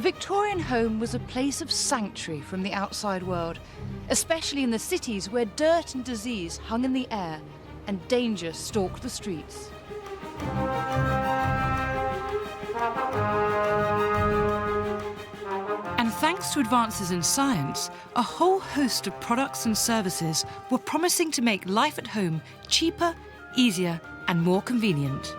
Victorian home was a place of sanctuary from the outside world, especially in the cities where dirt and disease hung in the air and danger stalked the streets. And thanks to advances in science, a whole host of products and services were promising to make life at home cheaper, easier, and more convenient.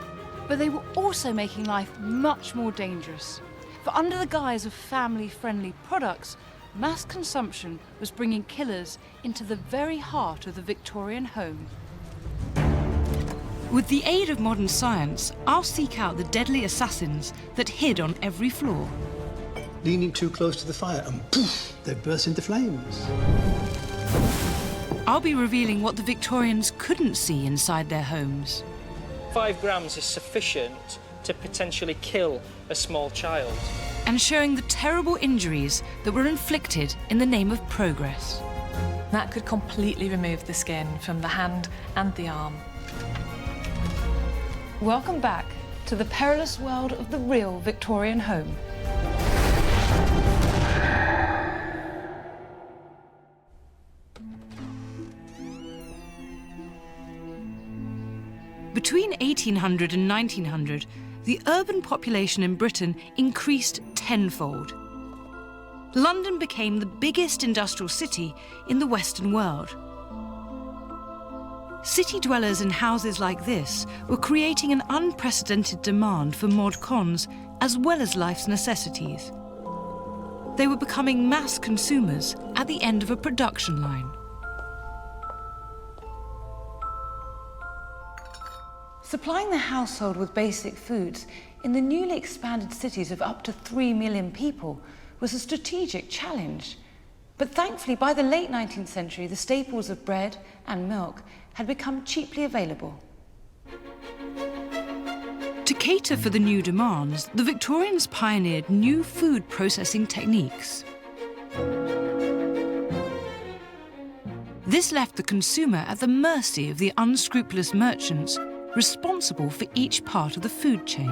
But they were also making life much more dangerous. For under the guise of family-friendly products, mass consumption was bringing killers into the very heart of the Victorian home. With the aid of modern science, I'll seek out the deadly assassins that hid on every floor. Leaning too close to the fire and poof, they burst into flames. I'll be revealing what the Victorians couldn't see inside their homes. 5 grams is sufficient to potentially kill a small child. And showing the terrible injuries that were inflicted in the name of progress. That could completely remove the skin from the hand and the arm. Welcome back to the perilous world of the real Victorian home. Between 1800 and 1900, the urban population in Britain increased tenfold. London became the biggest industrial city in the Western world. City dwellers in houses like this were creating an unprecedented demand for mod cons as well as life's necessities. They were becoming mass consumers at the end of a production line. Supplying the household with basic foods in the newly expanded cities of up to 3 million people was a strategic challenge. But thankfully, by the late 19th century, the staples of bread and milk had become cheaply available. To cater for the new demands, the Victorians pioneered new food processing techniques. This left the consumer at the mercy of the unscrupulous merchants responsible for each part of the food chain.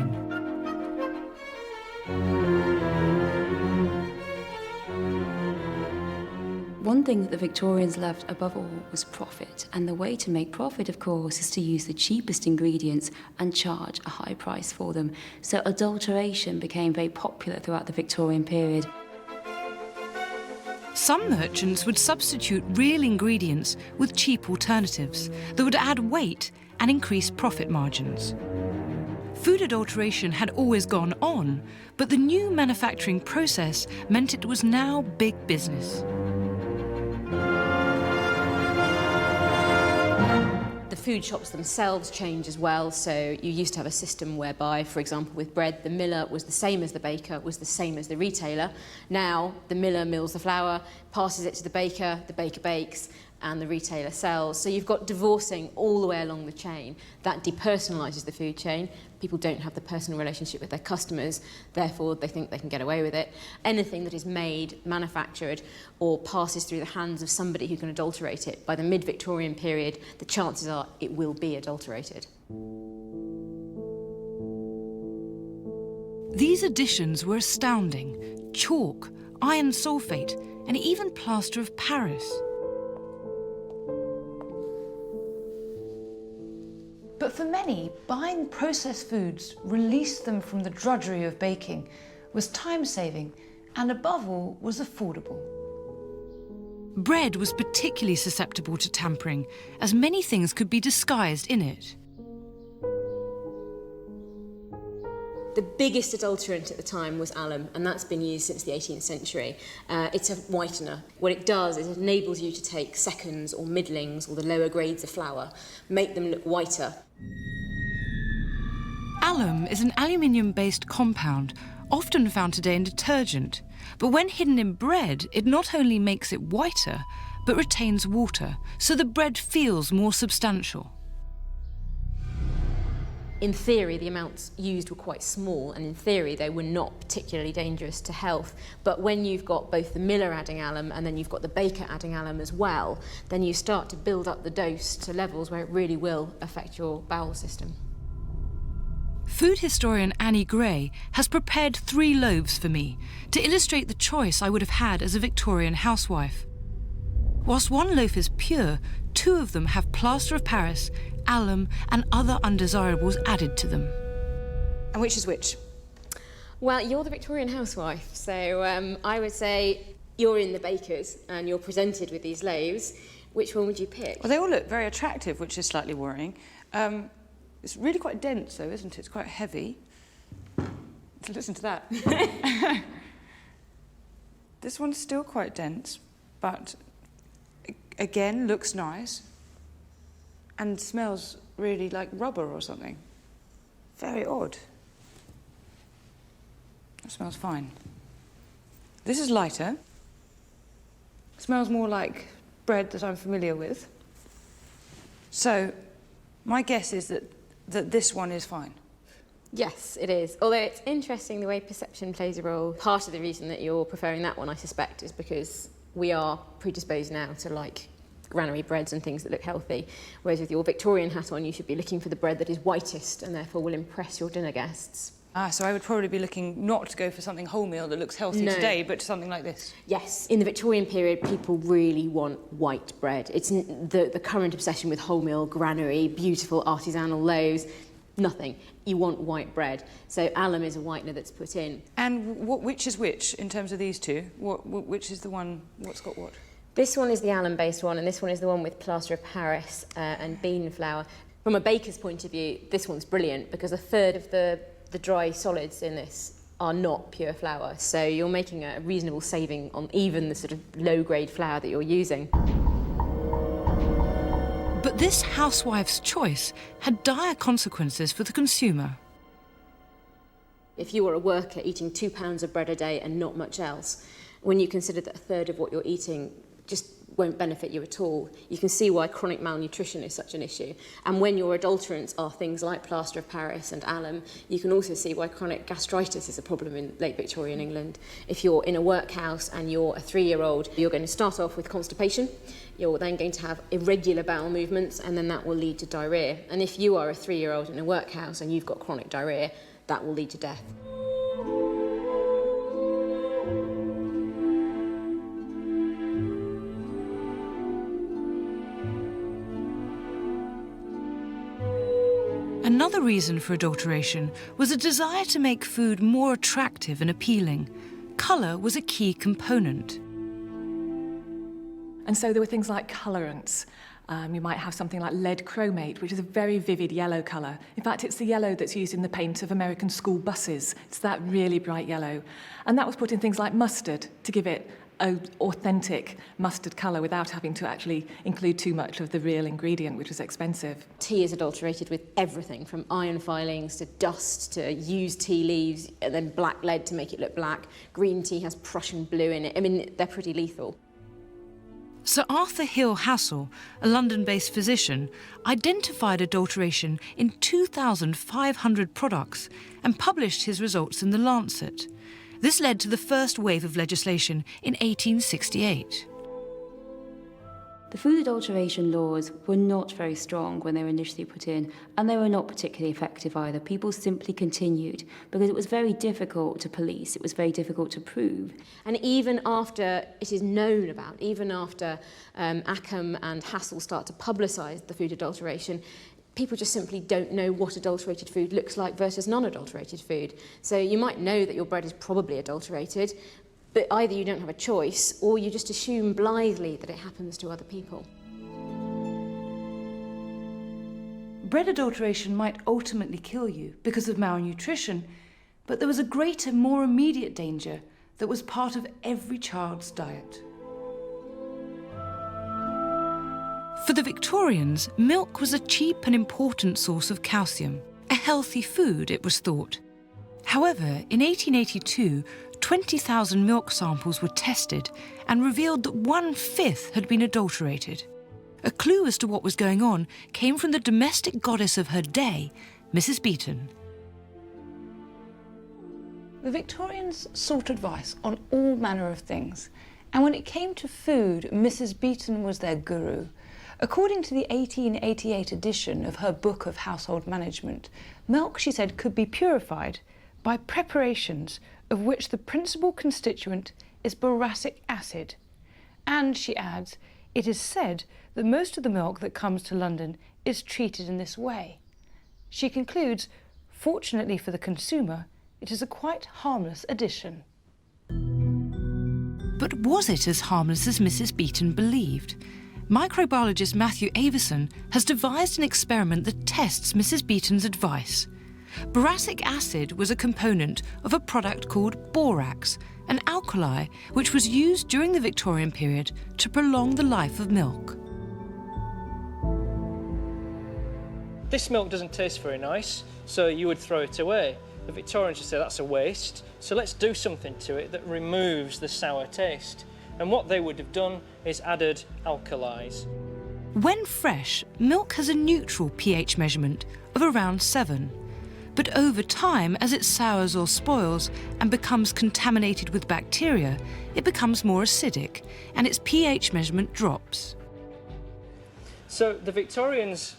One thing that the Victorians loved above all was profit, and the way to make profit, of course, is to use the cheapest ingredients and charge a high price for them. So adulteration became very popular throughout the Victorian period. Some merchants would substitute real ingredients with cheap alternatives that would add weight and increase profit margins. Food adulteration had always gone on, but the new manufacturing process meant it was now big business. The food shops themselves change as well, so you used to have a system whereby, for example, with bread, the miller was the same as the baker, was the same as the retailer. Now, the miller mills the flour, passes it to the baker bakes, and the retailer sells. So you've got divorcing all the way along the chain. That depersonalises the food chain. People don't have the personal relationship with their customers, therefore they think they can get away with it. Anything that is made, manufactured, or passes through the hands of somebody who can adulterate it, by the mid-Victorian period, the chances are it will be adulterated. These additions were astounding. Chalk, iron sulfate, and even plaster of Paris. But for many, buying processed foods released them from the drudgery of baking, was time-saving, and above all, was affordable. Bread was particularly susceptible to tampering, as many things could be disguised in it. The biggest adulterant at the time was alum, and that's been used since the 18th century. It's a whitener. What it does is it enables you to take seconds or middlings or the lower grades of flour, make them look whiter. Alum is an aluminium-based compound, often found today in detergent. But when hidden in bread, it not only makes it whiter, but retains water, so the bread feels more substantial. In theory, the amounts used were quite small, and in theory, they were not particularly dangerous to health. But when you've got both the miller adding alum and then you've got the baker adding alum as well, then you start to build up the dose to levels where it really will affect your bowel system. Food historian Annie Gray has prepared 3 loaves for me to illustrate the choice I would have had as a Victorian housewife. Whilst one loaf is pure, 2 of them have plaster of Paris, alum and other undesirables added to them. And which is which? Well, you're the Victorian housewife, so I would say you're in the baker's and you're presented with these loaves. Which one would you pick? Well, they all look very attractive, which is slightly worrying. It's really quite dense, though, isn't it? It's quite heavy. So listen to that. This one's still quite dense, but again, looks nice and smells really like rubber or something. Very odd. That smells fine. This is lighter. Smells more like bread that I'm familiar with. So, my guess is that this one is fine. Yes, it is. Although it's interesting the way perception plays a role. Part of the reason that you're preferring that one, I suspect, is because we are predisposed now to like granary breads and things that look healthy. Whereas with your Victorian hat on, you should be looking for the bread that is whitest and therefore will impress your dinner guests. So I would probably be looking not to go for something wholemeal that looks healthy today, but something like this. Yes. In the Victorian period, people really want white bread. It's the current obsession with wholemeal, granary, beautiful artisanal loaves. Nothing. You want white bread. So alum is a whitener that's put in. And which is which in terms of these two? Which is the one, what's got what? This one is the alum-based one, and this one is the one with plaster of Paris and bean flour. From a baker's point of view, this one's brilliant because a third of the dry solids in this are not pure flour. So you're making a reasonable saving on even the sort of low-grade flour that you're using. But this housewife's choice had dire consequences for the consumer. If you are a worker eating 2 pounds of bread a day and not much else, when you consider that a third of what you're eating just won't benefit you at all, you can see why chronic malnutrition is such an issue. And when your adulterants are things like plaster of Paris and alum, you can also see why chronic gastritis is a problem in late Victorian England. If you're in a workhouse and you're a 3-year-old, you're going to start off with constipation, you're then going to have irregular bowel movements, and then that will lead to diarrhoea. And if you are a 3-year-old in a workhouse and you've got chronic diarrhoea, that will lead to death. Another reason for adulteration was a desire to make food more attractive and appealing. Colour was a key component. And so there were things like colourants. You might have something like lead chromate, which is a very vivid yellow colour. In fact, it's the yellow that's used in the paint of American school buses. It's that really bright yellow. And that was put in things like mustard to give it an authentic mustard colour without having to actually include too much of the real ingredient, which was expensive. Tea is adulterated with everything, from iron filings to dust to used tea leaves, and then black lead to make it look black. Green tea has Prussian blue in it. I mean, they're pretty lethal. Sir Arthur Hill Hassall, a London-based physician, identified adulteration in 2,500 products and published his results in The Lancet. This led to the first wave of legislation in 1868. The food adulteration laws were not very strong when they were initially put in, and they were not particularly effective either. People simply continued because it was very difficult to police, it was very difficult to prove. And even after it is known about, even after Ackham and Hassall start to publicise the food adulteration, people just simply don't know what adulterated food looks like versus non-adulterated food. So you might know that your bread is probably adulterated, but either you don't have a choice or you just assume blithely that it happens to other people. Bread adulteration might ultimately kill you because of malnutrition, but there was a greater, more immediate danger that was part of every child's diet. For the Victorians, milk was a cheap and important source of calcium, a healthy food, it was thought. However, in 1882, 20,000 milk samples were tested and revealed that 1/5 had been adulterated. A clue as to what was going on came from the domestic goddess of her day, Mrs. Beeton. The Victorians sought advice on all manner of things, and when it came to food, Mrs. Beeton was their guru. According to the 1888 edition of her Book of Household Management, milk, she said, could be purified by preparations of which the principal constituent is boracic acid. And, she adds, it is said that most of the milk that comes to London is treated in this way. She concludes, fortunately for the consumer, it is a quite harmless addition. But was it as harmless as Mrs. Beeton believed? Microbiologist Matthew Avison has devised an experiment that tests Mrs. Beeton's advice. Boracic acid was a component of a product called borax, an alkali which was used during the Victorian period to prolong the life of milk. This milk doesn't taste very nice, so you would throw it away. The Victorians would say that's a waste, so let's do something to it that removes the sour taste. And what they would have done is added alkalis. When fresh, milk has a neutral pH measurement of around 7. But over time, as it sours or spoils and becomes contaminated with bacteria, it becomes more acidic and its pH measurement drops. So the Victorians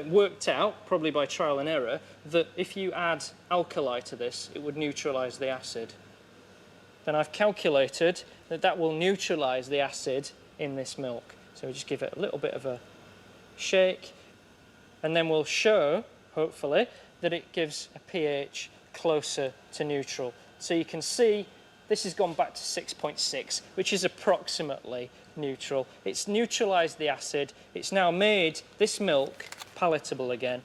worked out, probably by trial and error, that if you add alkali to this, it would neutralise the acid. Then I've calculated that that will neutralise the acid in this milk. So we just give it a little bit of a shake, and then we'll show, hopefully, that it gives a pH closer to neutral. So you can see this has gone back to 6.6, which is approximately neutral. It's neutralised the acid. It's now made this milk palatable again.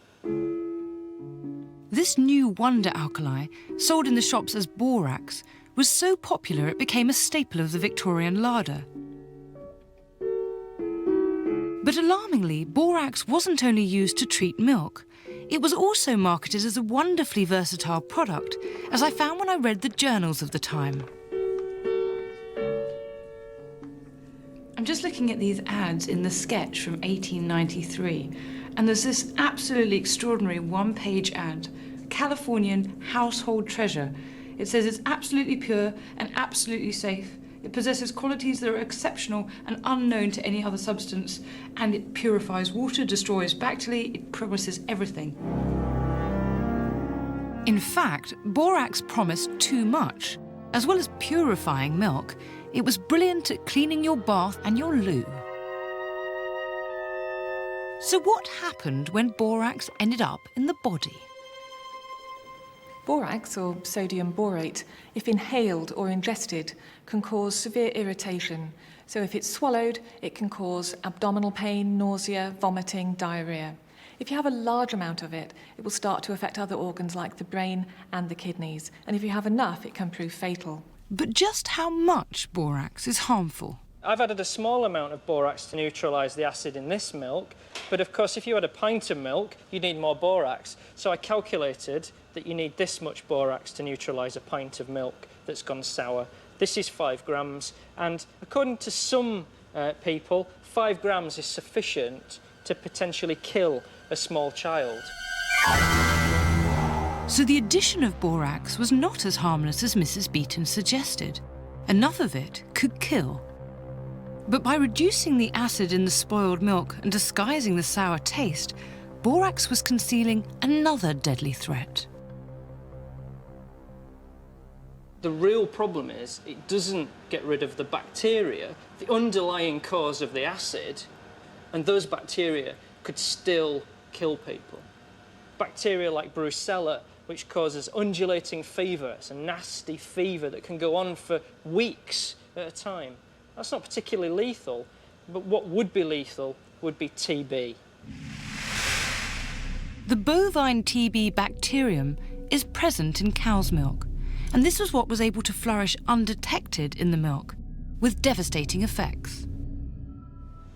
This new wonder alkali, sold in the shops as borax, was so popular it became a staple of the Victorian larder. But alarmingly, borax wasn't only used to treat milk. It was also marketed as a wonderfully versatile product, as I found when I read the journals of the time. I'm just looking at these ads in the Sketch from 1893, and there's this absolutely extraordinary one-page ad, Californian household treasure. It says it's absolutely pure and absolutely safe. It possesses qualities that are exceptional and unknown to any other substance, and it purifies water, destroys bacteria, it promises everything. In fact, borax promised too much. As well as purifying milk, it was brilliant at cleaning your bath and your loo. So what happened when borax ended up in the body? Borax, or sodium borate, if inhaled or ingested, can cause severe irritation. So if it's swallowed, it can cause abdominal pain, nausea, vomiting, diarrhea. If you have a large amount of it, it will start to affect other organs like the brain and the kidneys. And if you have enough, it can prove fatal. But just how much borax is harmful? I've added a small amount of borax to neutralise the acid in this milk, but of course if you had a pint of milk, you'd need more borax. So I calculated that you need this much borax to neutralise a pint of milk that's gone sour. This is 5 grams, and according to some people, 5 grams is sufficient to potentially kill a small child. So the addition of borax was not as harmless as Mrs. Beeton suggested. Enough of it could kill. But by reducing the acid in the spoiled milk and disguising the sour taste, borax was concealing another deadly threat. The real problem is it doesn't get rid of the bacteria, the underlying cause of the acid, and those bacteria could still kill people. Bacteria like Brucella, which causes undulating fever. It's a nasty fever that can go on for weeks at a time. That's not particularly lethal, but what would be lethal would be TB. The bovine TB bacterium is present in cow's milk, and this was what was able to flourish undetected in the milk, with devastating effects.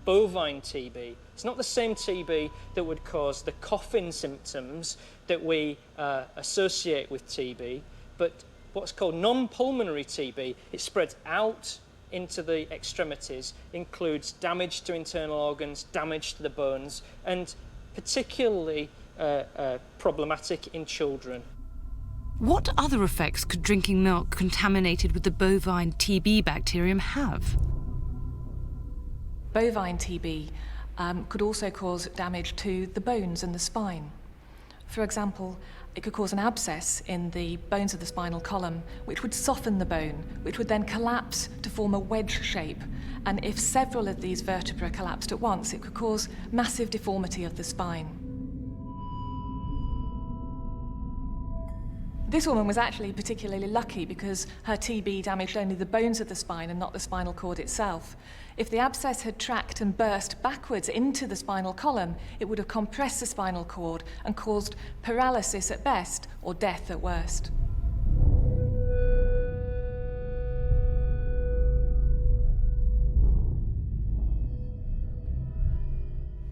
Bovine TB. It's not the same TB that would cause the coughing symptoms that we associate with TB, but what's called non-pulmonary TB. It spreads out into the extremities, includes damage to internal organs, damage to the bones, and particularly problematic in children. What other effects could drinking milk contaminated with the bovine TB bacterium have? Bovine TB could also cause damage to the bones and the spine. For example, it could cause an abscess in the bones of the spinal column, which would soften the bone, which would then collapse to form a wedge shape. And if several of these vertebrae collapsed at once, it could cause massive deformity of the spine. This woman was actually particularly lucky because her TB damaged only the bones of the spine and not the spinal cord itself. If the abscess had tracked and burst backwards into the spinal column, it would have compressed the spinal cord and caused paralysis at best or death at worst.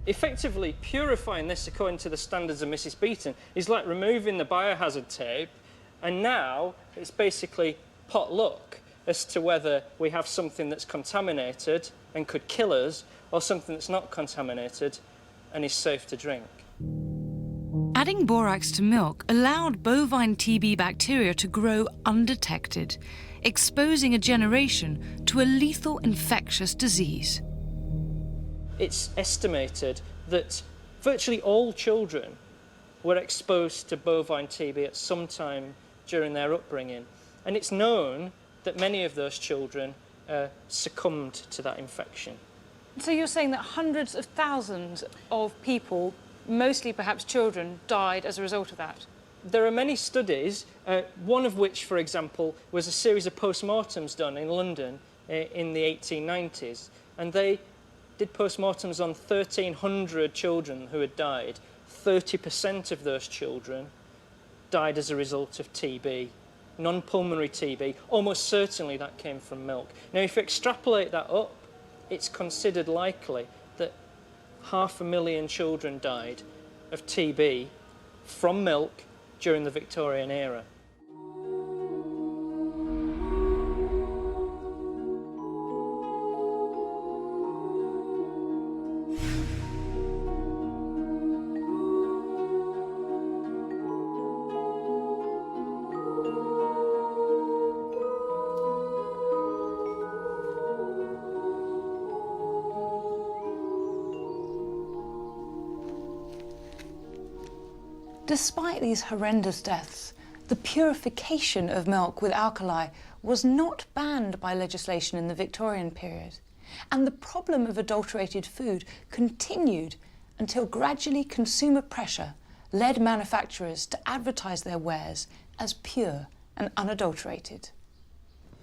Effectively purifying this according to the standards of Mrs. Beaton is like removing the biohazard tape, and now it's basically pot luck as to whether we have something that's contaminated and could kill us, or something that's not contaminated and is safe to drink. Adding borax to milk allowed bovine TB bacteria to grow undetected, exposing a generation to a lethal infectious disease. It's estimated that virtually all children were exposed to bovine TB at some time during their upbringing, and it's known that many of those children succumbed to that infection. So you're saying that hundreds of thousands of people, mostly perhaps children, died as a result of that? There are many studies, one of which, for example, was a series of postmortems done in London in the 1890s, and they did postmortems on 1,300 children who had died. 30% of those children died as a result of TB, non-pulmonary TB. Almost certainly that came from milk. Now, if you extrapolate that up, it's considered likely that 500,000 children died of TB from milk during the Victorian era. Despite these horrendous deaths, the purification of milk with alkali was not banned by legislation in the Victorian period, and the problem of adulterated food continued until gradually consumer pressure led manufacturers to advertise their wares as pure and unadulterated.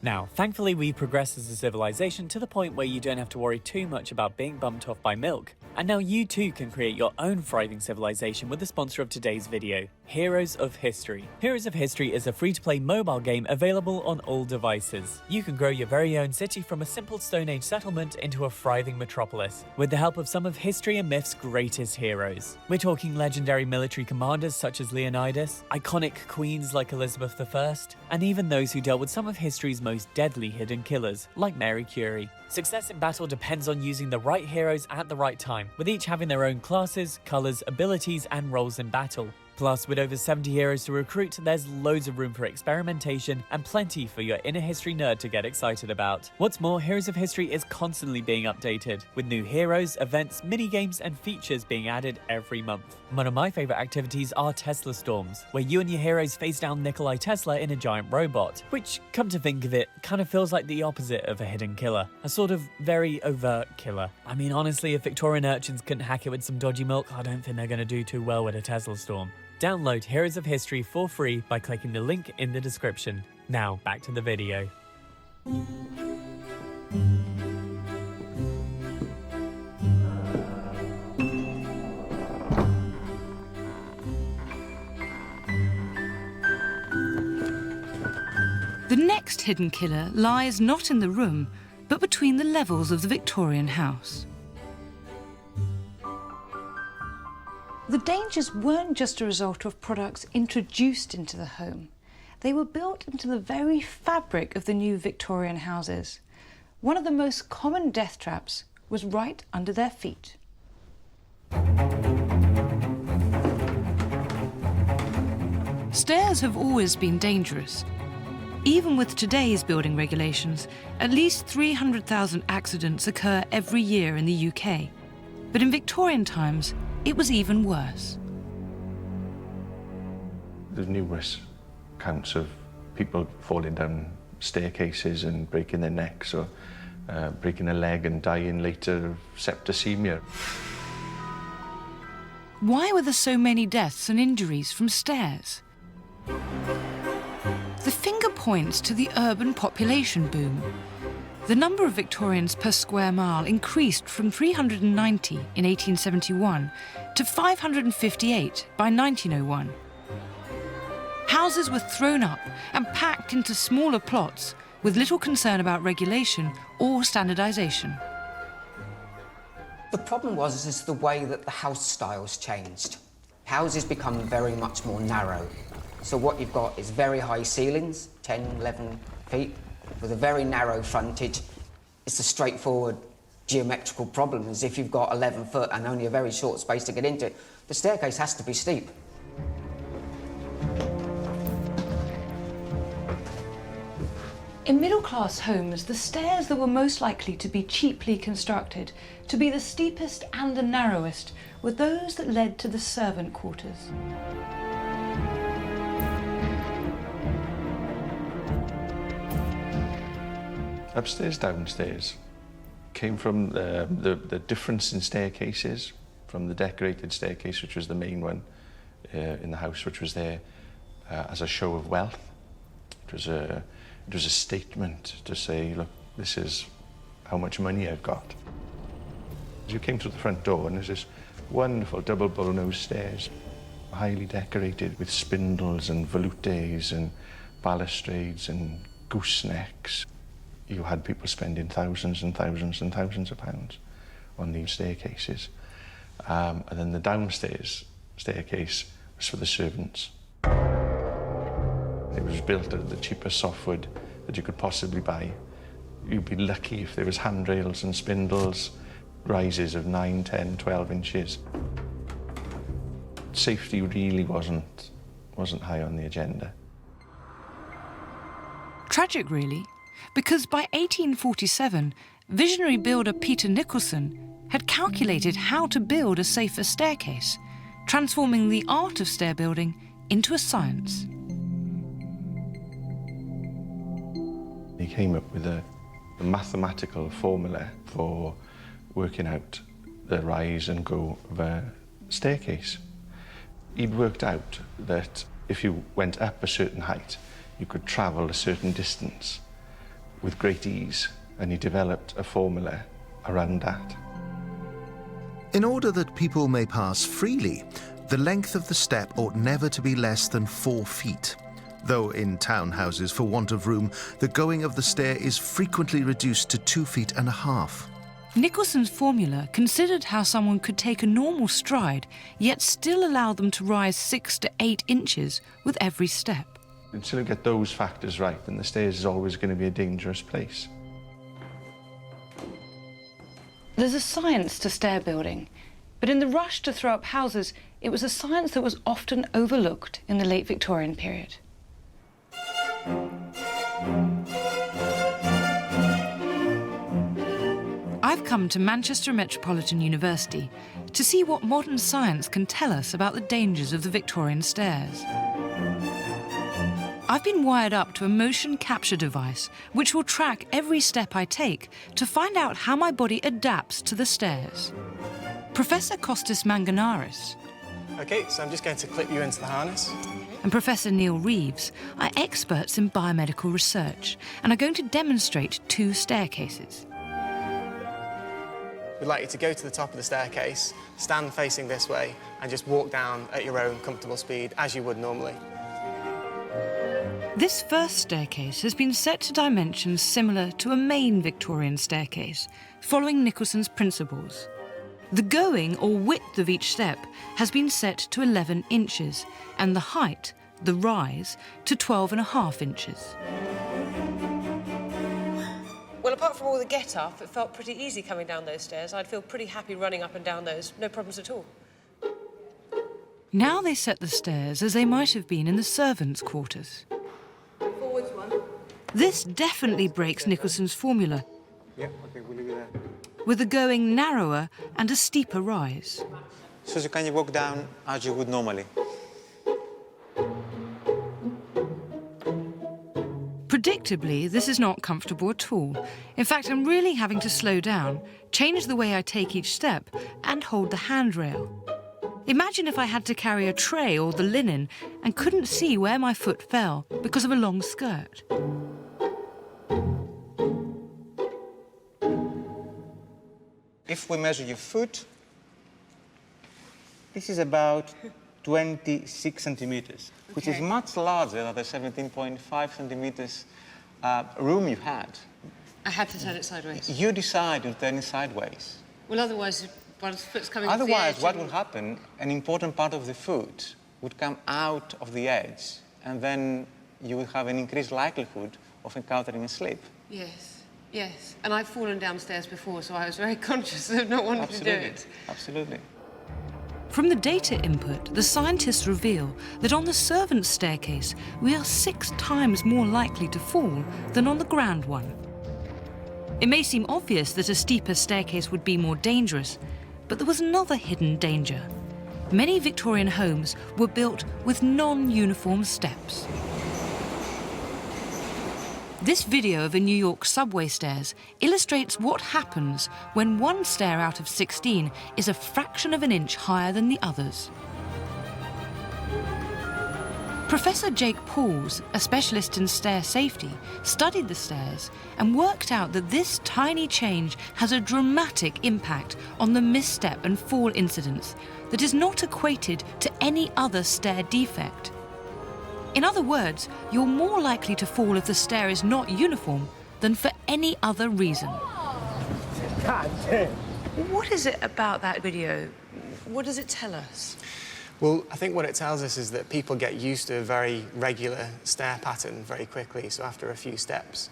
Now, thankfully we've progressed as a civilization to the point where you don't have to worry too much about being bumped off by milk. And now you too can create your own thriving civilization with the sponsor of today's video, Heroes of History. Heroes of History is a free-to-play mobile game available on all devices. You can grow your very own city from a simple Stone Age settlement into a thriving metropolis, with the help of some of history and myth's greatest heroes. We're talking legendary military commanders such as Leonidas, iconic queens like Elizabeth I, and even those who dealt with some of history's most deadly hidden killers, like Mary Curie. Success in battle depends on using the right heroes at the right time, with each having their own classes, colours, abilities and roles in battle. Plus, with over 70 heroes to recruit, there's loads of room for experimentation and plenty for your inner history nerd to get excited about. What's more, Heroes of History is constantly being updated, with new heroes, events, mini-games and features being added every month. One of my favourite activities are Tesla Storms, where you and your heroes face down Nikola Tesla in a giant robot, which, come to think of it, kind of feels like the opposite of a hidden killer, a sort of very overt killer. I mean, honestly, if Victorian urchins couldn't hack it with some dodgy milk, I don't think they're going to do too well with a Tesla Storm. Download Heroes of History for free by clicking the link in the description. Now, back to the video. The next hidden killer lies not in the room, but between the levels of the Victorian house. The dangers weren't just a result of products introduced into the home. They were built into the very fabric of the new Victorian houses. One of the most common death traps was right under their feet. Stairs have always been dangerous. Even with today's building regulations, at least 300,000 accidents occur every year in the UK. But in Victorian times, it was even worse. There's numerous accounts of people falling down staircases and breaking their necks, or breaking a leg and dying later of septicemia. Why were there so many deaths and injuries from stairs? The finger points to the urban population boom. The number of Victorians per square mile increased from 390 in 1871 to 558 by 1901. Houses were thrown up and packed into smaller plots with little concern about regulation or standardisation. The problem is the way that the house styles changed. Houses become very much more narrow. So what you've got is very high ceilings, 10, 11 feet, with a very narrow frontage. It's a straightforward geometrical problem, as if you've got 11 foot and only a very short space to get into it. The staircase has to be steep. In middle-class homes, the stairs that were most likely to be cheaply constructed, to be the steepest and the narrowest, were those that led to the servant quarters. Upstairs, downstairs came from the difference in staircases, from the decorated staircase, which was the main one in the house, which was there as a show of wealth. It was a statement to say, look, this is how much money I've got. As you came through the front door, and there's this wonderful double bullnose stairs, highly decorated with spindles and volutes and balustrades and goosenecks. You had people spending thousands and thousands and thousands of pounds on these staircases. And then the downstairs staircase was for the servants. It was built out of the cheapest softwood that you could possibly buy. You'd be lucky if there was handrails and spindles, rises of 9, 10, 12 inches. Safety really wasn't high on the agenda. Tragic, really, because by 1847, visionary builder Peter Nicholson had calculated how to build a safer staircase, transforming the art of stair building into a science. He came up with a mathematical formula for working out the rise and go of a staircase. He'd worked out that if you went up a certain height, you could travel a certain distance with great ease, and he developed a formula around that. In order that people may pass freely, the length of the step ought never to be less than 4 feet. Though in townhouses, for want of room, the going of the stair is frequently reduced to 2.5 feet. Nicholson's formula considered how someone could take a normal stride, yet still allow them to rise 6 to 8 inches with every step. Until you get those factors right, then the stairs is always going to be a dangerous place. There's a science to stair building, but in the rush to throw up houses, it was a science that was often overlooked in the late Victorian period. I've come to Manchester Metropolitan University to see what modern science can tell us about the dangers of the Victorian stairs. I've been wired up to a motion capture device which will track every step I take to find out how my body adapts to the stairs. Professor Kostas Manganaris OK, so I'm just going to clip you into the harness. And Professor Neil Reeves are experts in biomedical research and are going to demonstrate 2 staircases. We'd like you to go to the top of the staircase, stand facing this way, and just walk down at your own comfortable speed, as you would normally. This first staircase has been set to dimensions similar to a main Victorian staircase, following Nicholson's principles. The going, or width, of each step has been set to 11 inches, and the height, the rise, to 12.5 inches. Well, apart from all the get-up, it felt pretty easy coming down those stairs. I'd feel pretty happy running up and down those, no problems at all. Now they set the stairs as they might have been in the servants' quarters. Forwards one. This definitely breaks Nicholson's formula. Yeah, OK, we'll leave you there. with the going narrower and a steeper rise. So can you walk down as you would normally? Predictably, this is not comfortable at all. In fact, I'm really having to slow down, change the way I take each step, and hold the handrail. Imagine if I had to carry a tray or the linen and couldn't see where my foot fell because of a long skirt. If we measure your foot, this is about 26 centimeters, which is much larger than the 17.5 centimeters room you had. I had to turn it sideways. You decided to turn it sideways. Well, otherwise, one's foot's coming off the edge. Otherwise, what would happen, an important part of the foot would come out of the edge, and then you would have an increased likelihood of encountering a slip. Yes, yes. And I've fallen downstairs before, so I was very conscious of not wanting to do it. Absolutely. From the data input, the scientists reveal that on the servants' staircase, we are 6 times more likely to fall than on the ground one. It may seem obvious that a steeper staircase would be more dangerous, but there was another hidden danger. Many Victorian homes were built with non-uniform steps. This video of a New York subway stairs illustrates what happens when one stair out of 16 is a fraction of an inch higher than the others. Professor Jake Pauls, a specialist in stair safety, studied the stairs and worked out that this tiny change has a dramatic impact on the misstep and fall incidence that is not equated to any other stair defect. In other words, you're more likely to fall if the stair is not uniform than for any other reason. What is it about that video? What does it tell us? Well, I think what it tells us is that people get used to a very regular stair pattern very quickly, so after a few steps.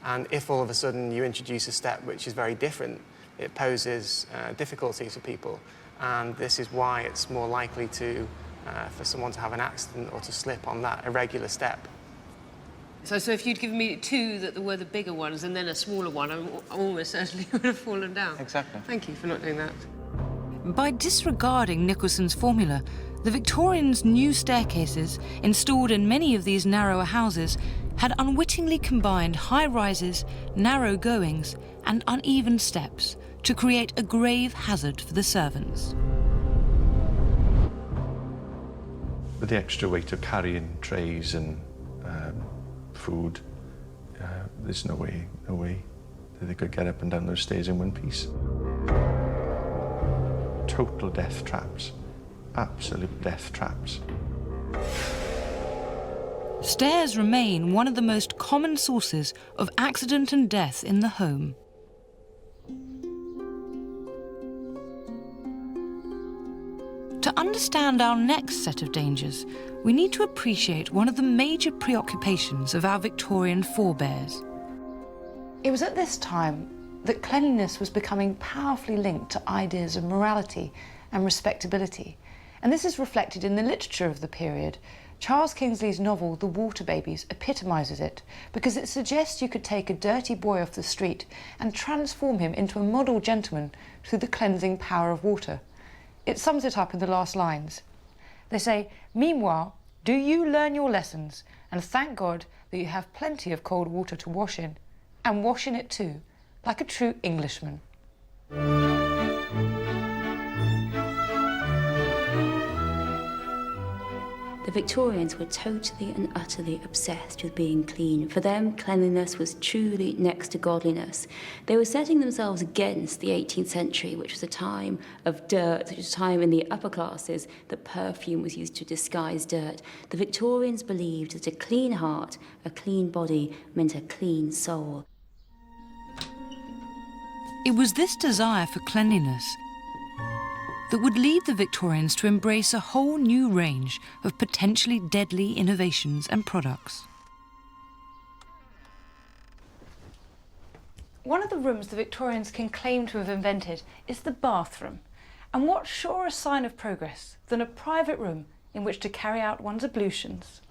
And if all of a sudden you introduce a step which is very different, it poses difficulties for people. And this is why it's more likely to for someone to have an accident or to slip on that irregular step. So if you'd given me 2 that were the bigger ones and then a smaller one, I almost certainly would have fallen down. Exactly. Thank you for not doing that. By disregarding Nicholson's formula, the Victorians' new staircases, installed in many of these narrower houses, had unwittingly combined high rises, narrow goings, and uneven steps to create a grave hazard for the servants. With the extra weight of carrying trays and food, there's no way that they could get up and down those stairs in one piece. Total death traps, absolute death traps. Stairs remain one of the most common sources of accident and death in the home. To understand our next set of dangers, we need to appreciate one of the major preoccupations of our Victorian forebears. It was at this time that cleanliness was becoming powerfully linked to ideas of morality and respectability, and this is reflected in the literature of the period. Charles Kingsley's novel The Water Babies epitomises it because it suggests you could take a dirty boy off the street and transform him into a model gentleman through the cleansing power of water. It sums it up in the last lines. They say, "Meanwhile, do you learn your lessons and thank God that you have plenty of cold water to wash in, and wash in it too, like a true Englishman." The Victorians were totally and utterly obsessed with being clean. For them, cleanliness was truly next to godliness. They were setting themselves against the 18th century, which was a time of dirt, which was a time in the upper classes that perfume was used to disguise dirt. The Victorians believed that a clean heart, a clean body, meant a clean soul. It was this desire for cleanliness that would lead the Victorians to embrace a whole new range of potentially deadly innovations and products. One of the rooms the Victorians can claim to have invented is the bathroom. And what surer sign of progress than a private room in which to carry out one's ablutions?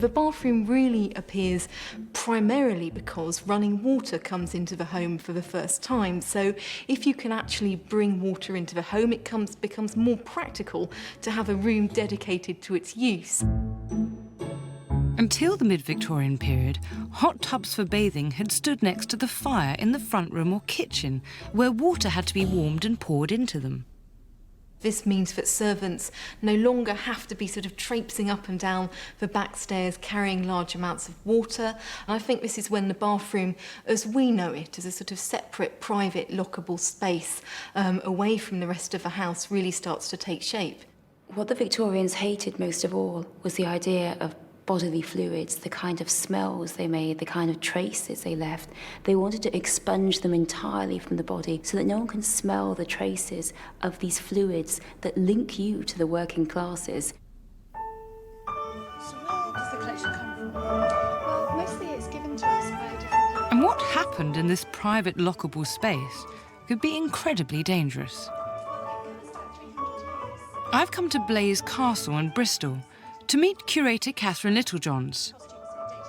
The bathroom really appears primarily because running water comes into the home for the first time. So if you can actually bring water into the home, it becomes more practical to have a room dedicated to its use. Until the mid-Victorian period, hot tubs for bathing had stood next to the fire in the front room or kitchen, where water had to be warmed and poured into them. This means that servants no longer have to be sort of traipsing up and down the back stairs carrying large amounts of water. And I think this is when the bathroom, as we know it, as a sort of separate, private, lockable space away from the rest of the house, really starts to take shape. What the Victorians hated most of all was the idea of bodily fluids, the kind of smells they made, the kind of traces they left. They wanted to expunge them entirely from the body so that no one can smell the traces of these fluids that link you to the working classes. So where does the collection come from? Well, mostly it's given to us by different people. And what happened in this private lockable space could be incredibly dangerous. I've come to Blaise Castle in Bristol to meet curator Catherine Littlejohns.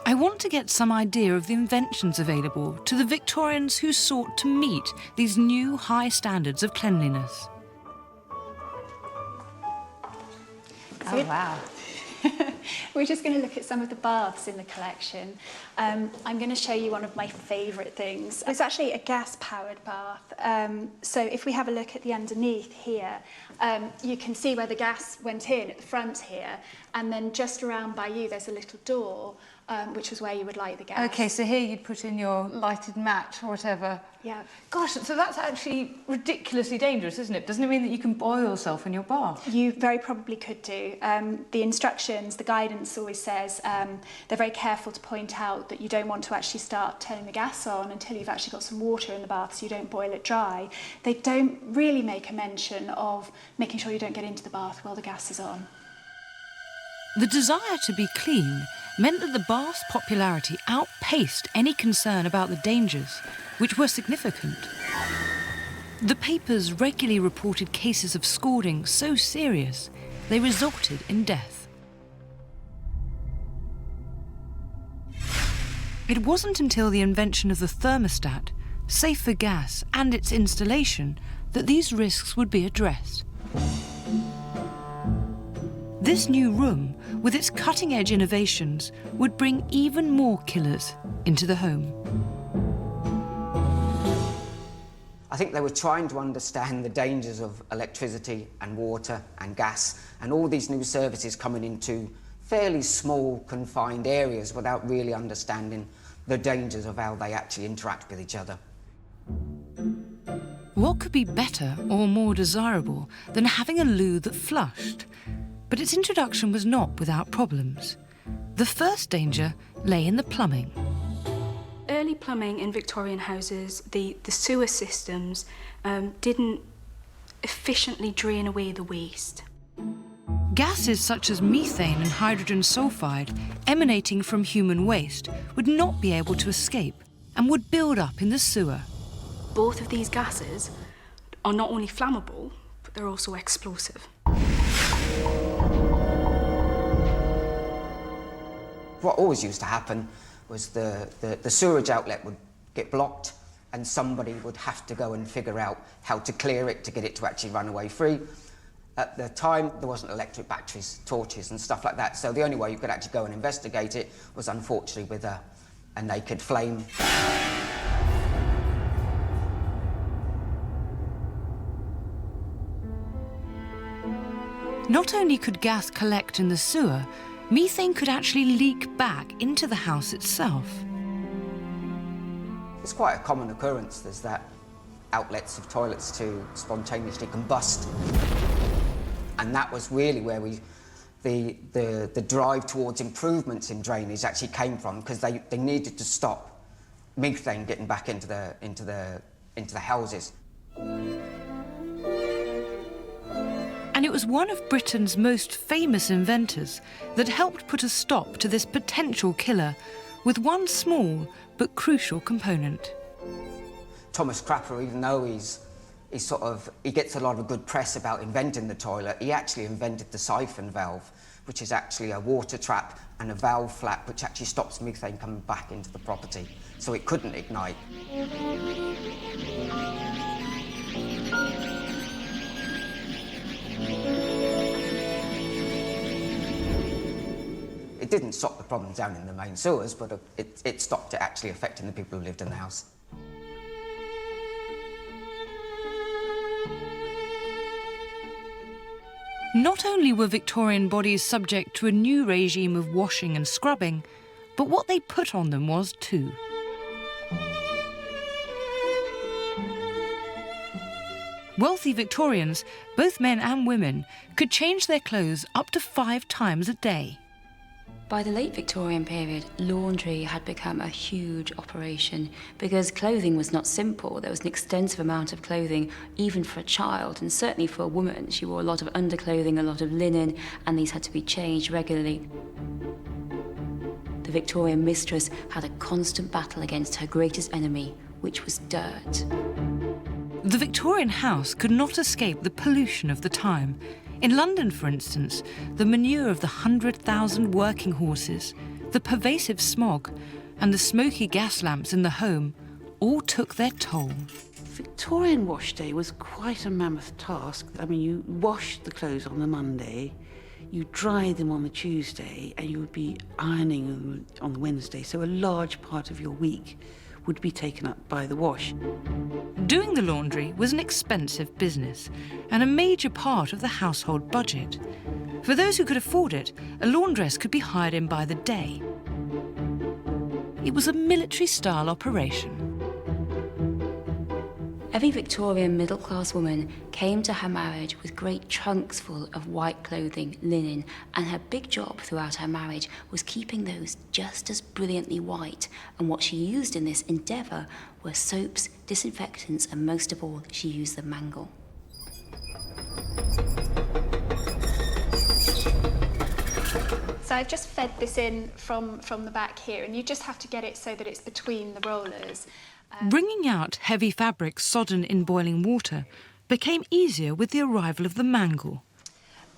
I want to get some idea of the inventions available to the Victorians who sought to meet these new high standards of cleanliness. Oh, wow. We're just going to look at some of the baths in the collection. I'm going to show you one of my favourite things. It's actually a gas-powered bath. So if we have a look at the underneath here, you can see where the gas went in at the front here, and then just around by you there's a little door, which is where you would light the gas. OK, so here you'd put in your lighted match or whatever. Yeah. Gosh, so that's actually ridiculously dangerous, isn't it? Doesn't it mean that you can boil yourself in your bath? You very probably could do. The instructions, the guidance always says they're very careful to point out that you don't want to actually start turning the gas on until you've actually got some water in the bath so you don't boil it dry. They don't really make a mention of making sure you don't get into the bath while the gas is on. The desire to be clean meant that the bath's popularity outpaced any concern about the dangers, which were significant. The papers regularly reported cases of scalding so serious they resulted in death. It wasn't until the invention of the thermostat, safe for gas, and its installation that these risks would be addressed. This new room, with its cutting-edge innovations, would bring even more killers into the home. I think they were trying to understand the dangers of electricity and water and gas and all these new services coming into fairly small, confined areas without really understanding the dangers of how they actually interact with each other. What could be better or more desirable than having a loo that flushed? But its introduction was not without problems. The first danger lay in the plumbing. Early plumbing in Victorian houses, the sewer systems didn't efficiently drain away the waste. Gases such as methane and hydrogen sulfide emanating from human waste would not be able to escape and would build up in the sewer. Both of these gases are not only flammable, but they're also explosive. What always used to happen was the sewerage outlet would get blocked and somebody would have to go and figure out how to clear it to get it to actually run away free. At the time, there wasn't electric batteries, torches and stuff like that, so the only way you could actually go and investigate it was unfortunately with a naked flame. Not only could gas collect in the sewer, methane could actually leak back into the house itself. It's quite a common occurrence, there's that outlets of toilets to spontaneously combust. And that was really where the drive towards improvements in drainage actually came from, because they needed to stop methane getting back into the houses. And it was one of Britain's most famous inventors that helped put a stop to this potential killer with one small but crucial component. Thomas Crapper, even though he gets a lot of good press about inventing the toilet, he actually invented the siphon valve, which is actually a water trap, and a valve flap, which actually stops methane coming back into the property, so it couldn't ignite. It didn't stop the problem down in the main sewers, but it stopped it actually affecting the people who lived in the house. Not only were Victorian bodies subject to a new regime of washing and scrubbing, but what they put on them was too. Wealthy Victorians, both men and women, could change their clothes up to 5 times a day. By the late Victorian period, laundry had become a huge operation because clothing was not simple. There was an extensive amount of clothing, even for a child, and certainly for a woman. She wore a lot of underclothing, a lot of linen, and these had to be changed regularly. The Victorian mistress had a constant battle against her greatest enemy, which was dirt. The Victorian house could not escape the pollution of the time. In London, for instance, the manure of the 100,000 working horses, the pervasive smog, and the smoky gas lamps in the home all took their toll. Victorian wash day was quite a mammoth task. I mean, you washed the clothes on the Monday, you dried them on the Tuesday, and you would be ironing them on the Wednesday, so a large part of your week would be taken up by the wash. Doing the laundry was an expensive business and a major part of the household budget. For those who could afford it, a laundress could be hired in by the day. It was a military-style operation. Every Victorian middle-class woman came to her marriage with great trunks full of white clothing, linen, and her big job throughout her marriage was keeping those just as brilliantly white, and what she used in this endeavour were soaps, disinfectants, and most of all, she used the mangle. So I've just fed this in from the back here, and you just have to get it so that it's between the rollers. Bringing out heavy fabrics sodden in boiling water became easier with the arrival of the mangle.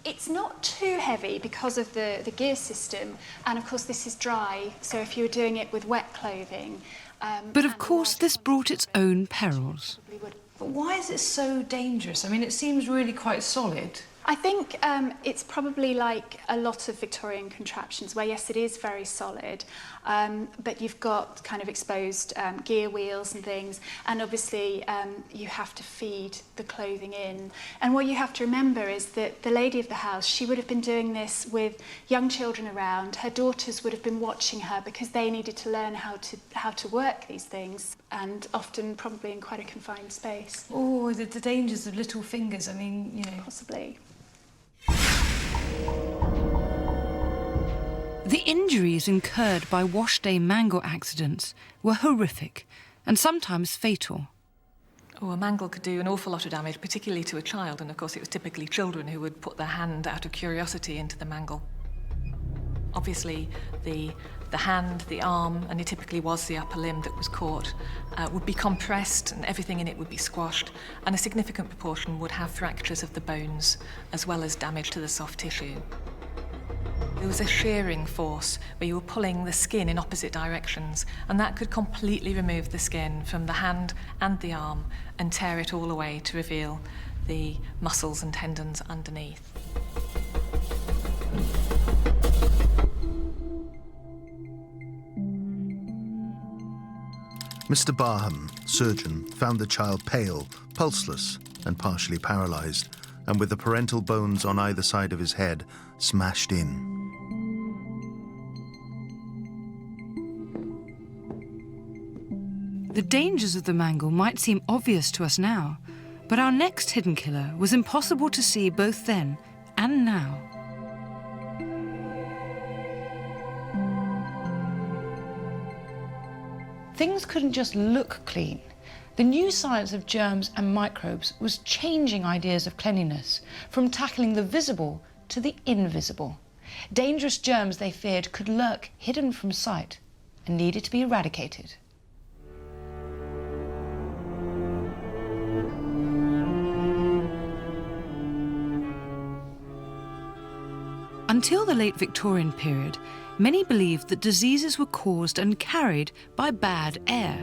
It's not too heavy because of the gear system, and of course this is dry, so if you were doing it with wet clothing... But of course this brought its own perils. But why is it so dangerous? I mean, it seems really quite solid. I think it's probably like a lot of Victorian contraptions where, yes, it is very solid, but you've got kind of exposed gear wheels and things, and obviously you have to feed the clothing in. And what you have to remember is that the lady of the house, she would have been doing this with young children around. Her daughters would have been watching her because they needed to learn how to work these things, and often probably in quite a confined space. Oh, the dangers of little fingers, I mean, you know. Possibly. The injuries incurred by wash day mangle accidents were horrific and sometimes fatal. Oh, a mangle could do an awful lot of damage, particularly to a child, and of course it was typically children who would put their hand out of curiosity into the mangle. Obviously, the hand, the arm, and it typically was the upper limb that was caught, would be compressed and everything in it would be squashed, and a significant proportion would have fractures of the bones as well as damage to the soft tissue. There was a shearing force where you were pulling the skin in opposite directions, and that could completely remove the skin from the hand and the arm and tear it all away to reveal the muscles and tendons underneath. Mr. Barham, surgeon, found the child pale, pulseless, and partially paralysed, and with the parental bones on either side of his head smashed in. The dangers of the mangle might seem obvious to us now, but our next hidden killer was impossible to see both then and now. Things couldn't just look clean. The new science of germs and microbes was changing ideas of cleanliness, from tackling the visible to the invisible. Dangerous germs, they feared, could lurk hidden from sight and needed to be eradicated. Until the late Victorian period, many believed that diseases were caused and carried by bad air.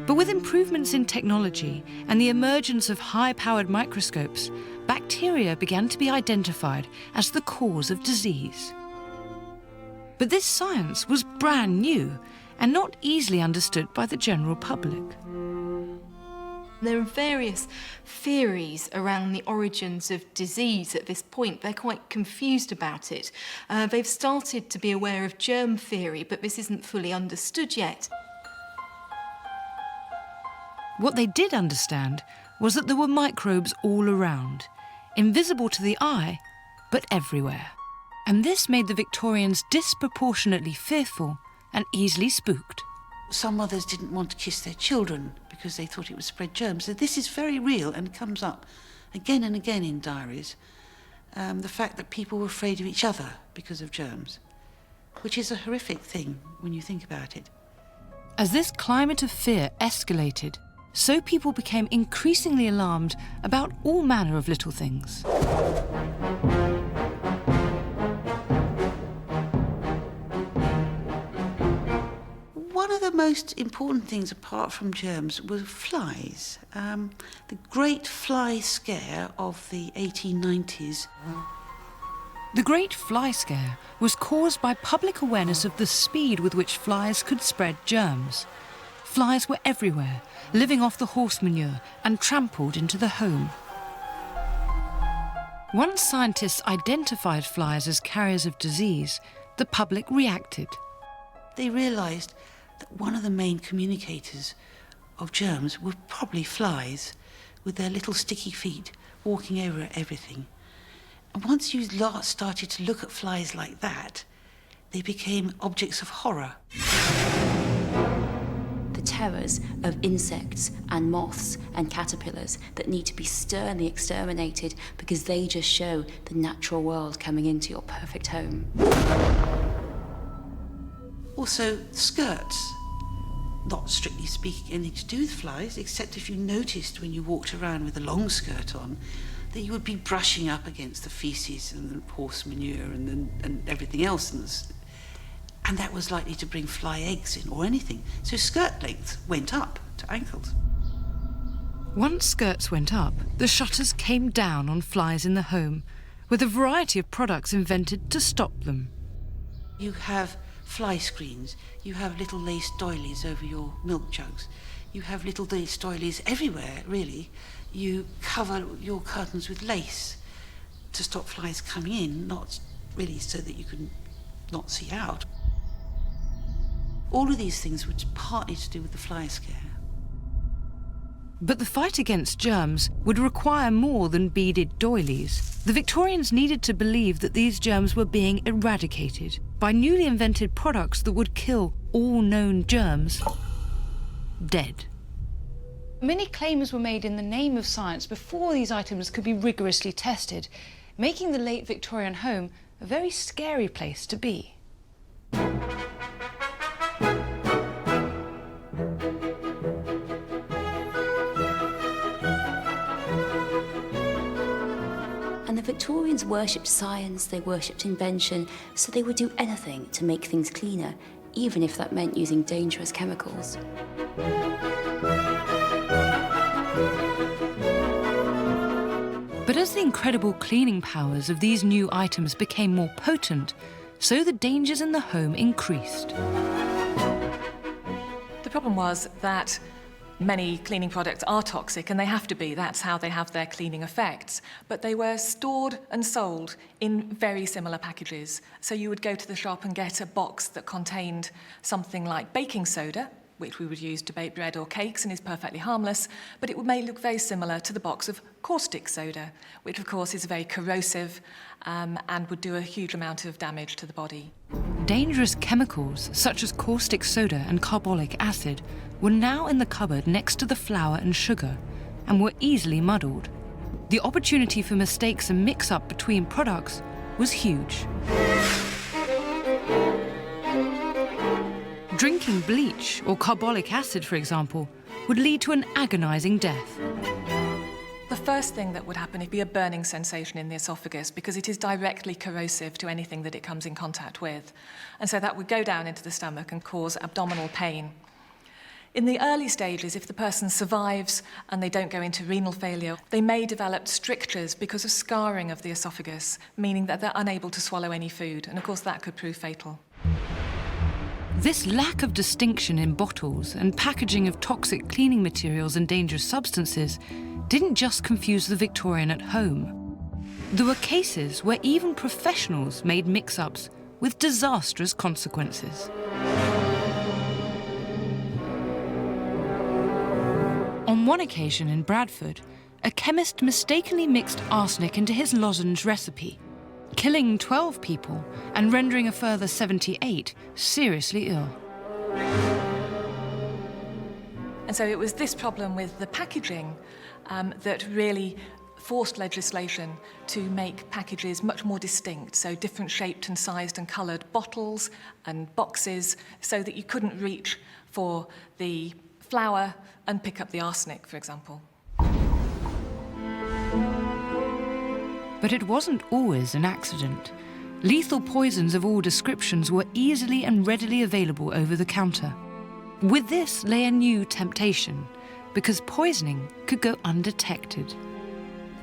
But with improvements in technology and the emergence of high-powered microscopes, bacteria began to be identified as the cause of disease. But this science was brand new and not easily understood by the general public. There are various theories around the origins of disease at this point. They're quite confused about it. They've started to be aware of germ theory, but this isn't fully understood yet. What they did understand was that there were microbes all around, invisible to the eye, but everywhere. And this made the Victorians disproportionately fearful and easily spooked. Some mothers didn't want to kiss their children because they thought it would spread germs. So this is very real and comes up again and again in diaries. The fact that people were afraid of each other because of germs, which is a horrific thing when you think about it. As this climate of fear escalated, so people became increasingly alarmed about all manner of little things. One of the most important things apart from germs was flies. The great fly scare of the 1890s. The Great Fly Scare was caused by public awareness of the speed with which flies could spread germs. Flies were everywhere, living off the horse manure and trampled into the home. Once scientists identified flies as carriers of disease, the public reacted. They realised that one of the main communicators of germs were probably flies, with their little sticky feet walking over everything. And once you started to look at flies like that, they became objects of horror. The terrors of insects and moths and caterpillars that need to be sternly exterminated because they just show the natural world coming into your perfect home. Also, skirts. Not strictly speaking anything to do with flies, except if you noticed when you walked around with a long skirt on, that you would be brushing up against the feces and the horse manure and everything else. And that was likely to bring fly eggs in or anything. So skirt length went up to ankles. Once skirts went up, the shutters came down on flies in the home, with a variety of products invented to stop them. You have fly screens, you have little lace doilies over your milk jugs, you have little lace doilies everywhere, really. You cover your curtains with lace to stop flies coming in, not really so that you can not see out. All of these things were partly to do with the fly scare. But the fight against germs would require more than beaded doilies. The Victorians needed to believe that these germs were being eradicated by newly invented products that would kill all known germs dead. Many claims were made in the name of science before these items could be rigorously tested, making the late Victorian home a very scary place to be. And the Victorians worshipped science, they worshipped invention, so they would do anything to make things cleaner, even if that meant using dangerous chemicals. But as the incredible cleaning powers of these new items became more potent, so the dangers in the home increased. The problem was that many cleaning products are toxic, and they have to be. That's how they have their cleaning effects. But they were stored and sold in very similar packages. So you would go to the shop and get a box that contained something like baking soda, which we would use to bake bread or cakes and is perfectly harmless, but it may look very similar to the box of caustic soda, which of course is very corrosive and would do a huge amount of damage to the body. Dangerous chemicals such as caustic soda and carbolic acid were now in the cupboard next to the flour and sugar and were easily muddled. The opportunity for mistakes and mix-up between products was huge. Drinking bleach or carbolic acid, for example, would lead to an agonizing death. The first thing that would happen would be a burning sensation in the esophagus because it is directly corrosive to anything that it comes in contact with. And so that would go down into the stomach and cause abdominal pain. In the early stages, if the person survives and they don't go into renal failure, they may develop strictures because of scarring of the esophagus, meaning that they're unable to swallow any food. And of course, that could prove fatal. This lack of distinction in bottles and packaging of toxic cleaning materials and dangerous substances didn't just confuse the Victorian at home. There were cases where even professionals made mix-ups with disastrous consequences. On one occasion in Bradford, a chemist mistakenly mixed arsenic into his lozenge recipe, killing 12 people and rendering a further 78 seriously ill. And so it was this problem with the packaging that really forced legislation to make packages much more distinct, so different shaped and sized and coloured bottles and boxes, so that you couldn't reach for the flour and pick up the arsenic, for example. But it wasn't always an accident. Lethal poisons of all descriptions were easily and readily available over the counter. With this lay a new temptation, because poisoning could go undetected.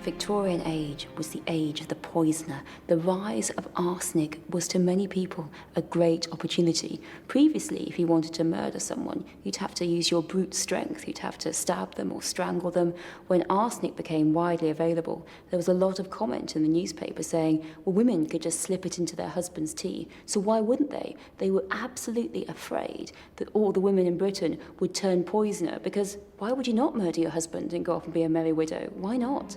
Victorian age was the age of the poisoner. The rise of arsenic was to many people a great opportunity. Previously, if you wanted to murder someone, you'd have to use your brute strength. You'd have to stab them or strangle them. When arsenic became widely available, there was a lot of comment in the newspaper saying, well, women could just slip it into their husband's tea, so why wouldn't they? They were absolutely afraid that all the women in Britain would turn poisoner, because why would you not murder your husband and go off and be a merry widow? Why not?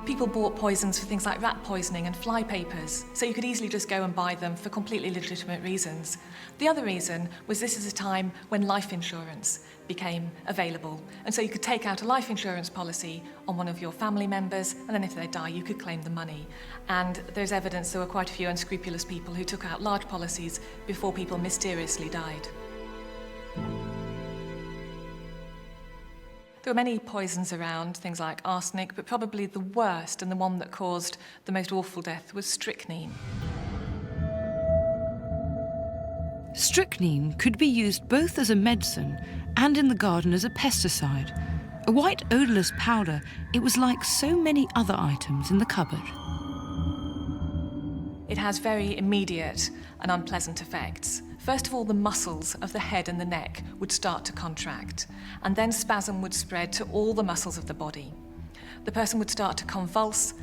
People bought poisons for things like rat poisoning and fly papers, so you could easily just go and buy them for completely legitimate reasons. The other reason was this is a time when life insurance became available, and so you could take out a life insurance policy on one of your family members, and then if they die, you could claim the money. And there's evidence there were quite a few unscrupulous people who took out large policies before people mysteriously died. There were many poisons around, things like arsenic, but probably the worst and the one that caused the most awful death was strychnine. Strychnine could be used both as a medicine and in the garden as a pesticide. A white odourless powder, it was like so many other items in the cupboard. It has very immediate and unpleasant effects. First of all, the muscles of the head and the neck would start to contract, and then spasm would spread to all the muscles of the body. The person would start to convulse,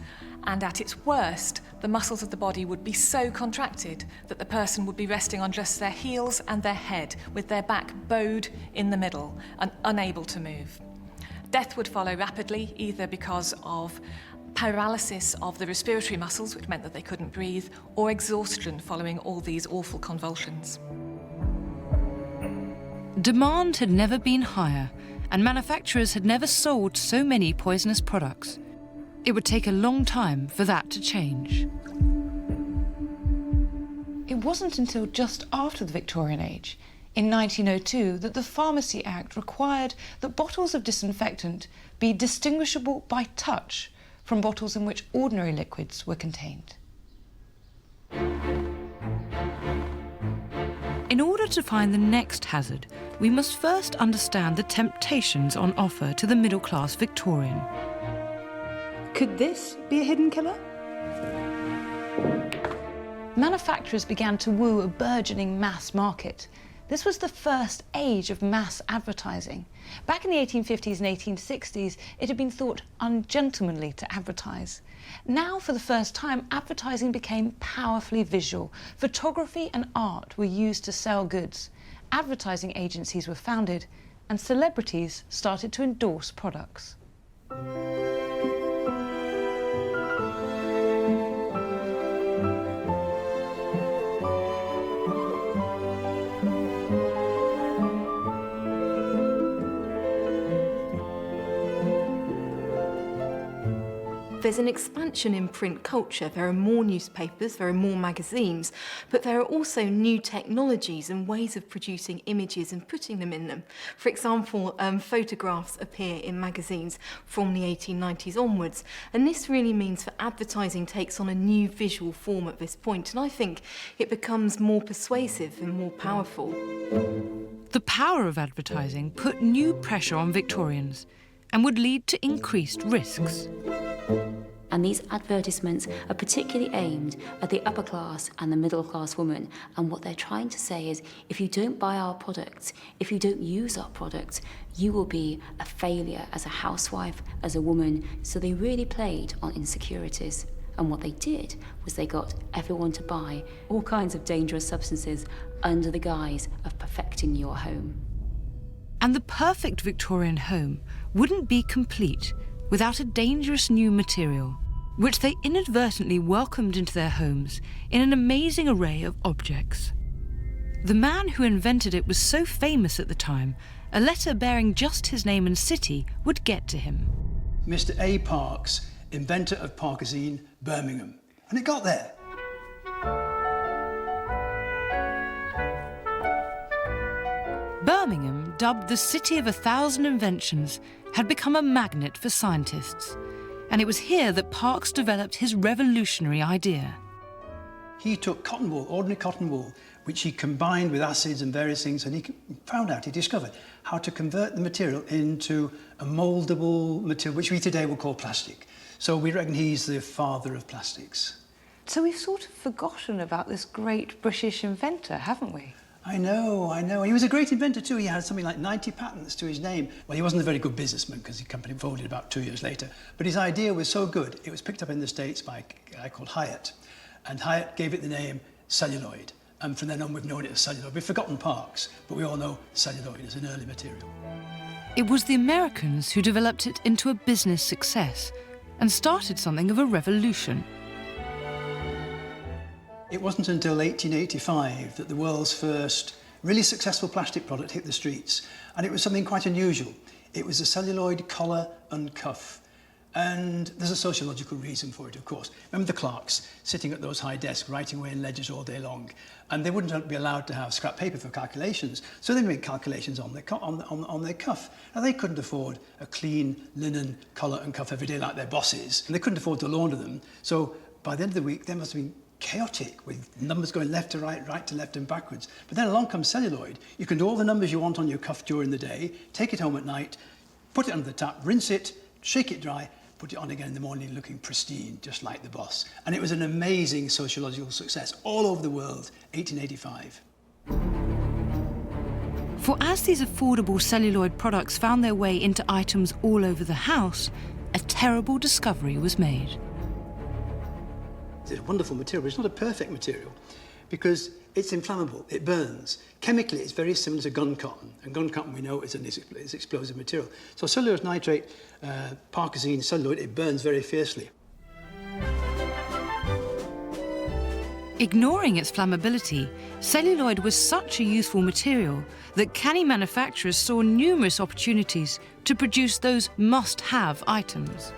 and at its worst, the muscles of the body would be so contracted that the person would be resting on just their heels and their head, with their back bowed in the middle and unable to move. Death would follow rapidly, either because of paralysis of the respiratory muscles, which meant that they couldn't breathe, or exhaustion following all these awful convulsions. Demand had never been higher, and manufacturers had never sold so many poisonous products. It would take a long time for that to change. It wasn't until just after the Victorian age, in 1902, that the Pharmacy Act required that bottles of disinfectant be distinguishable by touch from bottles in which ordinary liquids were contained. In order to find the next hazard, we must first understand the temptations on offer to the middle-class Victorian. Could this be a hidden killer? Manufacturers began to woo a burgeoning mass market. This was the first age of mass advertising. Back in the 1850s and 1860s, it had been thought ungentlemanly to advertise. Now, for the first time, advertising became powerfully visual. Photography and art were used to sell goods. Advertising agencies were founded, and celebrities started to endorse products. There's an expansion in print culture. There are more newspapers, there are more magazines, but there are also new technologies and ways of producing images and putting them in them. For example, photographs appear in magazines from the 1890s onwards, and this really means that advertising takes on a new visual form at this point, and I think it becomes more persuasive and more powerful. The power of advertising put new pressure on Victorians and would lead to increased risks. And these advertisements are particularly aimed at the upper class and the middle class woman. And what they're trying to say is, if you don't buy our products, if you don't use our products, you will be a failure as a housewife, as a woman. So they really played on insecurities. And what they did was they got everyone to buy all kinds of dangerous substances under the guise of perfecting your home. And the perfect Victorian home wouldn't be complete without a dangerous new material, which they inadvertently welcomed into their homes in an amazing array of objects. The man who invented it was so famous at the time, a letter bearing just his name and city would get to him. Mr. A. Parks, inventor of Parkazine, Birmingham. And it got there. Birmingham, dubbed the City of 1,000 Inventions, had become a magnet for scientists. And it was here that Parks developed his revolutionary idea. He took cotton wool, ordinary cotton wool, which he combined with acids and various things, and he discovered how to convert the material into a mouldable material, which we today will call plastic. So we reckon he's the father of plastics. So we've sort of forgotten about this great British inventor, haven't we? I know. He was a great inventor too. He had something like 90 patents to his name. Well, he wasn't a very good businessman because the company folded about 2 years later. But his idea was so good, it was picked up in the States by a guy called Hyatt. And Hyatt gave it the name celluloid. And from then on, we've known it as celluloid. We've forgotten Parks, but we all know celluloid as an early material. It was the Americans who developed it into a business success and started something of a revolution. It wasn't until 1885 that the world's first really successful plastic product hit the streets, and it was something quite unusual. It was a celluloid collar and cuff, and there's a sociological reason for it, of course. Remember the clerks sitting at those high desks writing away in ledgers all day long, and they wouldn't be allowed to have scrap paper for calculations, so they made calculations on their cuff. Now, they couldn't afford a clean linen collar and cuff every day like their bosses, and they couldn't afford to launder them, so by the end of the week, they must have been chaotic, with numbers going left to right, right to left and backwards. But then along comes celluloid. You can do all the numbers you want on your cuff during the day, take it home at night, put it under the tap, rinse it, shake it dry, put it on again in the morning looking pristine, just like the boss. And it was an amazing sociological success all over the world, 1885. For as these affordable celluloid products found their way into items all over the house, a terrible discovery was made. It's a wonderful material, but it's not a perfect material because it's inflammable, it burns. Chemically, it's very similar to gun cotton, and gun cotton we know is an explosive material. So cellulose nitrate, Parkazine celluloid, it burns very fiercely. Ignoring its flammability, celluloid was such a useful material that canny manufacturers saw numerous opportunities to produce those must-have items.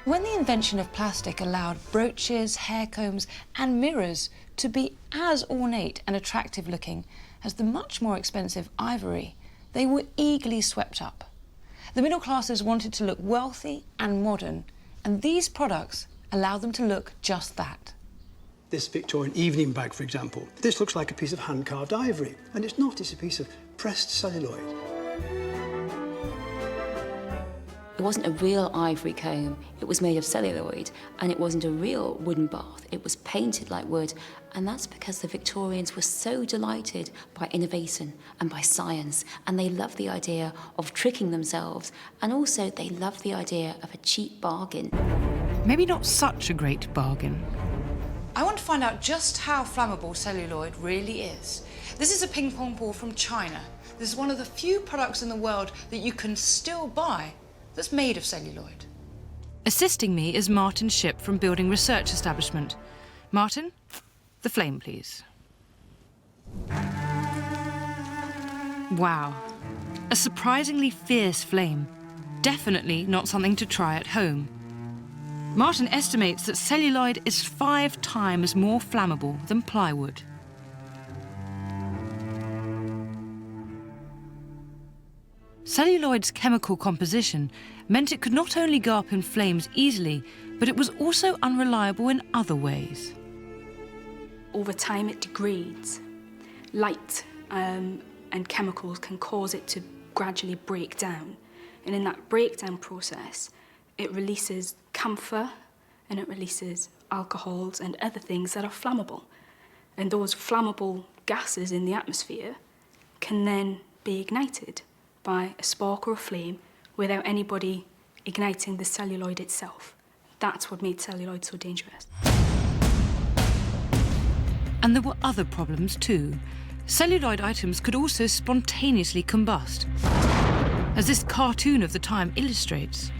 When the invention of plastic allowed brooches, hair combs and mirrors to be as ornate and attractive looking as the much more expensive ivory, they were eagerly swept up. The middle classes wanted to look wealthy and modern, and these products allowed them to look just that. This Victorian evening bag, for example, this looks like a piece of hand-carved ivory, and it's not, it's a piece of pressed celluloid. It wasn't a real ivory comb, it was made of celluloid, and it wasn't a real wooden bath, it was painted like wood, and that's because the Victorians were so delighted by innovation and by science, and they loved the idea of tricking themselves, and also they loved the idea of a cheap bargain. Maybe not such a great bargain. I want to find out just how flammable celluloid really is. This is a ping pong ball from China. This is one of the few products in the world that you can still buy that's made of celluloid. Assisting me is Martin Shipp from Building Research Establishment. Martin, the flame, please. Wow, a surprisingly fierce flame. Definitely not something to try at home. Martin estimates that celluloid is 5 times more flammable than plywood. Celluloid's chemical composition meant it could not only go up in flames easily, but it was also unreliable in other ways. Over time it degrades. Light and chemicals can cause it to gradually break down. And in that breakdown process, it releases camphor and it releases alcohols and other things that are flammable. And those flammable gases in the atmosphere can then be ignited by a spark or a flame without anybody igniting the celluloid itself. That's what made celluloid so dangerous. And there were other problems too. Celluloid items could also spontaneously combust, as this cartoon of the time illustrates.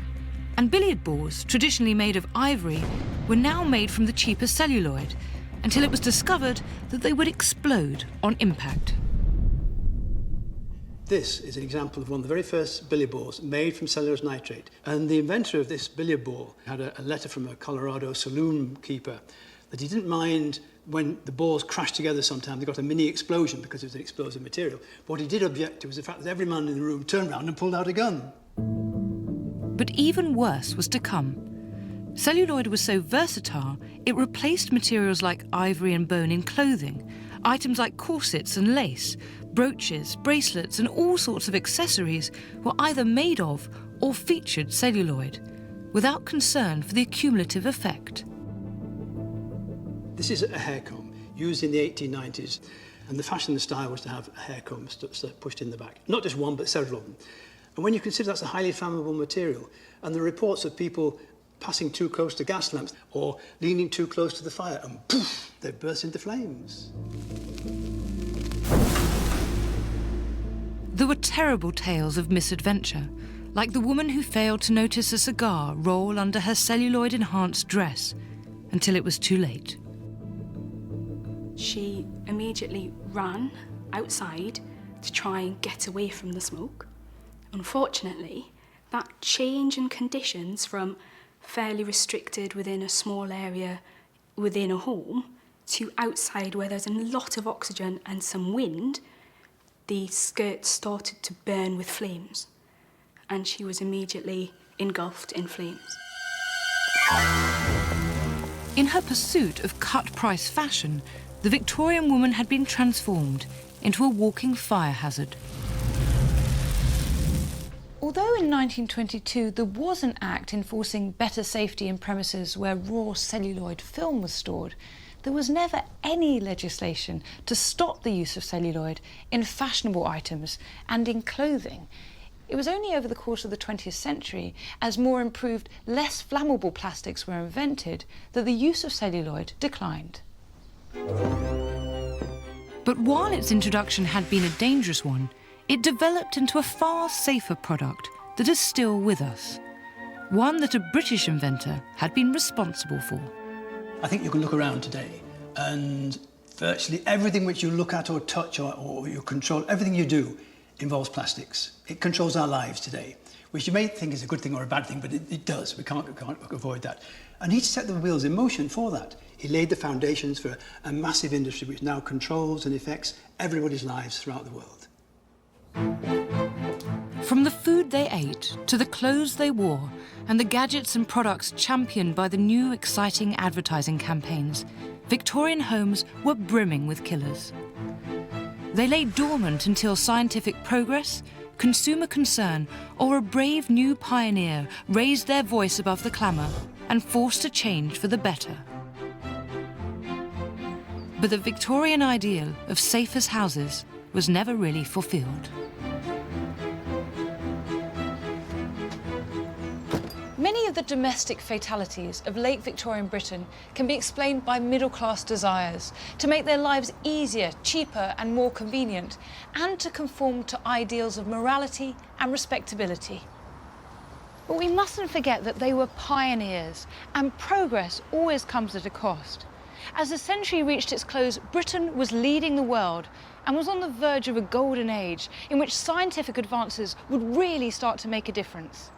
And billiard balls, traditionally made of ivory, were now made from the cheaper celluloid, until it was discovered that they would explode on impact. This is an example of one of the very first billiard balls made from cellulose nitrate. And the inventor of this billiard ball had a letter from a Colorado saloon keeper that he didn't mind when the balls crashed together sometime. They got a mini explosion because it was an explosive material. But what he did object to was the fact that every man in the room turned around and pulled out a gun. But even worse was to come. Celluloid was so versatile, it replaced materials like ivory and bone in clothing, items like corsets and lace, brooches, bracelets, and all sorts of accessories were either made of or featured celluloid, without concern for the accumulative effect. This is a hair comb used in the 1890s, and the fashion and style was to have a hair comb pushed in the back. Not just one, but several of them. And when you consider that's a highly flammable material, and the reports of people passing too close to gas lamps or leaning too close to the fire, and poof, they burst into flames. There were terrible tales of misadventure, like the woman who failed to notice a cigar roll under her celluloid-enhanced dress until it was too late. She immediately ran outside to try and get away from the smoke. Unfortunately, that change in conditions from fairly restricted within a small area within a home to outside where there's a lot of oxygen and some wind, the skirt started to burn with flames, and she was immediately engulfed in flames. In her pursuit of cut-price fashion, the Victorian woman had been transformed into a walking fire hazard. Although in 1922 there was an act enforcing better safety in premises where raw celluloid film was stored, there was never any legislation to stop the use of celluloid in fashionable items and in clothing. It was only over the course of the 20th century, as more improved, less flammable plastics were invented, that the use of celluloid declined. But while its introduction had been a dangerous one, it developed into a far safer product that is still with us. One that a British inventor had been responsible for. I think you can look around today and virtually everything which you look at or touch or you control, everything you do involves plastics. It controls our lives today, which you may think is a good thing or a bad thing, but it does. We can't avoid that. And he set the wheels in motion for that. He laid the foundations for a massive industry which now controls and affects everybody's lives throughout the world. From the food they ate, to the clothes they wore, and the gadgets and products championed by the new exciting advertising campaigns, Victorian homes were brimming with killers. They lay dormant until scientific progress, consumer concern, or a brave new pioneer raised their voice above the clamour and forced a change for the better. But the Victorian ideal of safe as houses was never really fulfilled. Many of the domestic fatalities of late Victorian Britain can be explained by middle-class desires to make their lives easier, cheaper and more convenient, and to conform to ideals of morality and respectability. But we mustn't forget that they were pioneers, and progress always comes at a cost. As the century reached its close, Britain was leading the world and was on the verge of a golden age in which scientific advances would really start to make a difference.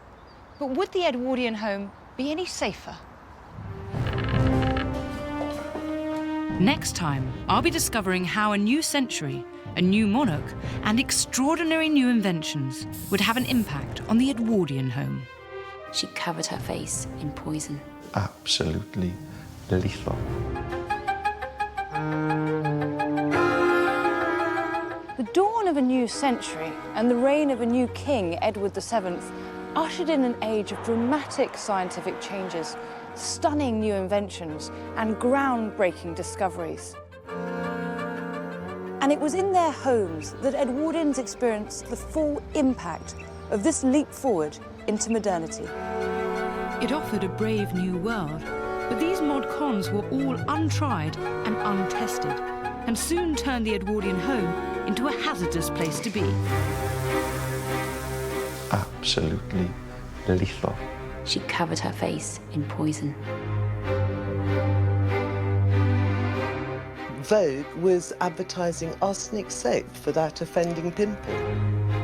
But would the Edwardian home be any safer? Next time, I'll be discovering how a new century, a new monarch, and extraordinary new inventions would have an impact on the Edwardian home. She covered her face in poison. Absolutely lethal. The dawn of a new century and the reign of a new king, Edward VII, ushered in an age of dramatic scientific changes, stunning new inventions, and groundbreaking discoveries. And it was in their homes that Edwardians experienced the full impact of this leap forward into modernity. It offered a brave new world, but these mod cons were all untried and untested, and soon turned the Edwardian home into a hazardous place to be. Absolutely lethal. She covered her face in poison. Vogue was advertising arsenic soap for that offending pimple.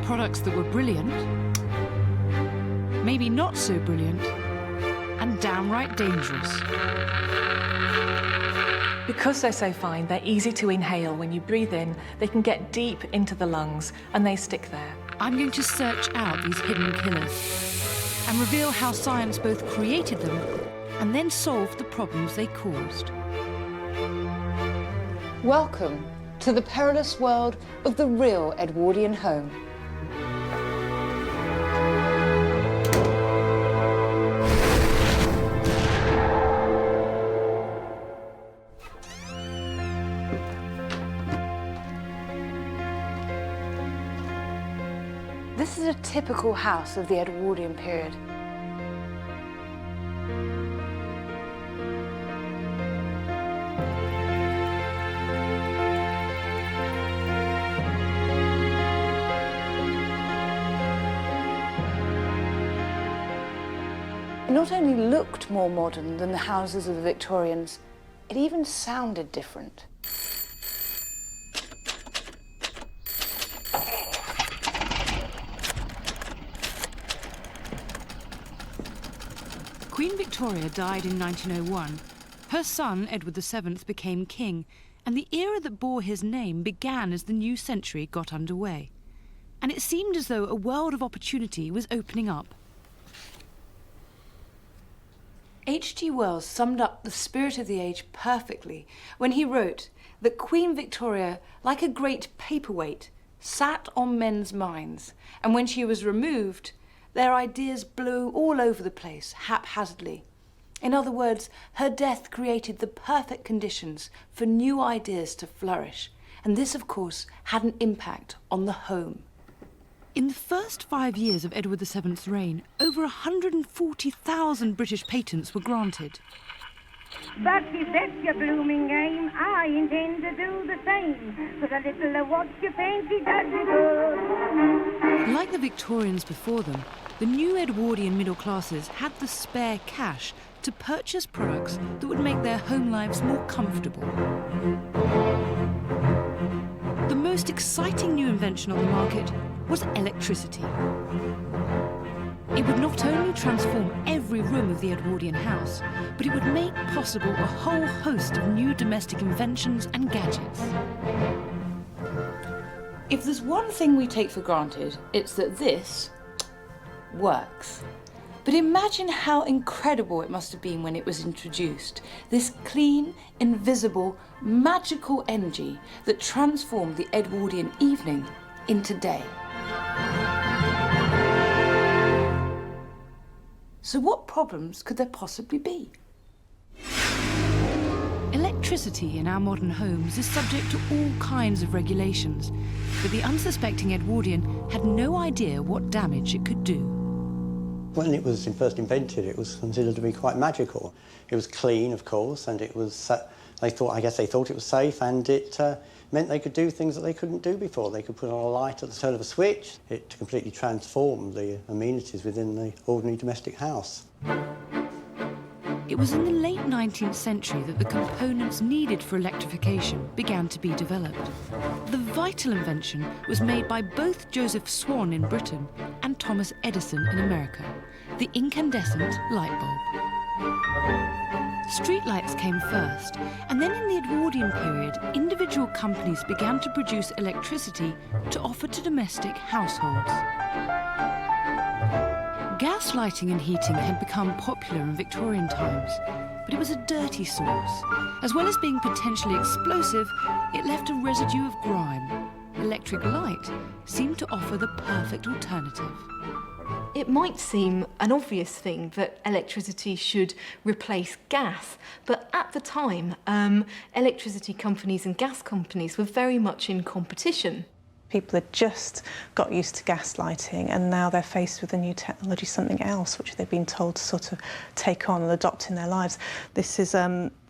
Products that were brilliant, maybe not so brilliant, and downright dangerous. Because they're so fine, they're easy to inhale. When you breathe in, they can get deep into the lungs and they stick there. I'm going to search out these hidden killers and reveal how science both created them and then solved the problems they caused. Welcome to the perilous world of the real Edwardian home. This is a typical house of the Edwardian period. It not only looked more modern than the houses of the Victorians, it even sounded different. Queen Victoria died in 1901. Her son, Edward VII, became king, and the era that bore his name began as the new century got underway. And it seemed as though a world of opportunity was opening up. H.G. Wells summed up the spirit of the age perfectly when he wrote that Queen Victoria, like a great paperweight, sat on men's minds, and when she was removed, their ideas blew all over the place, haphazardly. In other words, her death created the perfect conditions for new ideas to flourish, and this, of course, had an impact on the home. In the first 5 years of Edward VII's reign, over 140,000 British patents were granted. But if that's your blooming game, I intend to do the same. So the little of what you fancy does you good. Like the Victorians before them, the new Edwardian middle classes had the spare cash to purchase products that would make their home lives more comfortable. The most exciting new invention on the market was electricity. It would not only transform every room of the Edwardian house, but it would make possible a whole host of new domestic inventions and gadgets. If there's one thing we take for granted, it's that this works. But imagine how incredible it must have been when it was introduced. This clean, invisible, magical energy that transformed the Edwardian evening into day. So what problems could there possibly be? Electricity in our modern homes is subject to all kinds of regulations, but the unsuspecting Edwardian had no idea what damage it could do. When it was first invented, it was considered to be quite magical. It was clean, of course, and it was, I guess they thought it was safe, and it meant they could do things that they couldn't do before. They could put on a light at the turn of a switch. It completely transformed the amenities within the ordinary domestic house. It was in the late 19th century that the components needed for electrification began to be developed. The vital invention was made by both Joseph Swan in Britain and Thomas Edison in America, the incandescent light bulb. Streetlights came first, and then in the Edwardian period, individual companies began to produce electricity to offer to domestic households. Gas lighting and heating had become popular in Victorian times, but it was a dirty source. As well as being potentially explosive, it left a residue of grime. Electric light seemed to offer the perfect alternative. It might seem an obvious thing that electricity should replace gas, but at the time, electricity companies and gas companies were very much in competition. People had just got used to gas lighting, and now they're faced with a new technology, something else which they've been told to sort of take on and adopt in their lives. This is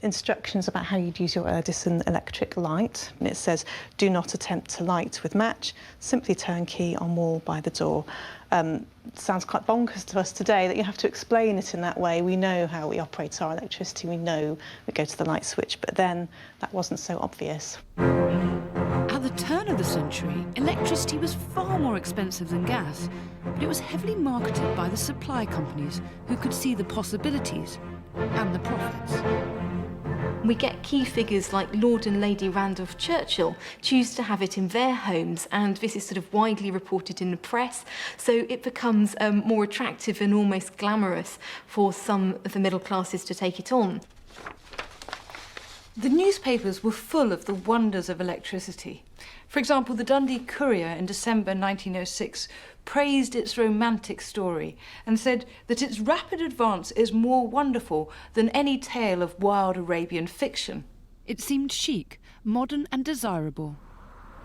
instructions about how you'd use your Edison electric light. And it says, do not attempt to light with match, simply turn key on wall by the door. Sounds quite bonkers to us today that you have to explain it in that way. We know how we operate our electricity, we know we go to the light switch, but then that wasn't so obvious. At the turn of the century, electricity was far more expensive than gas, but it was heavily marketed by the supply companies who could see the possibilities and the profits. We get key figures like Lord and Lady Randolph Churchill choose to have it in their homes, and this is sort of widely reported in the press, so it becomes more attractive and almost glamorous for some of the middle classes to take it on. The newspapers were full of the wonders of electricity. For example, the Dundee Courier in December 1906 praised its romantic story and said that its rapid advance is more wonderful than any tale of wild Arabian fiction. It seemed chic, modern and desirable.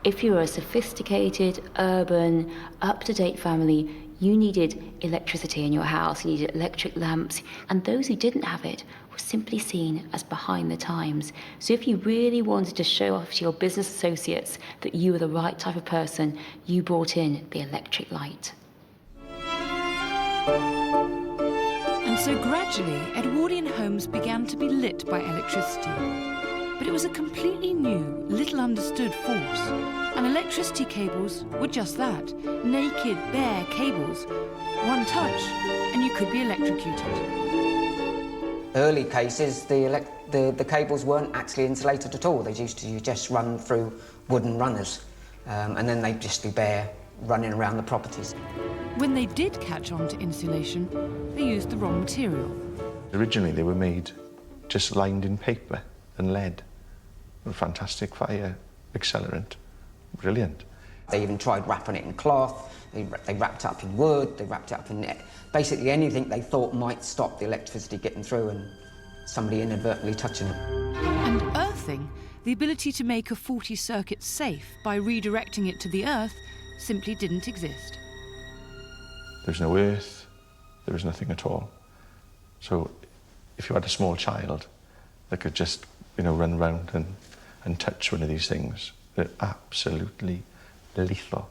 If you were a sophisticated, urban, up-to-date family, you needed electricity in your house, you needed electric lamps, and those who didn't have it were simply seen as behind the times. So if you really wanted to show off to your business associates that you were the right type of person, you brought in the electric light. And so gradually, Edwardian homes began to be lit by electricity. But it was a completely new, little understood force. And electricity cables were just that, naked, bare cables. One touch, and you could be electrocuted. Early cases, the cables weren't actually insulated at all. They used to just run through wooden runners, and then they'd just be bare, running around the properties. When they did catch on to insulation, they used the wrong material. Originally, they were made just lined in paper and lead. A fantastic fire accelerant. Brilliant. They even tried wrapping it in cloth, they wrapped it up in wood, they wrapped it up in basically anything they thought might stop the electricity getting through and somebody inadvertently touching it. And earthing, the ability to make a faulty circuit safe by redirecting it to the earth, simply didn't exist. There was no earth, there was nothing at all. So if you had a small child that could just, run around and touch one of these things, they're absolutely lethal.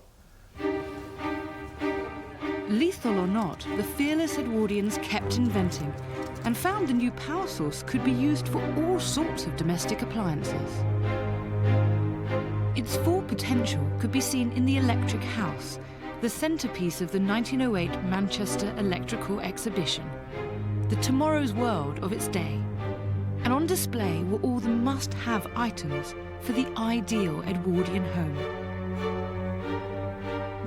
Lethal or not, the fearless Edwardians kept inventing and found the new power source could be used for all sorts of domestic appliances. Its full potential could be seen in the electric house, the centrepiece of the 1908 Manchester Electrical Exhibition, the tomorrow's world of its day. And on display were all the must-have items for the ideal Edwardian home.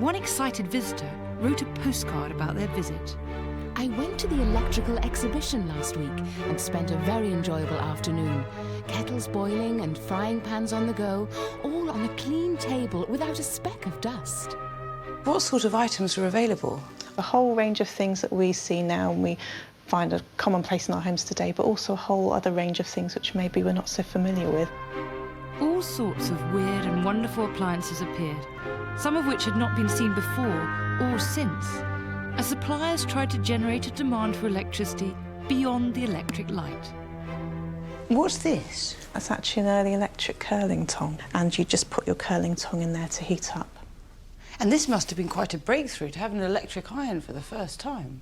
One excited visitor wrote a postcard about their visit. I went to the electrical exhibition last week and spent a very enjoyable afternoon. Kettles boiling and frying pans on the go, all on a clean table without a speck of dust. What sort of items were available? A whole range of things that we see now and we find a commonplace in our homes today, but also a whole other range of things which maybe we're not so familiar with. All sorts of weird and wonderful appliances appeared, some of which had not been seen before or since, as suppliers tried to generate a demand for electricity beyond the electric light. What's this? That's actually an early electric curling tong, and you just put your curling tong in there to heat up. And this must have been quite a breakthrough to have an electric iron for the first time.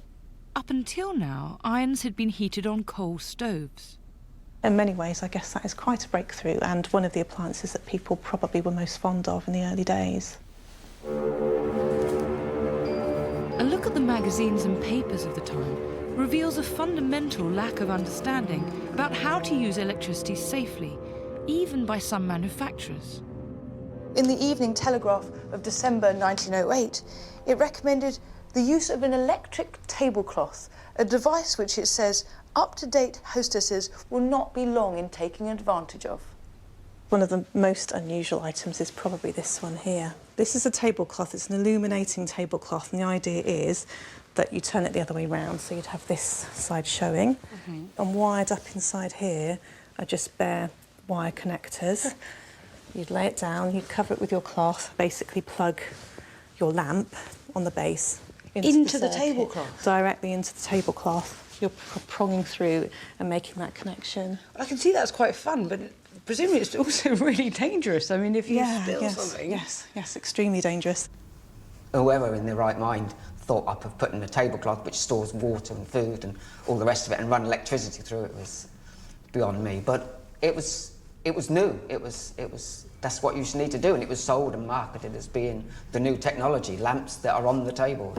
Up until now, irons had been heated on coal stoves. In many ways, I guess that is quite a breakthrough and one of the appliances that people probably were most fond of in the early days. A look at the magazines and papers of the time reveals a fundamental lack of understanding about how to use electricity safely, even by some manufacturers. In the Evening Telegraph of December 1908, it recommended the use of an electric tablecloth, a device which it says up-to-date hostesses will not be long in taking advantage of. One of the most unusual items is probably this one here. This is a tablecloth, it's an illuminating tablecloth, and the idea is that you turn it the other way round, so you'd have this side showing. And wired up inside here are just bare wire connectors. You'd lay it down, you'd cover it with your cloth, basically plug your lamp on the base Into the circuit, tablecloth? directly into the tablecloth. You're pronging through and making that connection. I can see that's quite fun, but presumably it's also really dangerous. I mean, if you spill something... Yes, extremely dangerous. Whoever in their right mind thought up of putting a tablecloth which stores water and food and all the rest of it and run electricity through it was beyond me. But it was new. That's what you need to do, and it was sold and marketed as being the new technology, lamps that are on the table.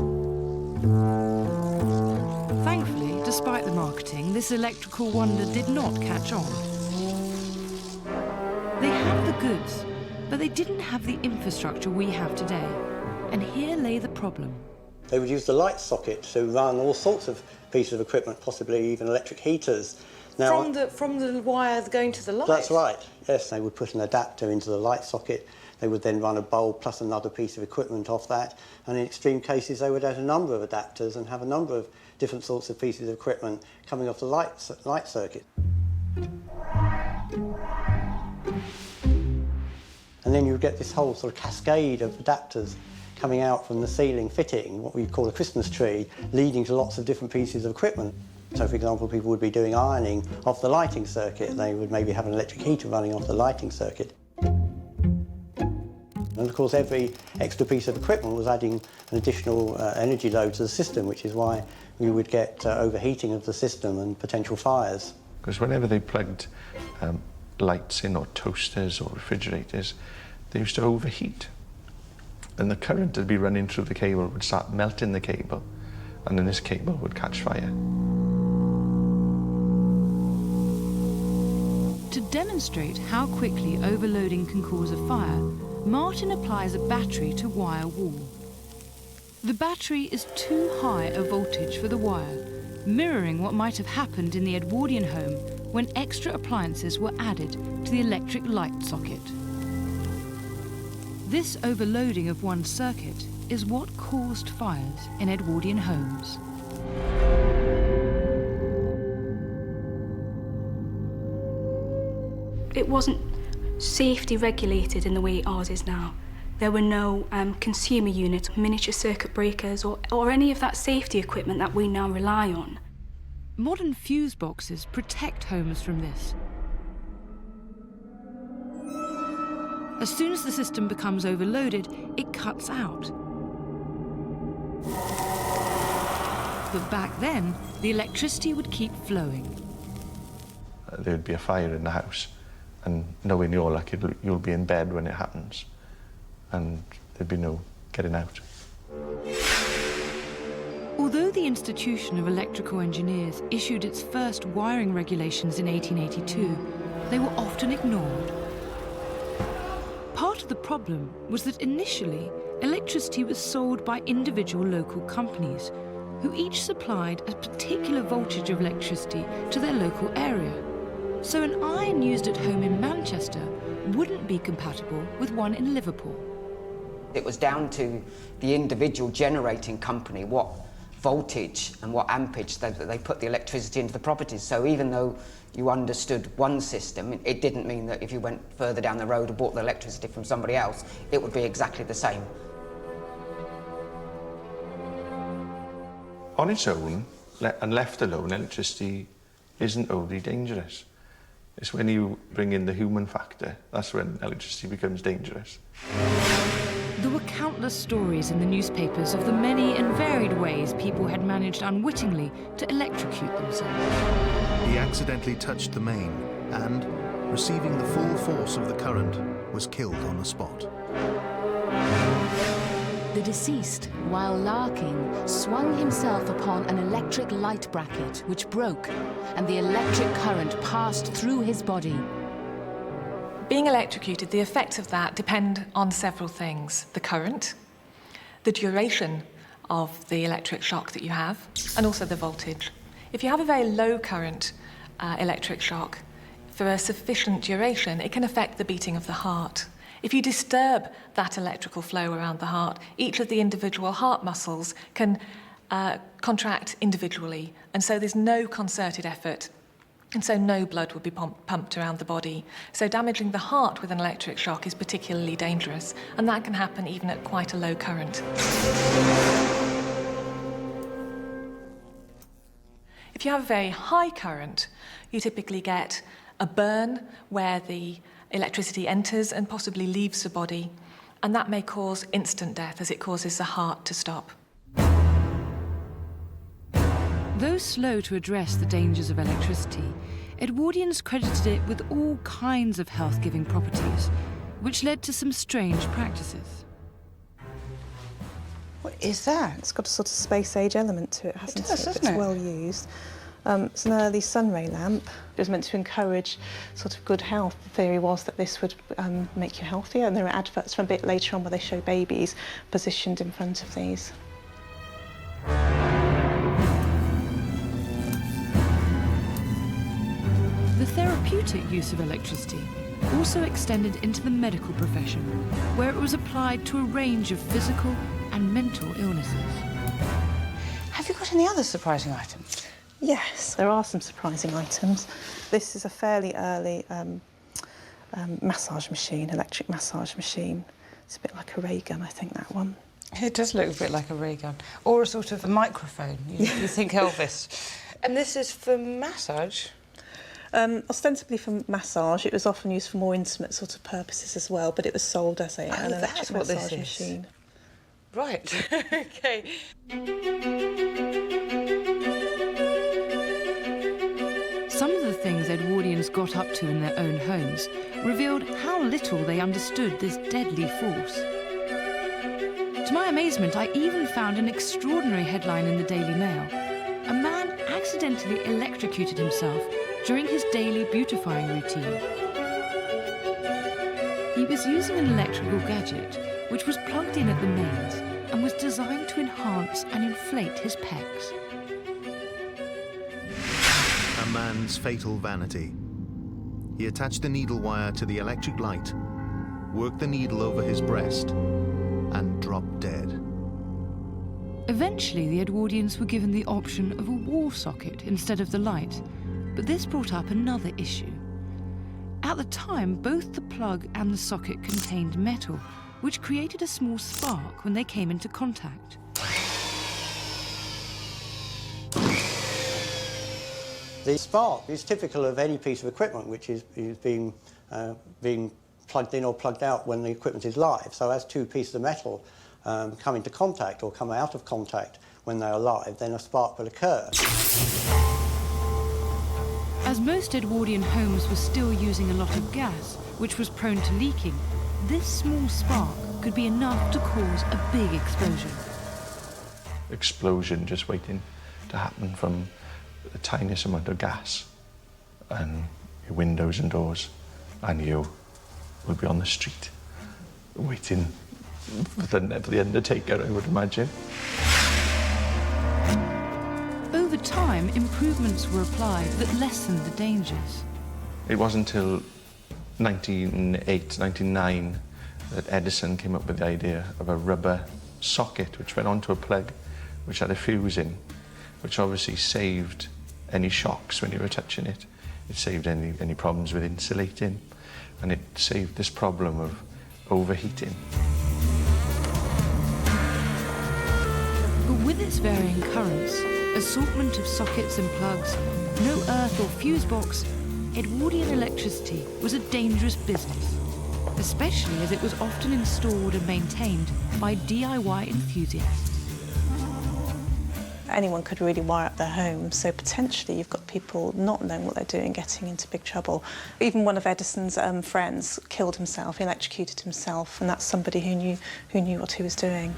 Thankfully, despite the marketing, this electrical wonder did not catch on. They had the goods, but they didn't have the infrastructure we have today. And here lay the problem. They would use the light socket to run all sorts of pieces of equipment, possibly even electric heaters. Now, From the wire going to the light? That's right, yes. They would put an adapter into the light socket. They would then run a bulb plus another piece of equipment off that. And in extreme cases, they would add a number of adapters and have a number of different sorts of pieces of equipment coming off the light circuit. And then you would get this whole sort of cascade of adapters coming out from the ceiling fitting, what we call a Christmas tree, leading to lots of different pieces of equipment. So, for example, people would be doing ironing off the lighting circuit. They would maybe have an electric heater running off the lighting circuit. And, of course, every extra piece of equipment was adding an additional energy load to the system, which is why we would get overheating of the system and potential fires. Because whenever they plugged lights in, or toasters or refrigerators, they used to overheat. And the current that would be running through the cable would start melting the cable, and then this cable would catch fire. To demonstrate how quickly overloading can cause a fire, Martin applies a battery to wire wall. The battery is too high a voltage for the wire, mirroring what might have happened in the Edwardian home when extra appliances were added to the electric light socket. This overloading of one circuit is what caused fires in Edwardian homes. It wasn't safety regulated in the way ours is now. There were no consumer units, miniature circuit breakers, or any of that safety equipment that we now rely on. Modern fuse boxes protect homes from this. As soon as the system becomes overloaded, it cuts out. But back then, the electricity would keep flowing. There would be a fire in the house, and knowing your luck, you'll be in bed when it happens, and there'd be no getting out. Although the Institution of Electrical Engineers issued its first wiring regulations in 1882, they were often ignored. Part of the problem was that initially, electricity was sold by individual local companies, who each supplied a particular voltage of electricity to their local area. So an iron used at home in Manchester wouldn't be compatible with one in Liverpool. It was down to the individual generating company what voltage and what ampage they put the electricity into the properties. So even though you understood one system, it didn't mean that if you went further down the road and bought the electricity from somebody else, it would be exactly the same. On its own, and left alone, electricity isn't overly dangerous. It's when you bring in the human factor, that's when electricity becomes dangerous. There were countless stories in the newspapers of the many and varied ways people had managed unwittingly to electrocute themselves. He accidentally touched the main and, receiving the full force of the current, was killed on the spot. The deceased, while larking, swung himself upon an electric light bracket which broke, and the electric current passed through his body. Being electrocuted, the effects of that depend on several things: the current, the duration of the electric shock that you have, and also the voltage. If you have a very low current electric shock, for a sufficient duration, it can affect the beating of the heart. If you disturb that electrical flow around the heart, each of the individual heart muscles can contract individually, and so there's no concerted effort, and so no blood will be pumped around the body. So damaging the heart with an electric shock is particularly dangerous, and that can happen even at quite a low current. If you have a very high current, you typically get a burn where the electricity enters and possibly leaves the body, and that may cause instant death as it causes the heart to stop. Though slow to address the dangers of electricity, Edwardians credited it with all kinds of health-giving properties, which led to some strange practices. What is that? It's got a sort of space-age element to it, hasn't it? Doesn't It's it? well used. It's an early sunray lamp. It was meant to encourage sort of good health. The theory was that this would make you healthier, and there are adverts from a bit later on where they show babies positioned in front of these. The therapeutic use of electricity also extended into the medical profession, where it was applied to a range of physical and mental illnesses. Have you got any other surprising items? Yes, there are some surprising items. This is a fairly early massage machine, electric massage machine. It's a bit like a ray gun, I think, that one. It does look a bit like a ray gun. Or a sort of a microphone. You think Elvis. And this is for massage? Ostensibly for massage. It was often used for more intimate sort of purposes as well, but it was sold as an electric massage machine. Right, OK. Some of the things Edwardians got up to in their own homes revealed how little they understood this deadly force. To my amazement, I even found an extraordinary headline in the Daily Mail. A man accidentally electrocuted himself during his daily beautifying routine. He was using an electrical gadget which was plugged in at the mains and was designed to enhance and inflate his pecs. A man's fatal vanity. He attached the needle wire to the electric light, worked the needle over his breast, and dropped dead. Eventually, the Edwardians were given the option of a wall socket instead of the light, but this brought up another issue. At the time, both the plug and the socket contained metal, which created a small spark when they came into contact. The spark is typical of any piece of equipment which is being plugged in or plugged out when the equipment is live. So as two pieces of metal come into contact or come out of contact when they are live, then a spark will occur. As most Edwardian homes were still using a lot of gas, which was prone to leaking, this small spark could be enough to cause a big explosion. Explosion just waiting to happen from the tiniest amount of gas, and your windows and doors, and you will be on the street waiting for the undertaker, I would imagine. Over time, improvements were applied that lessened the dangers. It wasn't until 1908, 1909 that Edison came up with the idea of a rubber socket which went onto a plug which had a fuse in, which obviously saved any shocks when you were touching it. It saved any problems with insulating, and it saved this problem of overheating. But with its varying currents, assortment of sockets and plugs, no earth or fuse box, Edwardian electricity was a dangerous business, especially as it was often installed and maintained by DIY enthusiasts. anyone could really wire up their home. So potentially you've got people not knowing what they're doing, getting into big trouble. Even one of Edison's friends killed himself, electrocuted himself, and that's somebody who knew what he was doing.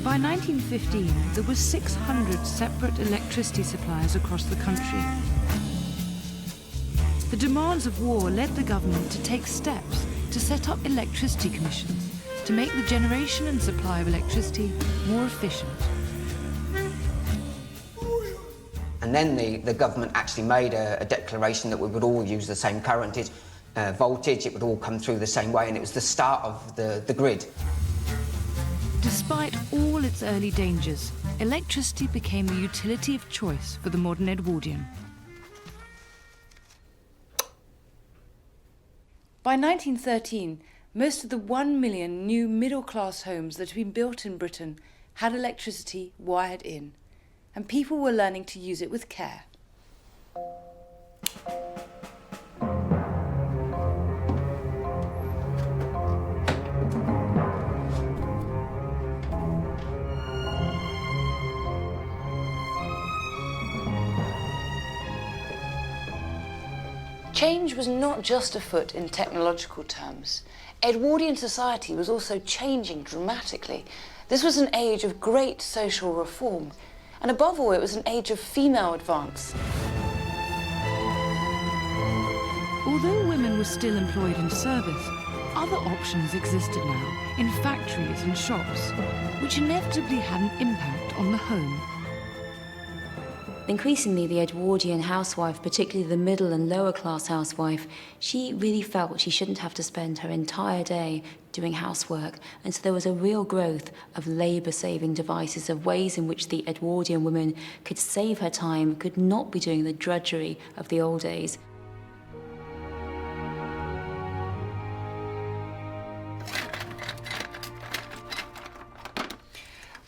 By 1915, there were 600 separate electricity suppliers across the country. The demands of war led the government to take steps to set up electricity commissions to make the generation and supply of electricity more efficient. And then the government actually made a declaration that we would all use the same current, voltage, it would all come through the same way, and it was the start of the grid. Despite all its early dangers, electricity became the utility of choice for the modern Edwardian. By 1913, most of the 1 million new middle-class homes that had been built in Britain had electricity wired in, and people were learning to use it with care. Change was not just afoot in technological terms. Edwardian society was also changing dramatically. This was an age of great social reform, and above all, it was an age of female advance. Although women were still employed in service, other options existed now in factories and shops, which inevitably had an impact on the home. Increasingly, the Edwardian housewife, particularly the middle and lower class housewife, she really felt she shouldn't have to spend her entire day doing housework. And so there was a real growth of labour-saving devices, of ways in which the Edwardian woman could save her time, could not be doing the drudgery of the old days.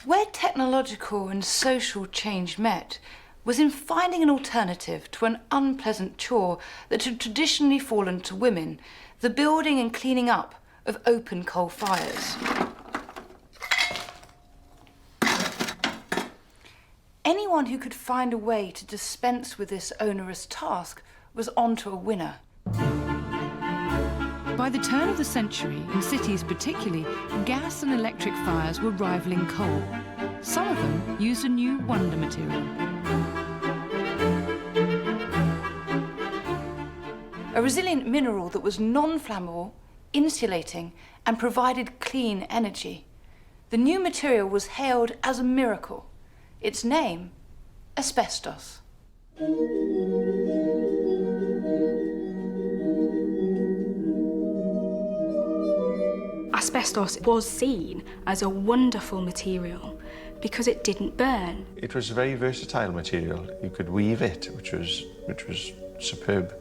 Where technological and social change met was in finding an alternative to an unpleasant chore that had traditionally fallen to women, the building and cleaning up of open coal fires. Anyone who could find a way to dispense with this onerous task was onto a winner. By the turn of the century, in cities particularly, gas and electric fires were rivaling coal. Some of them used a new wonder material. A resilient mineral that was non-flammable, insulating, and provided clean energy. The new material was hailed as a miracle. Its name, asbestos. Asbestos was seen as a wonderful material because it didn't burn. It was a very versatile material. You could weave it, which was superb.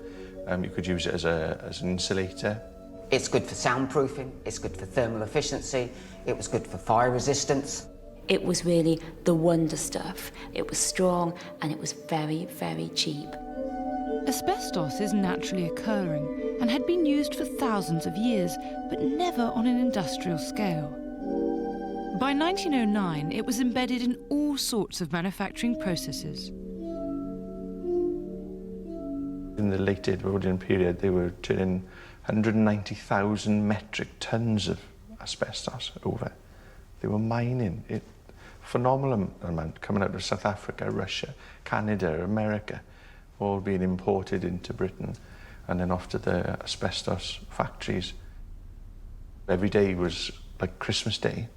You could use it as an insulator. It's good for soundproofing, it's good for thermal efficiency, it was good for fire resistance. It was really the wonder stuff. It was strong and it was very, very cheap. Asbestos is naturally occurring and had been used for thousands of years, but never on an industrial scale. By 1909, it was embedded in all sorts of manufacturing processes. In the late Edwardian period, they were turning 190,000 metric tons of asbestos over. They were mining it. Phenomenal amount coming out of South Africa, Russia, Canada, America, all being imported into Britain and then off to the asbestos factories. Every day was like Christmas Day,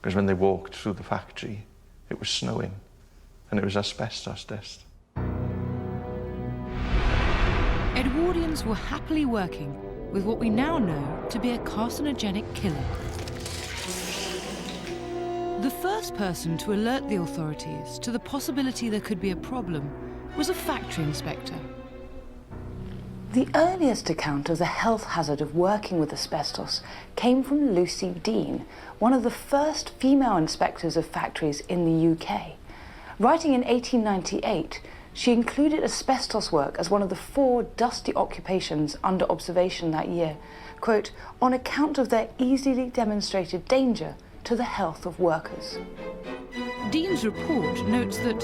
because when they walked through the factory, it was snowing and it was asbestos dust. Edwardians were happily working with what we now know to be a carcinogenic killer. The first person to alert the authorities to the possibility there could be a problem was a factory inspector. The earliest account of the health hazard of working with asbestos came from Lucy Dean, one of the first female inspectors of factories in the UK. Writing in 1898, she included asbestos work as one of the 4 dusty occupations under observation that year, quote, on account of their easily demonstrated danger to the health of workers. Dean's report notes that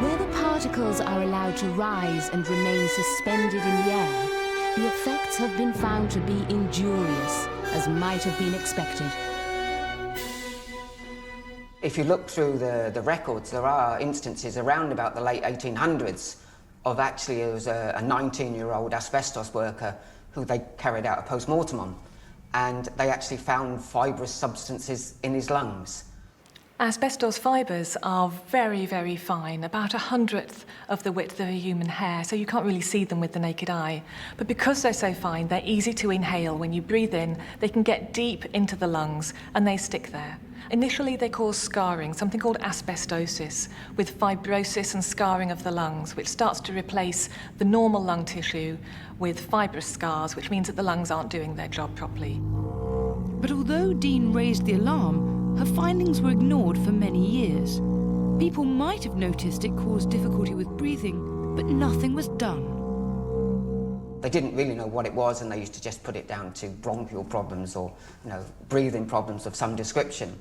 where the particles are allowed to rise and remain suspended in the air, the effects have been found to be injurious, as might have been expected. If you look through the records, there are instances around about the late 1800s of actually it was a 19-year-old asbestos worker who they carried out a post-mortem on, and they actually found fibrous substances in his lungs. Asbestos fibres are very, very fine, about 1/100th of the width of a human hair, so you can't really see them with the naked eye. But because they're so fine, they're easy to inhale. When you breathe in, they can get deep into the lungs and they stick there. Initially, they cause scarring, something called asbestosis, with fibrosis and scarring of the lungs, which starts to replace the normal lung tissue with fibrous scars, which means that the lungs aren't doing their job properly. But although Dean raised the alarm, her findings were ignored for many years. People might have noticed it caused difficulty with breathing, but nothing was done. They didn't really know what it was, and they used to just put it down to bronchial problems or, breathing problems of some description.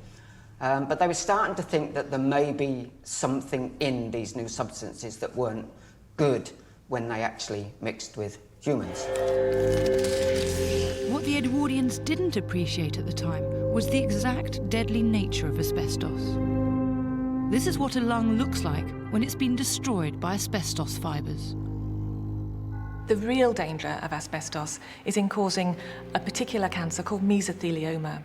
But they were starting to think that there may be something in these new substances that weren't good when they actually mixed with humans. What the Edwardians didn't appreciate at the time was the exact deadly nature of asbestos. This is what a lung looks like when it's been destroyed by asbestos fibres. The real danger of asbestos is in causing a particular cancer called mesothelioma.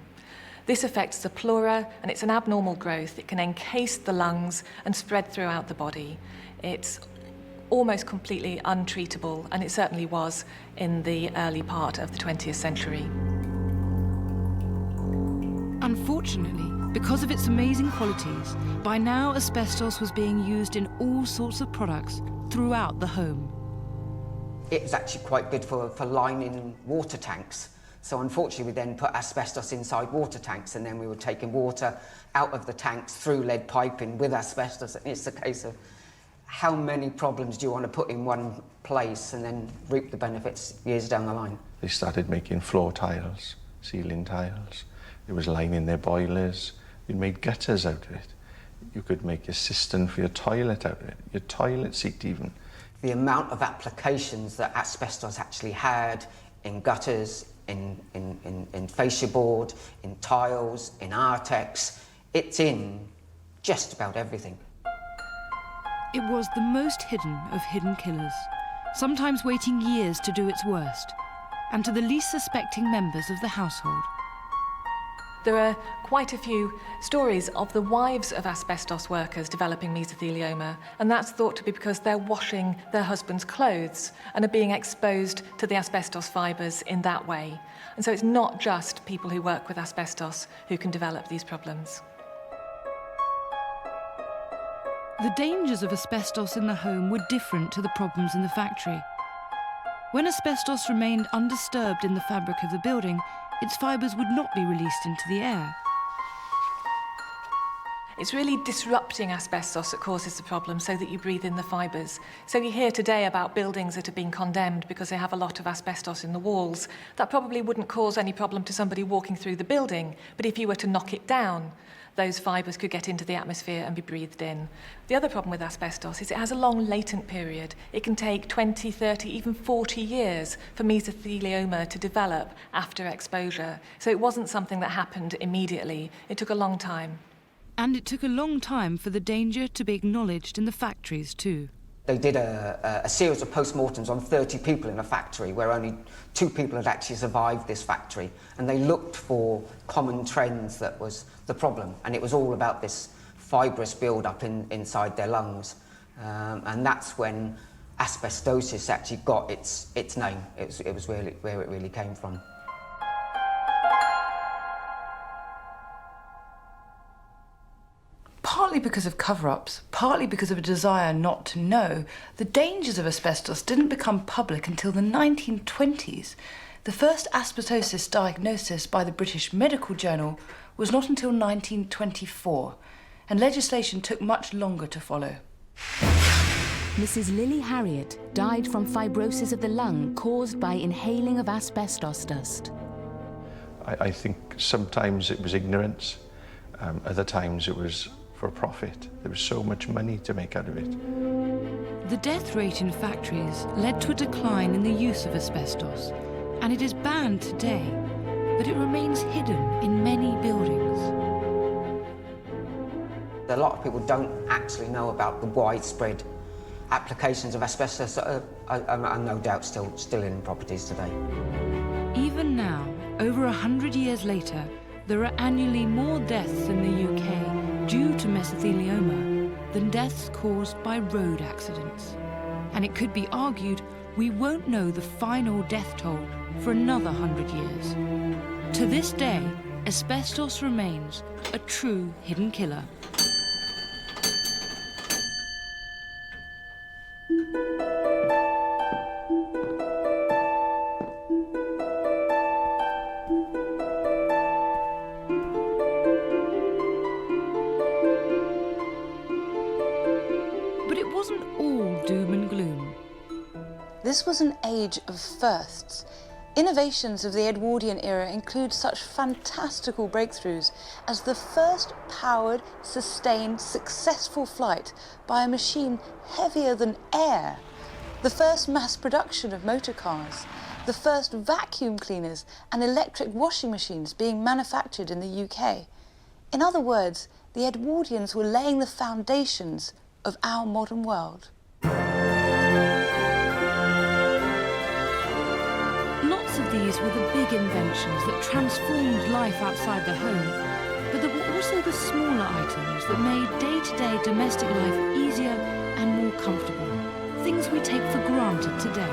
This affects the pleura, and it's an abnormal growth. It can encase the lungs and spread throughout the body. It's almost completely untreatable, and it certainly was in the early part of the 20th century. Unfortunately, because of its amazing qualities, by now asbestos was being used in all sorts of products throughout the home. It was actually quite good for lining water tanks. So unfortunately, we then put asbestos inside water tanks, and then we were taking water out of the tanks through lead piping with asbestos. And it's a case of how many problems do you want to put in one place and then reap the benefits years down the line? They started making floor tiles, ceiling tiles. It was lining their boilers. You made gutters out of it. You could make a cistern for your toilet out of it, your toilet seat even. The amount of applications that asbestos actually had in gutters, in fascia board, in tiles, in Artex, it's in just about everything. It was the most hidden of hidden killers, sometimes waiting years to do its worst, and to the least suspecting members of the household. There are quite a few stories of the wives of asbestos workers developing mesothelioma, and that's thought to be because they're washing their husband's clothes and are being exposed to the asbestos fibres in that way. And so it's not just people who work with asbestos who can develop these problems. The dangers of asbestos in the home were different to the problems in the factory. When asbestos remained undisturbed in the fabric of the building, its fibres would not be released into the air. It's really disrupting asbestos that causes the problem so that you breathe in the fibres. So you hear today about buildings that have been condemned because they have a lot of asbestos in the walls. That probably wouldn't cause any problem to somebody walking through the building, but if you were to knock it down, those fibres could get into the atmosphere and be breathed in. The other problem with asbestos is it has a long latent period. It can take 20, 30, even 40 years for mesothelioma to develop after exposure. So it wasn't something that happened immediately. It took a long time. And it took a long time for the danger to be acknowledged in the factories too. They did a series of post-mortems on 30 people in a factory where only 2 people had actually survived this factory, and they looked for common trends that was the problem, and it was all about this fibrous build-up inside their lungs, and that's when asbestosis actually got its name. It was really where it really came from. Partly because of cover-ups, partly because of a desire not to know, the dangers of asbestos didn't become public until the 1920s. The first asbestosis diagnosis by the British Medical Journal was not until 1924, and legislation took much longer to follow. Mrs. Lily Harriet died from fibrosis of the lung caused by inhaling of asbestos dust. I think sometimes it was ignorance, other times it was for a profit. There was so much money to make out of it. The death rate in factories led to a decline in the use of asbestos, and it is banned today, but it remains hidden in many buildings. A lot of people don't actually know about the widespread applications of asbestos that are no doubt still in properties today. Even now, over 100 years later, there are annually more deaths in the UK due to mesothelioma than deaths caused by road accidents. And it could be argued we won't know the final death toll for another 100 years. To this day, asbestos remains a true hidden killer. This was an age of firsts. Innovations of the Edwardian era include such fantastical breakthroughs as the first powered, sustained, successful flight by a machine heavier than air, the first mass production of motor cars, the first vacuum cleaners and electric washing machines being manufactured in the UK. In other words, the Edwardians were laying the foundations of our modern world. These were the big inventions that transformed life outside the home, but there were also the smaller items that made day-to-day domestic life easier and more comfortable, things we take for granted today.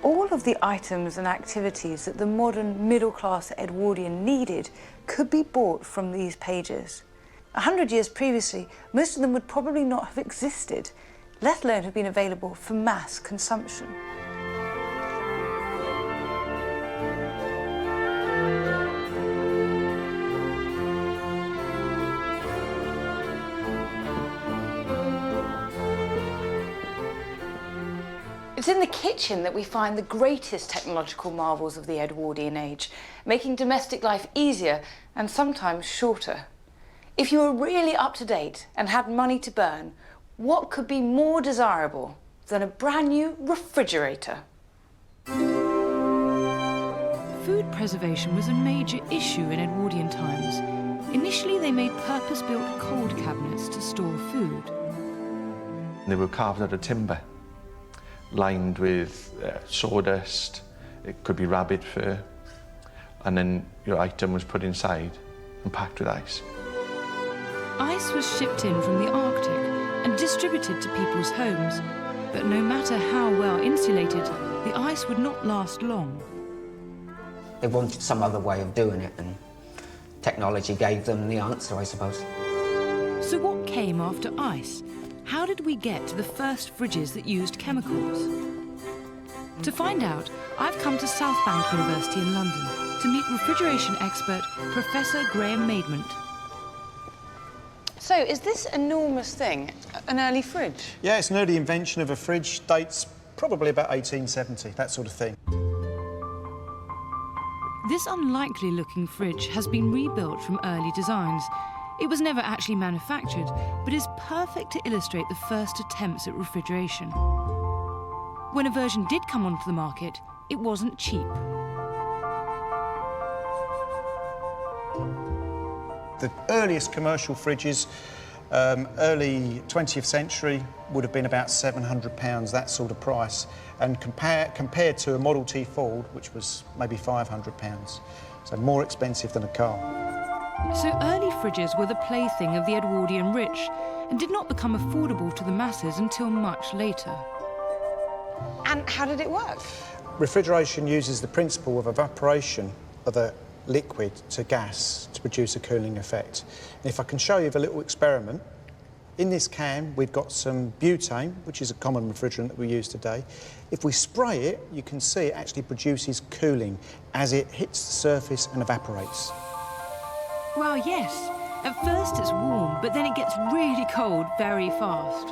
All of the items and activities that the modern middle-class Edwardian needed could be bought from these pages. 100 years previously, most of them would probably not have existed, let alone have been available for mass consumption. It's in the kitchen that we find the greatest technological marvels of the Edwardian age, making domestic life easier and sometimes shorter. If you were really up to date and had money to burn, what could be more desirable than a brand new refrigerator? Food preservation was a major issue in Edwardian times. Initially, they made purpose-built cold cabinets to store food. They were carved out of timber, lined with sawdust, it could be rabbit fur, and then your item was put inside and packed with ice. Ice was shipped in from the Arctic and distributed to people's homes, but no matter how well insulated, the ice would not last long. They wanted some other way of doing it, and technology gave them the answer, I suppose. So what came after ice? How did we get to the first fridges that used chemicals? To find out, I've come to South Bank University in London to meet refrigeration expert Professor Graham Maidment. So, is this enormous thing an early fridge? Yeah, it's an early invention of a fridge, dates probably about 1870, that sort of thing. This unlikely-looking fridge has been rebuilt from early designs. It was never actually manufactured, but is perfect to illustrate the first attempts at refrigeration. When a version did come onto the market, it wasn't cheap. The earliest commercial fridges, early 20th century, would have been about £700, that sort of price, and compared to a Model T Ford, which was maybe £500, so more expensive than a car. So early fridges were the plaything of the Edwardian rich and did not become affordable to the masses until much later. And how did it work? Refrigeration uses the principle of evaporation of a liquid to gas to produce a cooling effect. And if I can show you the little experiment, in this can we've got some butane, which is a common refrigerant that we use today. If we spray it, you can see it actually produces cooling as it hits the surface and evaporates. Well, yes. At first it's warm, but then it gets really cold very fast.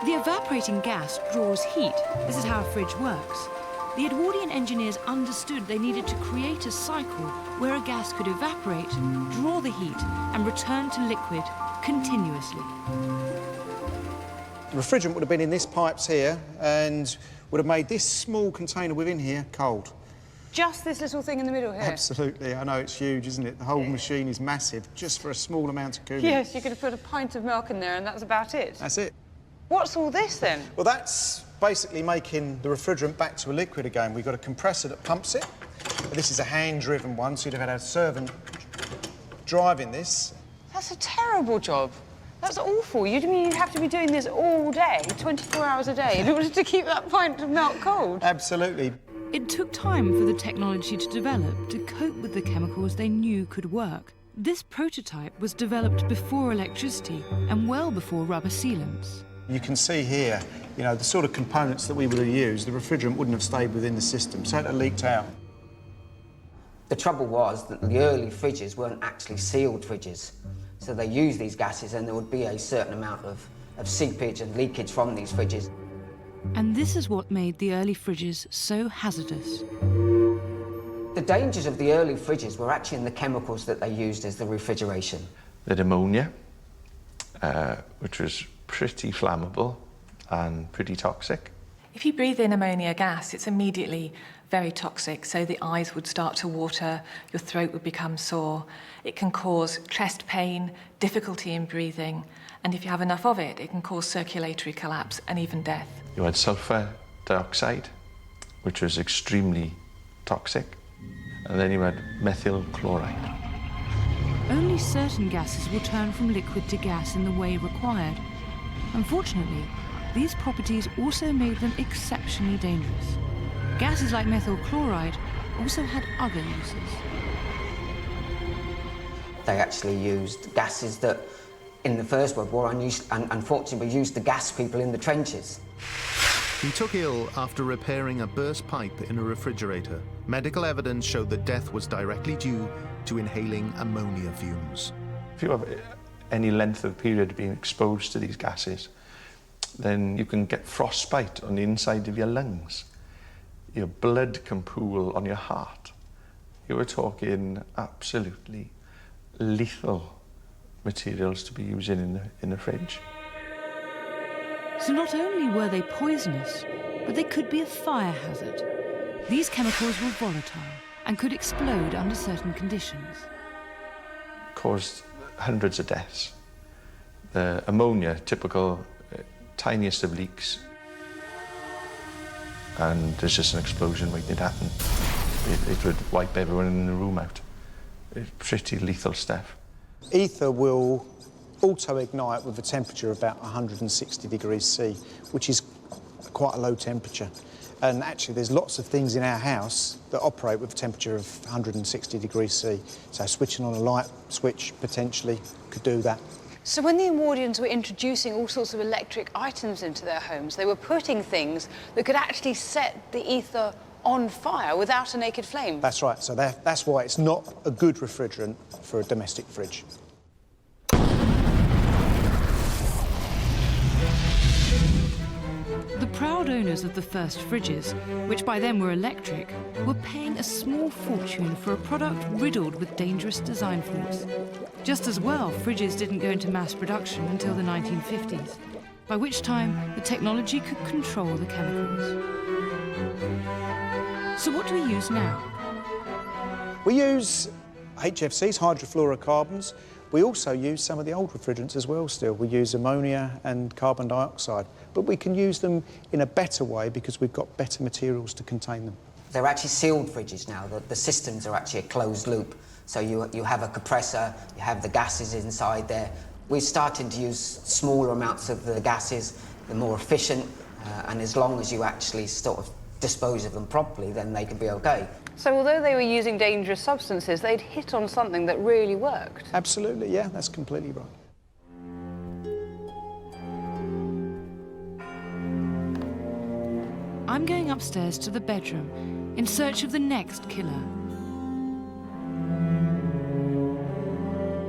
The evaporating gas draws heat. This is how a fridge works. The Edwardian engineers understood they needed to create a cycle where a gas could evaporate, draw the heat, and return to liquid continuously. The refrigerant would have been in this pipes here and would have made this small container within here cold. Just this little thing in the middle here? Absolutely. I know it's huge, isn't it? The whole machine is massive, just for a small amount of cooling. Yes, you could have put a pint of milk in there and that's about it. That's it. What's all this then? Well, that's basically making the refrigerant back to a liquid again. We've got a compressor that pumps it. This is a hand-driven one, so you'd have had a servant driving this. That's a terrible job. That's awful. You mean you'd have to be doing this all day, 24 hours a day, in order to keep that pint of milk cold? Absolutely. It took time for the technology to develop to cope with the chemicals they knew could work. This prototype was developed before electricity and well before rubber sealants. You can see here, you know, the sort of components that we would have used, the refrigerant wouldn't have stayed within the system, so it had leaked out. The trouble was that the early fridges weren't actually sealed fridges. So they used these gases and there would be a certain amount of seepage and leakage from these fridges. And this is what made the early fridges so hazardous. The dangers of the early fridges were actually in the chemicals that they used as the refrigeration. They had ammonia, which was pretty flammable and pretty toxic. If you breathe in ammonia gas, it's immediately very toxic, so the eyes would start to water, your throat would become sore. It can cause chest pain, difficulty in breathing, and if you have enough of it, it can cause circulatory collapse and even death. You had sulfur dioxide, which was extremely toxic, and then you had methyl chloride. Only certain gases will turn from liquid to gas in the way required. Unfortunately, these properties also made them exceptionally dangerous. Gases like methyl chloride also had other uses. They actually used gases that, in the First World War, unfortunately used to gas people in the trenches. He took ill after repairing a burst pipe in a refrigerator. Medical evidence showed that death was directly due to inhaling ammonia fumes. If you have any length of period being exposed to these gases, then you can get frostbite on the inside of your lungs. Your blood can pool on your heart. You were talking absolutely lethal materials to be using in the fridge. So not only were they poisonous, but they could be a fire hazard. These chemicals were volatile and could explode under certain conditions. Caused hundreds of deaths. The ammonia, typical, tiniest of leaks, and there's just an explosion waiting to happen. It would wipe everyone in the room out. It's pretty lethal stuff. Ether will auto-ignite with a temperature of about 160 degrees C, which is quite a low temperature. And actually, there's lots of things in our house that operate with a temperature of 160 degrees C. So switching on a light switch, potentially, could do that. So when the Edwardians were introducing all sorts of electric items into their homes, they were putting things that could actually set the ether on fire without a naked flame. That's right. So that's why it's not a good refrigerant for a domestic fridge. The proud owners of the first fridges, which by then were electric, were paying a small fortune for a product riddled with dangerous design flaws. Just as well, fridges didn't go into mass production until the 1950s, by which time the technology could control the chemicals. So what do we use now? We use HFCs, hydrofluorocarbons. We also use some of the old refrigerants as well still. We use ammonia and carbon dioxide, but we can use them in a better way because we've got better materials to contain them. They're actually sealed fridges now. The systems are actually a closed loop. So you have a compressor, you have the gases inside there. We're starting to use smaller amounts of the gases. They're more efficient, and as long as you actually sort of dispose of them properly, then they can be okay. So although they were using dangerous substances, they'd hit on something that really worked. Absolutely, yeah, that's completely right. I'm going upstairs to the bedroom in search of the next killer.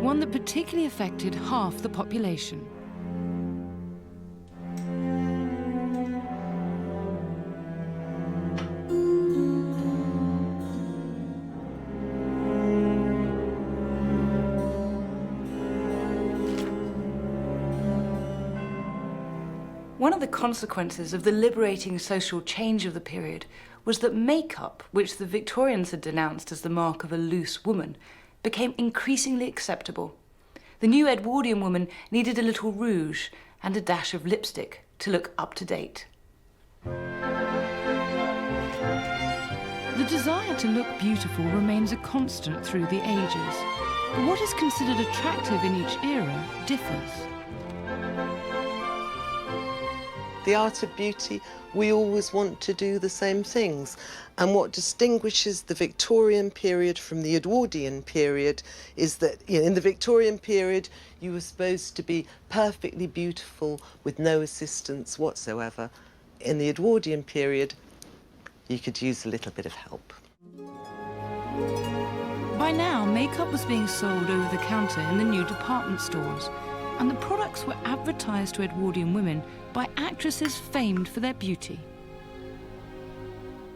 One that particularly affected half the population. One of the consequences of the liberating social change of the period was that makeup, which the Victorians had denounced as the mark of a loose woman, became increasingly acceptable. The new Edwardian woman needed a little rouge and a dash of lipstick to look up to date. The desire to look beautiful remains a constant through the ages, but what is considered attractive in each era differs. The art of beauty, we always want to do the same things. And what distinguishes the Victorian period from the Edwardian period is that in the Victorian period, you were supposed to be perfectly beautiful with no assistance whatsoever. In the Edwardian period, you could use a little bit of help. By now, makeup was being sold over the counter in the new department stores, and the products were advertised to Edwardian women by actresses famed for their beauty.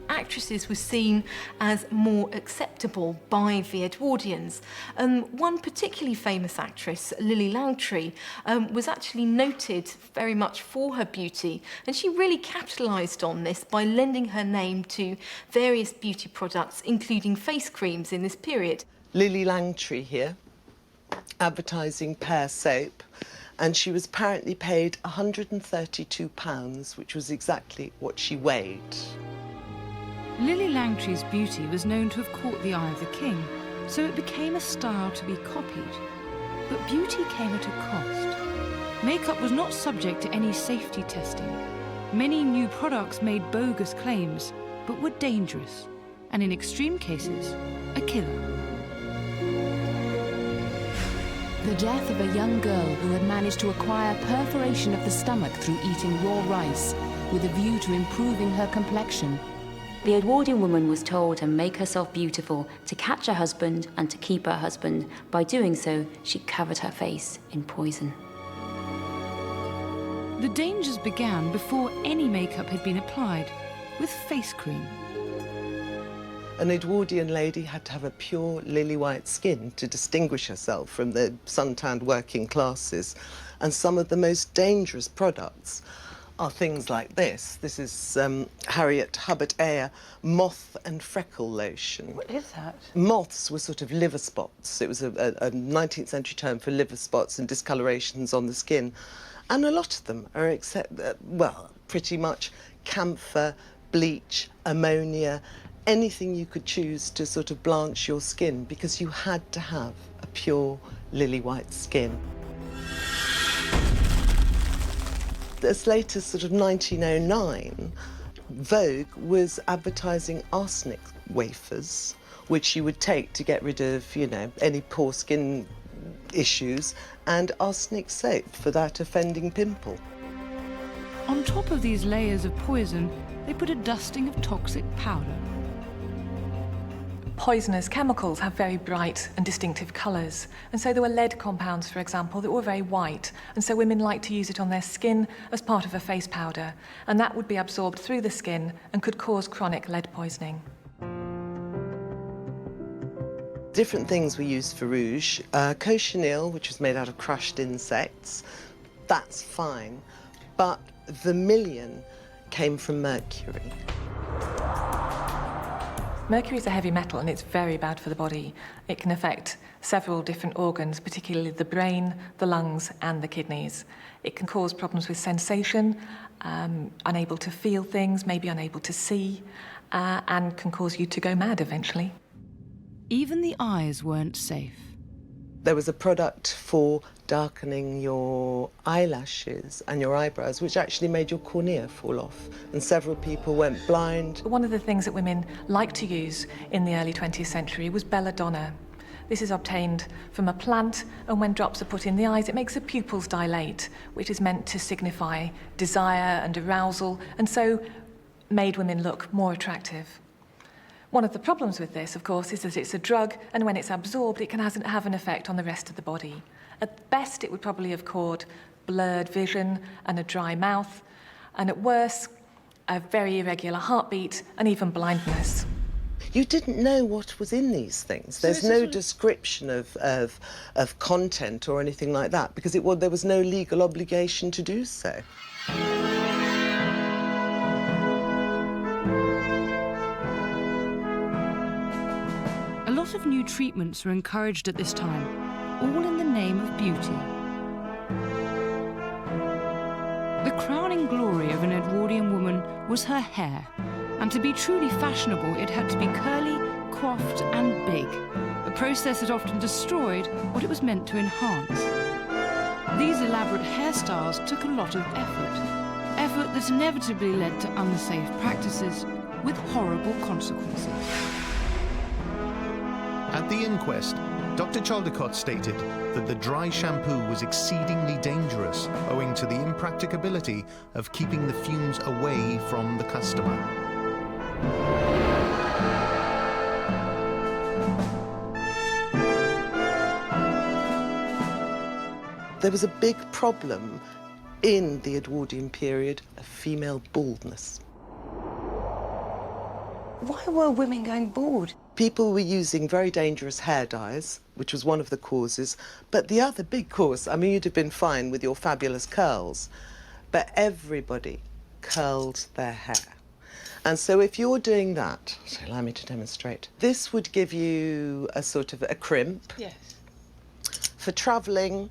Actresses were seen as more acceptable by the Edwardians. One particularly famous actress, Lily Langtry, was actually noted very much for her beauty, and she really capitalised on this by lending her name to various beauty products, including face creams in this period. Lily Langtry here, advertising Pear soap, and she was apparently paid £132, which was exactly what she weighed. Lily Langtry's beauty was known to have caught the eye of the king, so it became a style to be copied. But beauty came at a cost. Makeup was not subject to any safety testing. Many new products made bogus claims, but were dangerous, and in extreme cases, a killer. The death of a young girl who had managed to acquire perforation of the stomach through eating raw rice, with a view to improving her complexion. The Edwardian woman was told to make herself beautiful, to catch her husband and to keep her husband. By doing so, she covered her face in poison. The dangers began before any makeup had been applied, with face cream. An Edwardian lady had to have a pure lily-white skin to distinguish herself from the sun-tanned working classes. And some of the most dangerous products are things like this. This is Harriet Hubbard Eyre moth and freckle lotion. What is that? Moths were sort of liver spots. It was a 19th century term for liver spots and discolorations on the skin. And a lot of them are well, pretty much camphor, bleach, ammonia, anything you could choose to sort of blanch your skin, because you had to have a pure lily-white skin. As late as sort of 1909, Vogue was advertising arsenic wafers, which you would take to get rid of, you know, any poor skin issues, and arsenic soap for that offending pimple. On top of these layers of poison, they put a dusting of toxic powder. Poisonous chemicals have very bright and distinctive colours, and so there were lead compounds, for example, that were very white, and so women liked to use it on their skin as part of a face powder, and that would be absorbed through the skin and could cause chronic lead poisoning. Different things were used for rouge. Cochineal, which was made out of crushed insects, that's fine, but vermilion came from mercury. Mercury is a heavy metal and it's very bad for the body. It can affect several different organs, particularly the brain, the lungs and the kidneys. It can cause problems with sensation, unable to feel things, maybe unable to see, and can cause you to go mad eventually. Even the eyes weren't safe. There was a product for darkening your eyelashes and your eyebrows, which actually made your cornea fall off, and several people went blind. One of the things that women liked to use in the early 20th century was belladonna. This is obtained from a plant, and when drops are put in the eyes, it makes the pupils dilate, which is meant to signify desire and arousal, and so made women look more attractive. One of the problems with this, of course, is that it's a drug, and when it's absorbed, it can have an effect on the rest of the body. At best, it would probably have caused blurred vision and a dry mouth, and at worst, a very irregular heartbeat and even blindness. You didn't know what was in these things. There's no description of content or anything like that, because there was no legal obligation to do so. lot of new treatments were encouraged at this time, all in the name of beauty. The crowning glory of an Edwardian woman was her hair, and to be truly fashionable it had to be curly, coiffed and big, a process that often destroyed what it was meant to enhance. These elaborate hairstyles took a lot of effort that inevitably led to unsafe practices with horrible consequences. At the inquest, Dr. Chaldecott stated that the dry shampoo was exceedingly dangerous owing to the impracticability of keeping the fumes away from the customer. There was a big problem in the Edwardian period of female baldness. Why were women going bald? People were using very dangerous hair dyes, which was one of the causes, but the other big cause, I mean, you'd have been fine with your fabulous curls, but everybody curled their hair. And so if you're doing that, so allow me to demonstrate, this would give you a sort of a crimp. Yes. For travelling,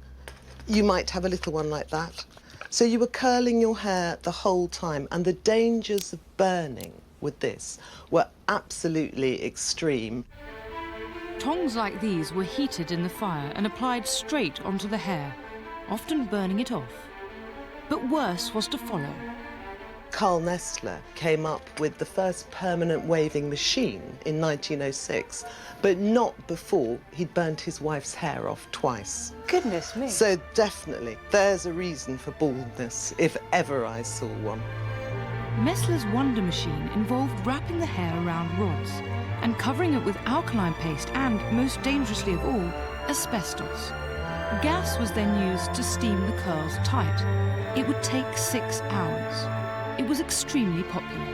you might have a little one like that. So you were curling your hair the whole time, and the dangers of burning with this were absolutely extreme. Tongs like these were heated in the fire and applied straight onto the hair, often burning it off. But worse was to follow. Carl Nestler came up with the first permanent waving machine in 1906, but not before he'd burnt his wife's hair off twice. Goodness me. So definitely, there's a reason for baldness, if ever I saw one. Messler's Wonder Machine involved wrapping the hair around rods and covering it with alkaline paste and, most dangerously of all, asbestos. Gas was then used to steam the curls tight. It would take 6 hours. It was extremely popular.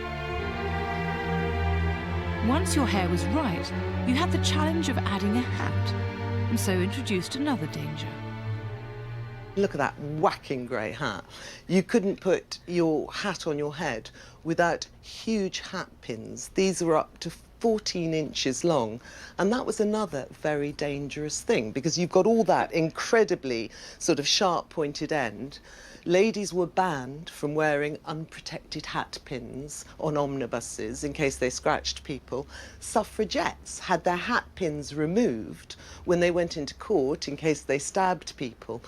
Once your hair was right, you had the challenge of adding a hat, and so introduced another danger. Look at that whacking grey hat. You couldn't put your hat on your head without huge hat pins. These were up to 14 inches long, and that was another very dangerous thing, because you've got all that incredibly sort of sharp pointed end. Ladies were banned from wearing unprotected hat pins on omnibuses in case they scratched people. Suffragettes had their hat pins removed when they went into court in case they stabbed people.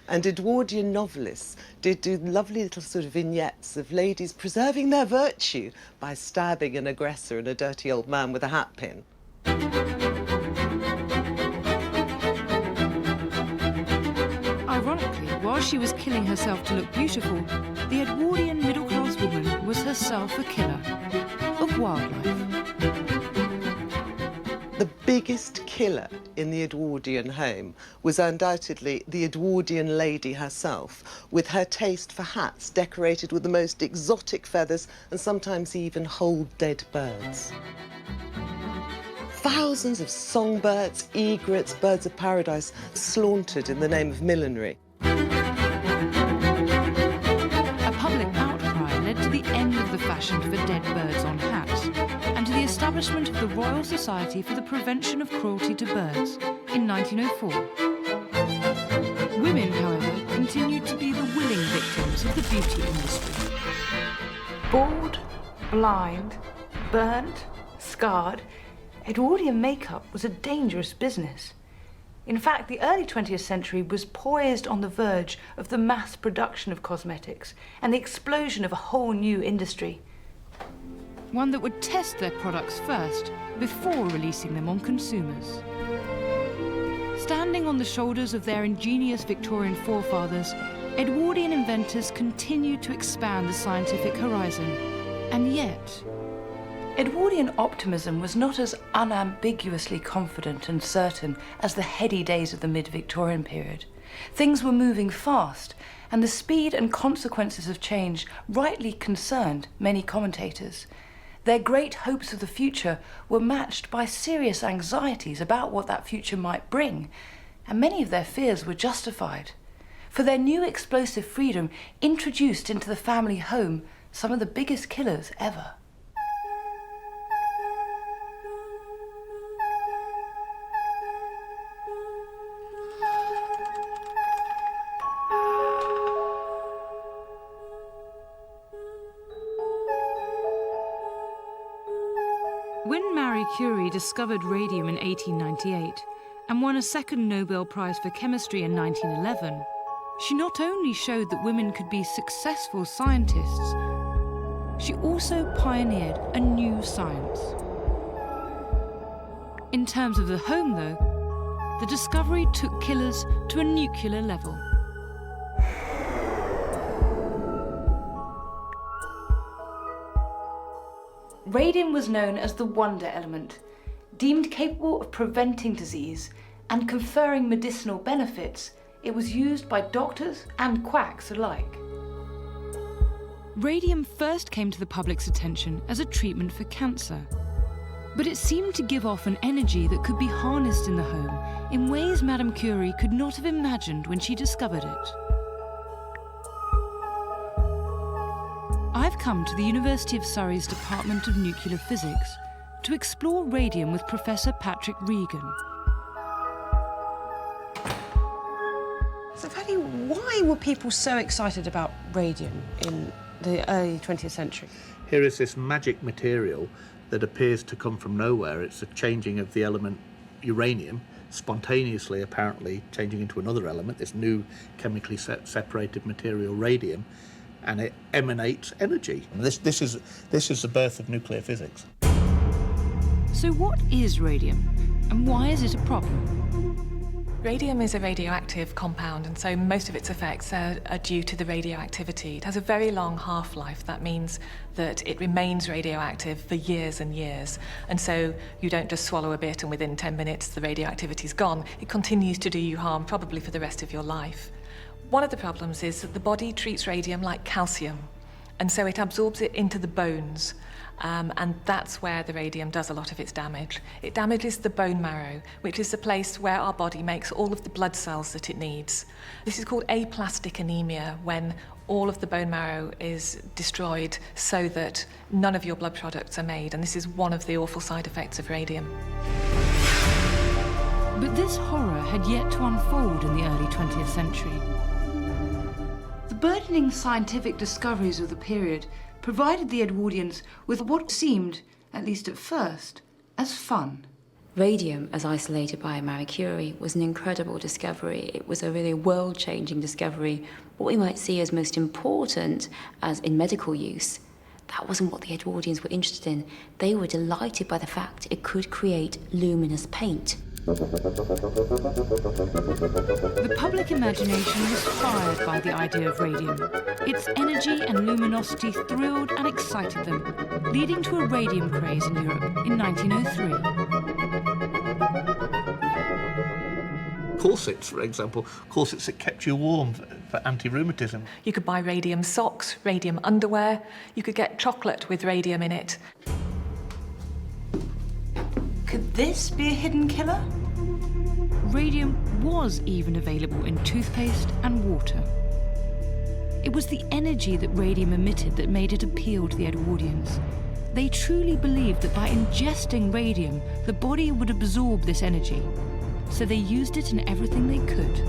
And Edwardian novelists did do lovely little sort of vignettes of ladies preserving their virtue by stabbing an aggressor and a dirty old man with a hat pin. Ironically, while she was killing herself to look beautiful, the Edwardian middle-class woman was herself a killer of wildlife. The biggest killer in the Edwardian home was undoubtedly the Edwardian lady herself, with her taste for hats decorated with the most exotic feathers and sometimes even whole dead birds. Thousands of songbirds, egrets, birds of paradise slaughtered in the name of millinery. A public outcry led to the end of the fashion for dead birds on hats and to the establishment of the Royal Society for the Prevention of Cruelty to Birds in 1904. Women, however, continued to be the willing victims of the beauty industry. Bald, blind, burnt, scarred, Edwardian makeup was a dangerous business. In fact, the early 20th century was poised on the verge of the mass production of cosmetics and the explosion of a whole new industry. One that would test their products first before releasing them on consumers. Standing on the shoulders of their ingenious Victorian forefathers, Edwardian inventors continued to expand the scientific horizon, and yet Edwardian optimism was not as unambiguously confident and certain as the heady days of the mid-Victorian period. Things were moving fast, and the speed and consequences of change rightly concerned many commentators. Their great hopes of the future were matched by serious anxieties about what that future might bring, and many of their fears were justified. For their new explosive freedom introduced into the family home some of the biggest killers ever. When Marie Curie discovered radium in 1898 and won a second Nobel Prize for Chemistry in 1911, she not only showed that women could be successful scientists, she also pioneered a new science. In terms of the home, though, the discovery took killers to a nuclear level. Radium was known as the wonder element, deemed capable of preventing disease and conferring medicinal benefits. It was used by doctors and quacks alike. Radium first came to the public's attention as a treatment for cancer, but it seemed to give off an energy that could be harnessed in the home in ways Madame Curie could not have imagined when she discovered it. I've come to the University of Surrey's Department of Nuclear Physics to explore radium with Professor Patrick Regan. So Paddy, why were people so excited about radium in the early 20th century? Here is this magic material that appears to come from nowhere. It's a changing of the element uranium, spontaneously apparently changing into another element, this new chemically separated material, radium, and it emanates energy. This is the birth of nuclear physics. So what is radium, and why is it a problem? Radium is a radioactive compound, and so most of its effects are due to the radioactivity. It has a very long half-life. That means that it remains radioactive for years and years. And so you don't just swallow a bit and within 10 minutes the radioactivity's gone. It continues to do you harm, probably for the rest of your life. One of the problems is that the body treats radium like calcium, and so it absorbs it into the bones. And that's where the radium does a lot of its damage. It damages the bone marrow, which is the place where our body makes all of the blood cells that it needs. This is called aplastic anemia, when all of the bone marrow is destroyed so that none of your blood products are made, and this is one of the awful side effects of radium. But this horror had yet to unfold in the early 20th century. The burgeoning scientific discoveries of the period provided the Edwardians with what seemed, at least at first, as fun. Radium, as isolated by Marie Curie, was an incredible discovery. It was a really world-changing discovery. What we might see as most important, as in medical use, that wasn't what the Edwardians were interested in. They were delighted by the fact it could create luminous paint. The public imagination was fired by the idea of radium. Its energy and luminosity thrilled and excited them, leading to a radium craze in Europe in 1903. Corsets, for example, corsets that kept you warm for anti-rheumatism. You could buy radium socks, radium underwear. You could get chocolate with radium in it. Could this be a hidden killer? Radium was even available in toothpaste and water. It was the energy that radium emitted that made it appeal to the Edwardians. They truly believed that by ingesting radium, the body would absorb this energy, so they used it in everything they could.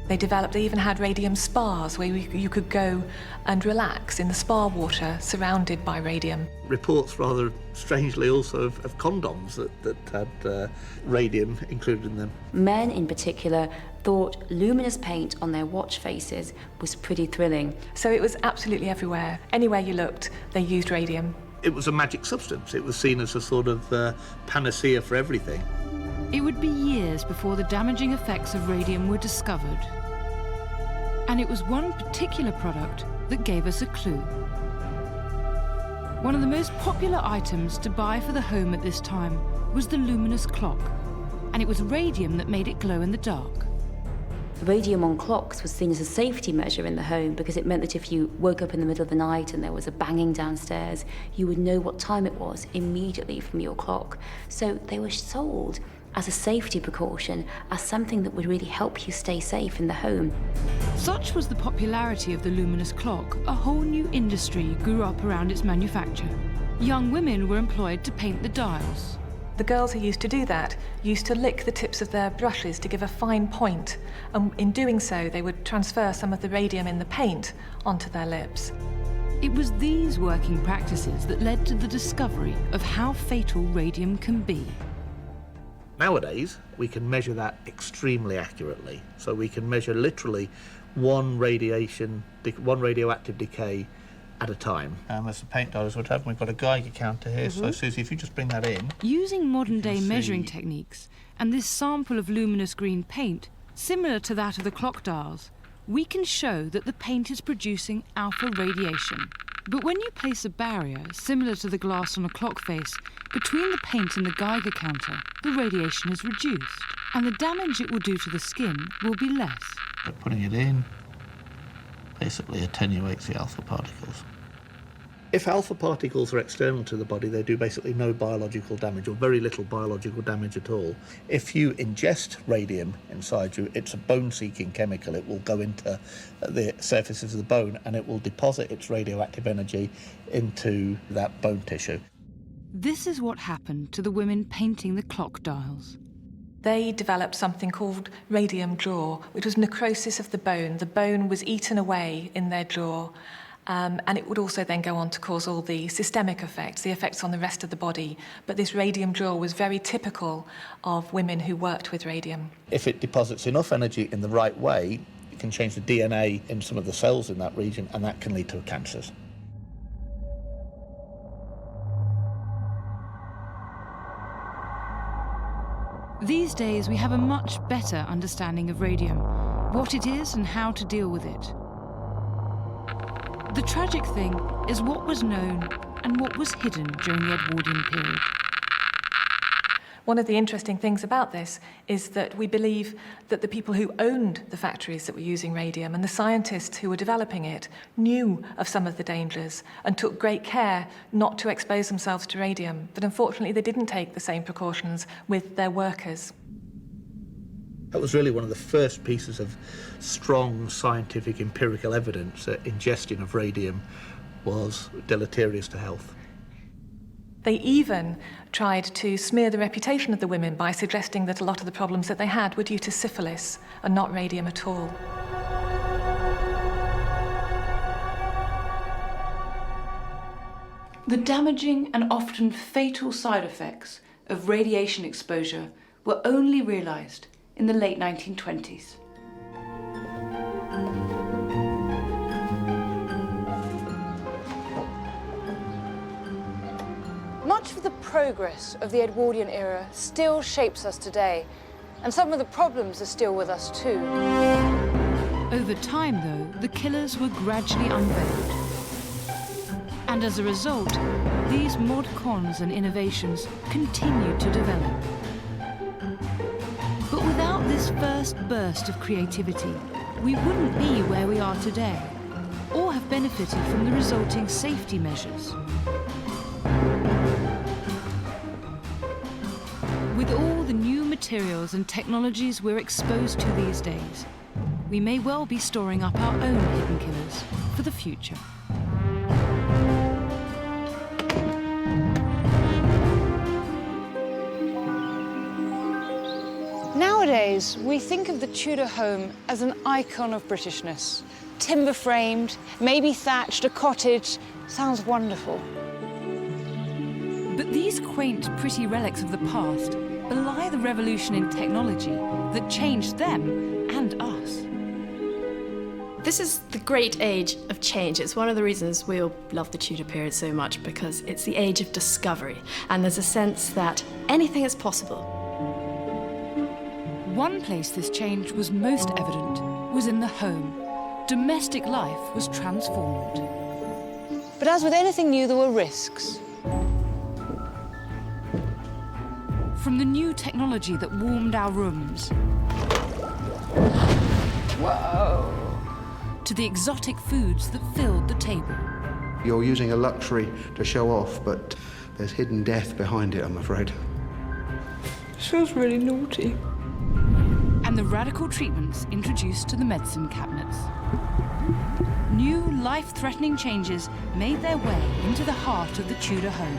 They even had radium spas where you could go and relax in the spa water surrounded by radium. Reports rather strangely also of condoms that had radium included in them. Men in particular thought luminous paint on their watch faces was pretty thrilling. So it was absolutely everywhere. Anywhere you looked, they used radium. It was a magic substance. It was seen as a sort of panacea for everything. It would be years before the damaging effects of radium were discovered. And it was one particular product that gave us a clue. One of the most popular items to buy for the home at this time was the luminous clock, and it was radium that made it glow in the dark. Radium on clocks was seen as a safety measure in the home because it meant that if you woke up in the middle of the night and there was a banging downstairs, you would know what time it was immediately from your clock. So they were sold as a safety precaution, as something that would really help you stay safe in the home. Such was the popularity of the luminous clock, a whole new industry grew up around its manufacture. Young women were employed to paint the dials. The girls who used to do that used to lick the tips of their brushes to give a fine point, and in doing so they would transfer some of the radium in the paint onto their lips. It was these working practices that led to the discovery of how fatal radium can be. Nowadays, we can measure that extremely accurately. So we can measure literally one radioactive decay at a time. And as the paint dollars would have, we've got a Geiger counter here. So Susie, if you just bring that in. Using modern-day measuring techniques and this sample of luminous green paint, similar to that of the clock dials, we can show that the paint is producing alpha radiation. But when you place a barrier, similar to the glass on a clock face, between the paint and the Geiger counter, the radiation is reduced, and the damage it will do to the skin will be less. By putting it in, basically attenuates the alpha particles. If alpha particles are external to the body, they do basically no biological damage, or very little biological damage at all. If you ingest radium inside you, it's a bone-seeking chemical. It will go into the surfaces of the bone and it will deposit its radioactive energy into that bone tissue. This is what happened to the women painting the clock dials. They developed something called radium jaw, which was necrosis of the bone. The bone was eaten away in their jaw. And it would also then go on to cause all the systemic effects, the effects on the rest of the body. But this radium jaw was very typical of women who worked with radium. If it deposits enough energy in the right way, it can change the DNA in some of the cells in that region, and that can lead to cancers. These days, we have a much better understanding of radium, what it is and how to deal with it. The tragic thing is what was known and what was hidden during the Edwardian period. One of the interesting things about this is that we believe that the people who owned the factories that were using radium and the scientists who were developing it knew of some of the dangers and took great care not to expose themselves to radium. But unfortunately, they didn't take the same precautions with their workers. That was really one of the first pieces of strong scientific empirical evidence that ingestion of radium was deleterious to health. They even tried to smear the reputation of the women by suggesting that a lot of the problems that they had were due to syphilis and not radium at all. The damaging and often fatal side effects of radiation exposure were only realised in the late 1920s. Much of the progress of the Edwardian era still shapes us today, and some of the problems are still with us too. Over time, though, the killers were gradually unveiled. And as a result, these mod cons and innovations continued to develop. But without this first burst of creativity, we wouldn't be where we are today, or have benefited from the resulting safety measures. With all the new materials and technologies we're exposed to these days, we may well be storing up our own hidden killers for the future. Nowadays, we think of the Tudor home as an icon of Britishness. Timber-framed, maybe thatched, a cottage. Sounds wonderful. But these quaint, pretty relics of the past belie the revolution in technology that changed them and us. This is the great age of change. It's one of the reasons we all love the Tudor period so much, because it's the age of discovery, and there's a sense that anything is possible. One place this change was most evident was in the home. Domestic life was transformed. But as with anything new, there were risks. From the new technology that warmed our rooms. Whoa! To the exotic foods that filled the table. You're using a luxury to show off, but there's hidden death behind it, I'm afraid. This feels really naughty. And the radical treatments introduced to the medicine cabinets. New life-threatening changes made their way into the heart of the Tudor home.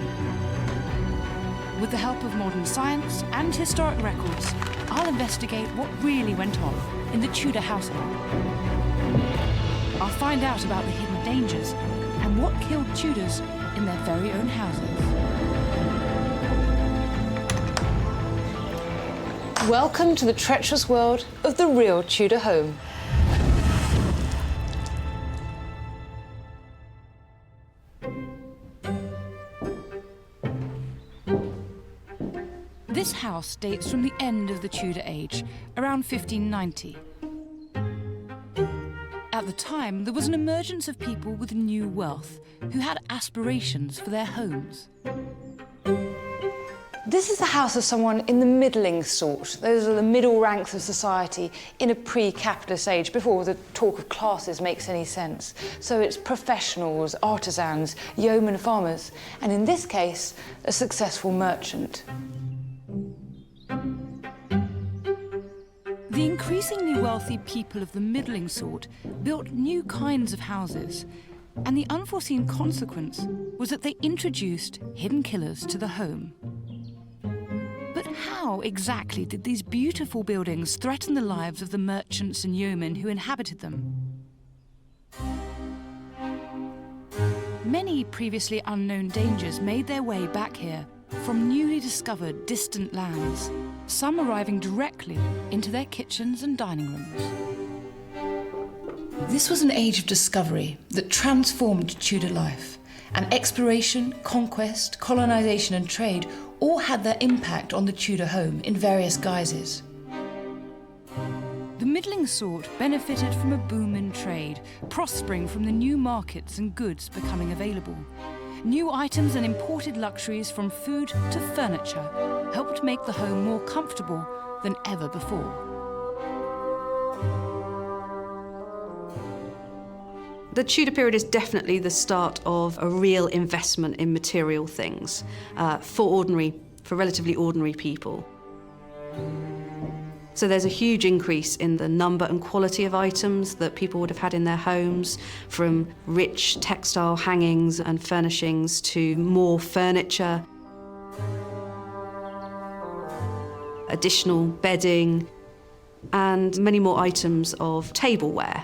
With the help of modern science and historic records, I'll investigate what really went on in the Tudor household. I'll find out about the hidden dangers and and what killed Tudors in their very own houses. Welcome to the treacherous world of the real Tudor home. This house dates from the end of the Tudor age, around 1590. At the time, there was an emergence of people with new wealth who had aspirations for their homes. This is the house of someone in the middling sort. Those are the middle ranks of society in a pre-capitalist age, before the talk of classes makes any sense. So it's professionals, artisans, yeomen farmers, and in this case, a successful merchant. The increasingly wealthy people of the middling sort built new kinds of houses, and the unforeseen consequence was that they introduced hidden killers to the home. But how exactly did these beautiful buildings threaten the lives of the merchants and yeomen who inhabited them? Many previously unknown dangers made their way back here from newly discovered distant lands, some arriving directly into their kitchens and dining rooms. This was an age of discovery that transformed Tudor life, and exploration, conquest, colonisation and trade all had their impact on the Tudor home in various guises. The middling sort benefited from a boom in trade, prospering from the new markets and goods becoming available. New items and imported luxuries from food to furniture helped make the home more comfortable than ever before. The Tudor period is definitely the start of a real investment in material things for relatively ordinary people. So there's a huge increase in the number and quality of items that people would have had in their homes, from rich textile hangings and furnishings to more furniture, additional bedding, and many more items of tableware.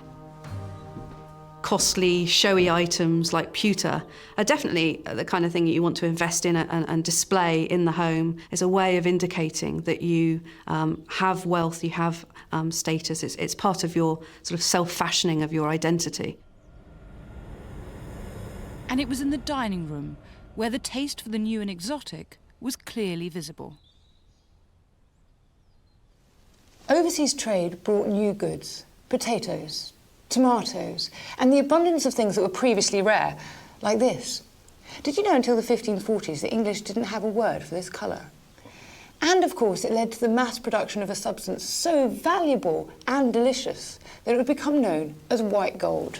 Costly, showy items like pewter are definitely the kind of thing that you want to invest in and display in the home. It's a way of indicating that you have wealth, you have status. It's part of your sort of self-fashioning of your identity. And it was in the dining room where the taste for the new and exotic was clearly visible. Overseas trade brought new goods, potatoes, tomatoes, and the abundance of things that were previously rare, like this. Did you know until the 1540s the English didn't have a word for this colour? And of course it led to the mass production of a substance so valuable and delicious that it would become known as white gold.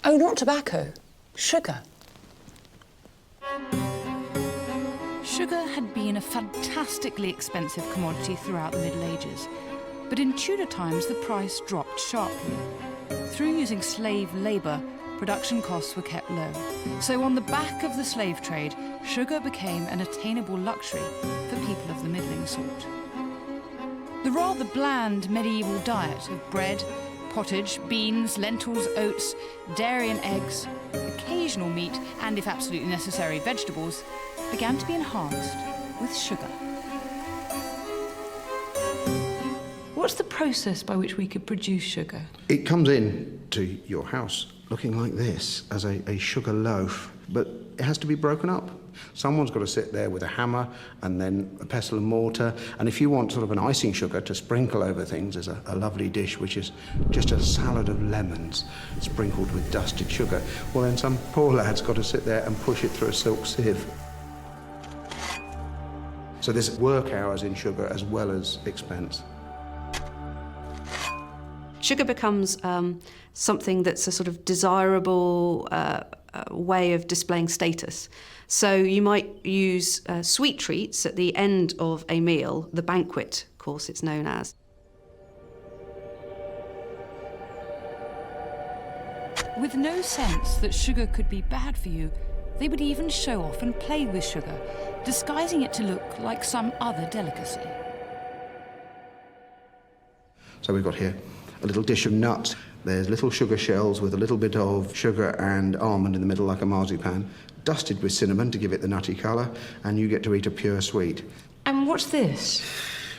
Oh, not tobacco, sugar. Sugar had been a fantastically expensive commodity throughout the Middle Ages. But in Tudor times, the price dropped sharply. Through using slave labour, production costs were kept low. So on the back of the slave trade, sugar became an attainable luxury for people of the middling sort. The rather bland medieval diet of bread, pottage, beans, lentils, oats, dairy and eggs, occasional meat, and if absolutely necessary, vegetables, began to be enhanced with sugar. What's the process by which we could produce sugar? It comes in to your house looking like this, as a sugar loaf, but it has to be broken up. Someone's got to sit there with a hammer and then a pestle and mortar, and if you want sort of an icing sugar to sprinkle over things, there's a lovely dish which is just a salad of lemons sprinkled with dusted sugar. Well, then some poor lad's got to sit there and push it through a silk sieve. So there's work hours in sugar as well as expense. Sugar becomes something that's a sort of desirable way of displaying status. So you might use sweet treats at the end of a meal, the banquet, of course it's known as. With no sense that sugar could be bad for you, they would even show off and play with sugar, disguising it to look like some other delicacy. So we've got here a little dish of nuts. There's little sugar shells with a little bit of sugar and almond in the middle, like a marzipan, dusted with cinnamon to give it the nutty colour, and you get to eat a pure sweet. And what's this?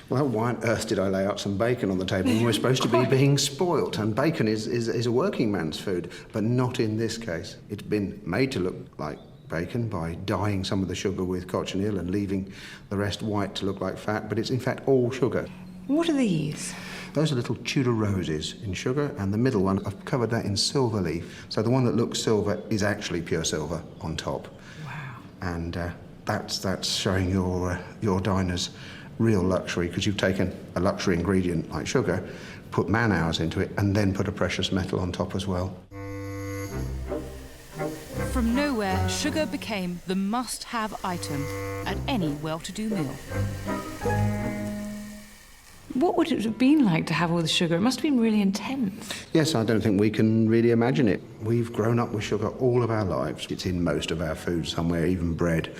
Well, why on earth did I lay out some bacon on the table when we're supposed to be being spoilt? And bacon is a working man's food, but not in this case. It's been made to look like bacon by dyeing some of the sugar with cochineal and leaving the rest white to look like fat, but it's in fact all sugar. What are these? Those are little Tudor roses in sugar, and the middle one, I've covered that in silver leaf. So the one that looks silver is actually pure silver on top. Wow. And that's showing your diner's real luxury, because you've taken a luxury ingredient like sugar, put man-hours into it, and then put a precious metal on top as well. From nowhere, sugar became the must-have item at any well-to-do meal. What would it have been like to have all the sugar? It must have been really intense. Yes, I don't think we can really imagine it. We've grown up with sugar all of our lives. It's in most of our food somewhere, even bread.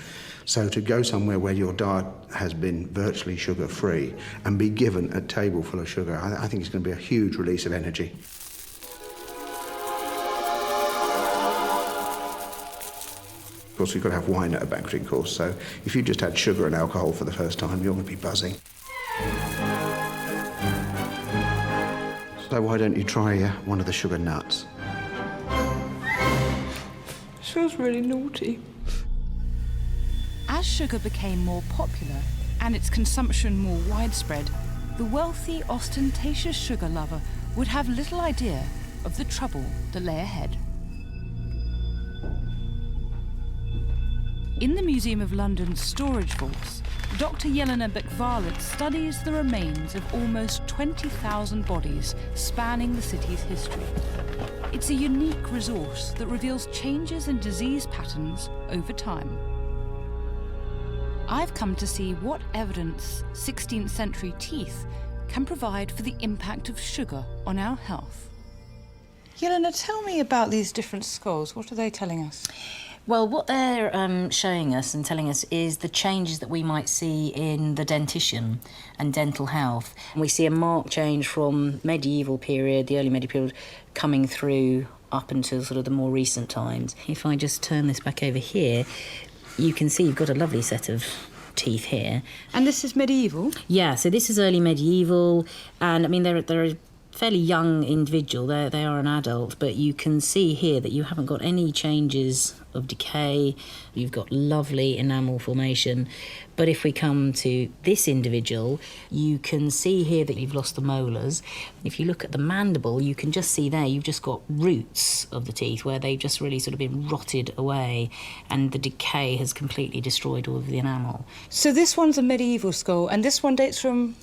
So to go somewhere where your diet has been virtually sugar-free and be given a table full of sugar, I think it's going to be a huge release of energy. Of course, you've got to have wine at a banqueting course, so if you just had sugar and alcohol for the first time, you're going to be buzzing. So why don't you try one of the sugar nuts? Feels really naughty. As sugar became more popular and its consumption more widespread, the wealthy, ostentatious sugar lover would have little idea of the trouble that lay ahead. In the Museum of London's storage vaults, Dr. Jelena Beck-Varlet studies the remains of almost 20,000 bodies spanning the city's history. It's a unique resource that reveals changes in disease patterns over time. I've come to see what evidence 16th century teeth can provide for the impact of sugar on our health. Jelena, tell me about these different skulls. What are they telling us? Well, what they're showing us and telling us is the changes that we might see in the dentition and dental health. We see a marked change from medieval period, the early medieval period, coming through up until sort of the more recent times. If I just turn this back over here, you can see you've got a lovely set of teeth here. And this is medieval? Yeah, so this is early medieval, and I mean they're a fairly young individual. They are an adult, but you can see here that you haven't got any changes of decay. You've got lovely enamel formation. But if we come to this individual, you can see here that you've lost the molars. If you look at the mandible, you can just see there you've just got roots of the teeth where they've just really sort of been rotted away, and the decay has completely destroyed all of the enamel. So this one's a medieval skull, and this one dates from?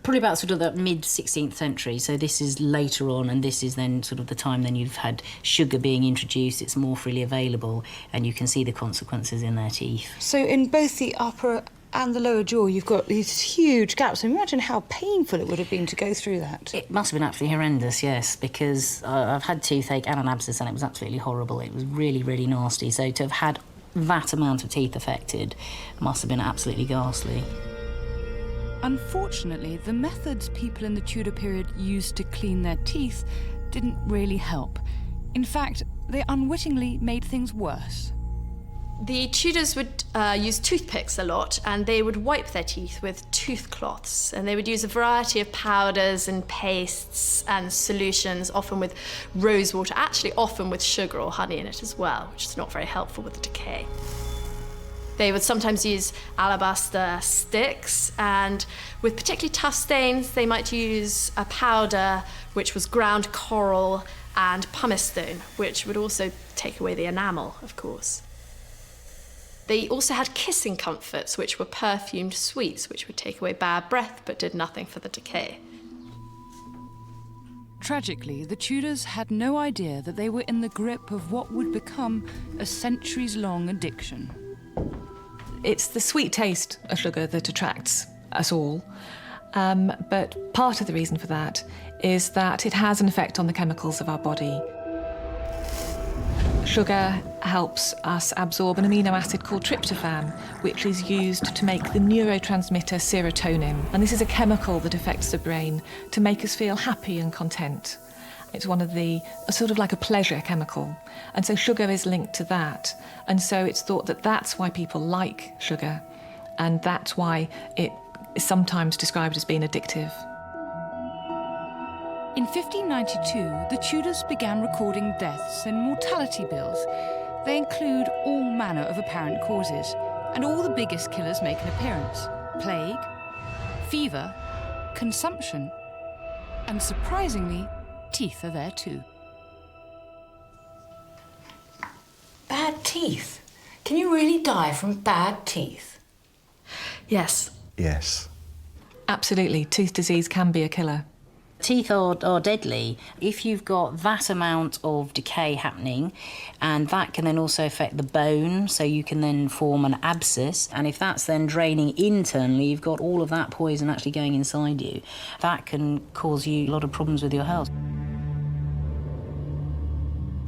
Probably about sort of the mid-16th century, so this is later on, and this is then sort of the time then you've had sugar being introduced, it's more freely available, and you can see the consequences in their teeth. So in both the upper and the lower jaw, you've got these huge gaps. Imagine how painful it would have been to go through that. It must have been absolutely horrendous, yes, because I've had toothache and an abscess, and it was absolutely horrible. It was really, really nasty, so to have had that amount of teeth affected must have been absolutely ghastly. Unfortunately, the methods people in the Tudor period used to clean their teeth didn't really help. In fact, they unwittingly made things worse. The Tudors would use toothpicks a lot, and they would wipe their teeth with toothcloths, and they would use a variety of powders and pastes and solutions, often with rose water, actually often with sugar or honey in it as well, which is not very helpful with the decay. They would sometimes use alabaster sticks, and with particularly tough stains, they might use a powder which was ground coral and pumice stone, which would also take away the enamel, of course. They also had kissing comforts, which were perfumed sweets, which would take away bad breath but did nothing for the decay. Tragically, the Tudors had no idea that they were in the grip of what would become a centuries-long addiction. It's the sweet taste of sugar that attracts us all, but part of the reason for that is that it has an effect on the chemicals of our body. Sugar helps us absorb an amino acid called tryptophan, which is used to make the neurotransmitter serotonin. And this is a chemical that affects the brain to make us feel happy and content. It's one of the, sort of like a pleasure chemical. And so sugar is linked to that. And so it's thought that that's why people like sugar. And that's why it is sometimes described as being addictive. In 1592, the Tudors began recording deaths and mortality bills. They include all manner of apparent causes, and all the biggest killers make an appearance. Plague, fever, consumption, and surprisingly, teeth are there too. Bad teeth? Can you really die from bad teeth? Yes. Yes. Absolutely. Tooth disease can be a killer. Teeth are deadly if you've got that amount of decay happening, and that can then also affect the bone, so you can then form an abscess, and if that's then draining internally, you've got all of that poison actually going inside you. That can cause you a lot of problems with your health.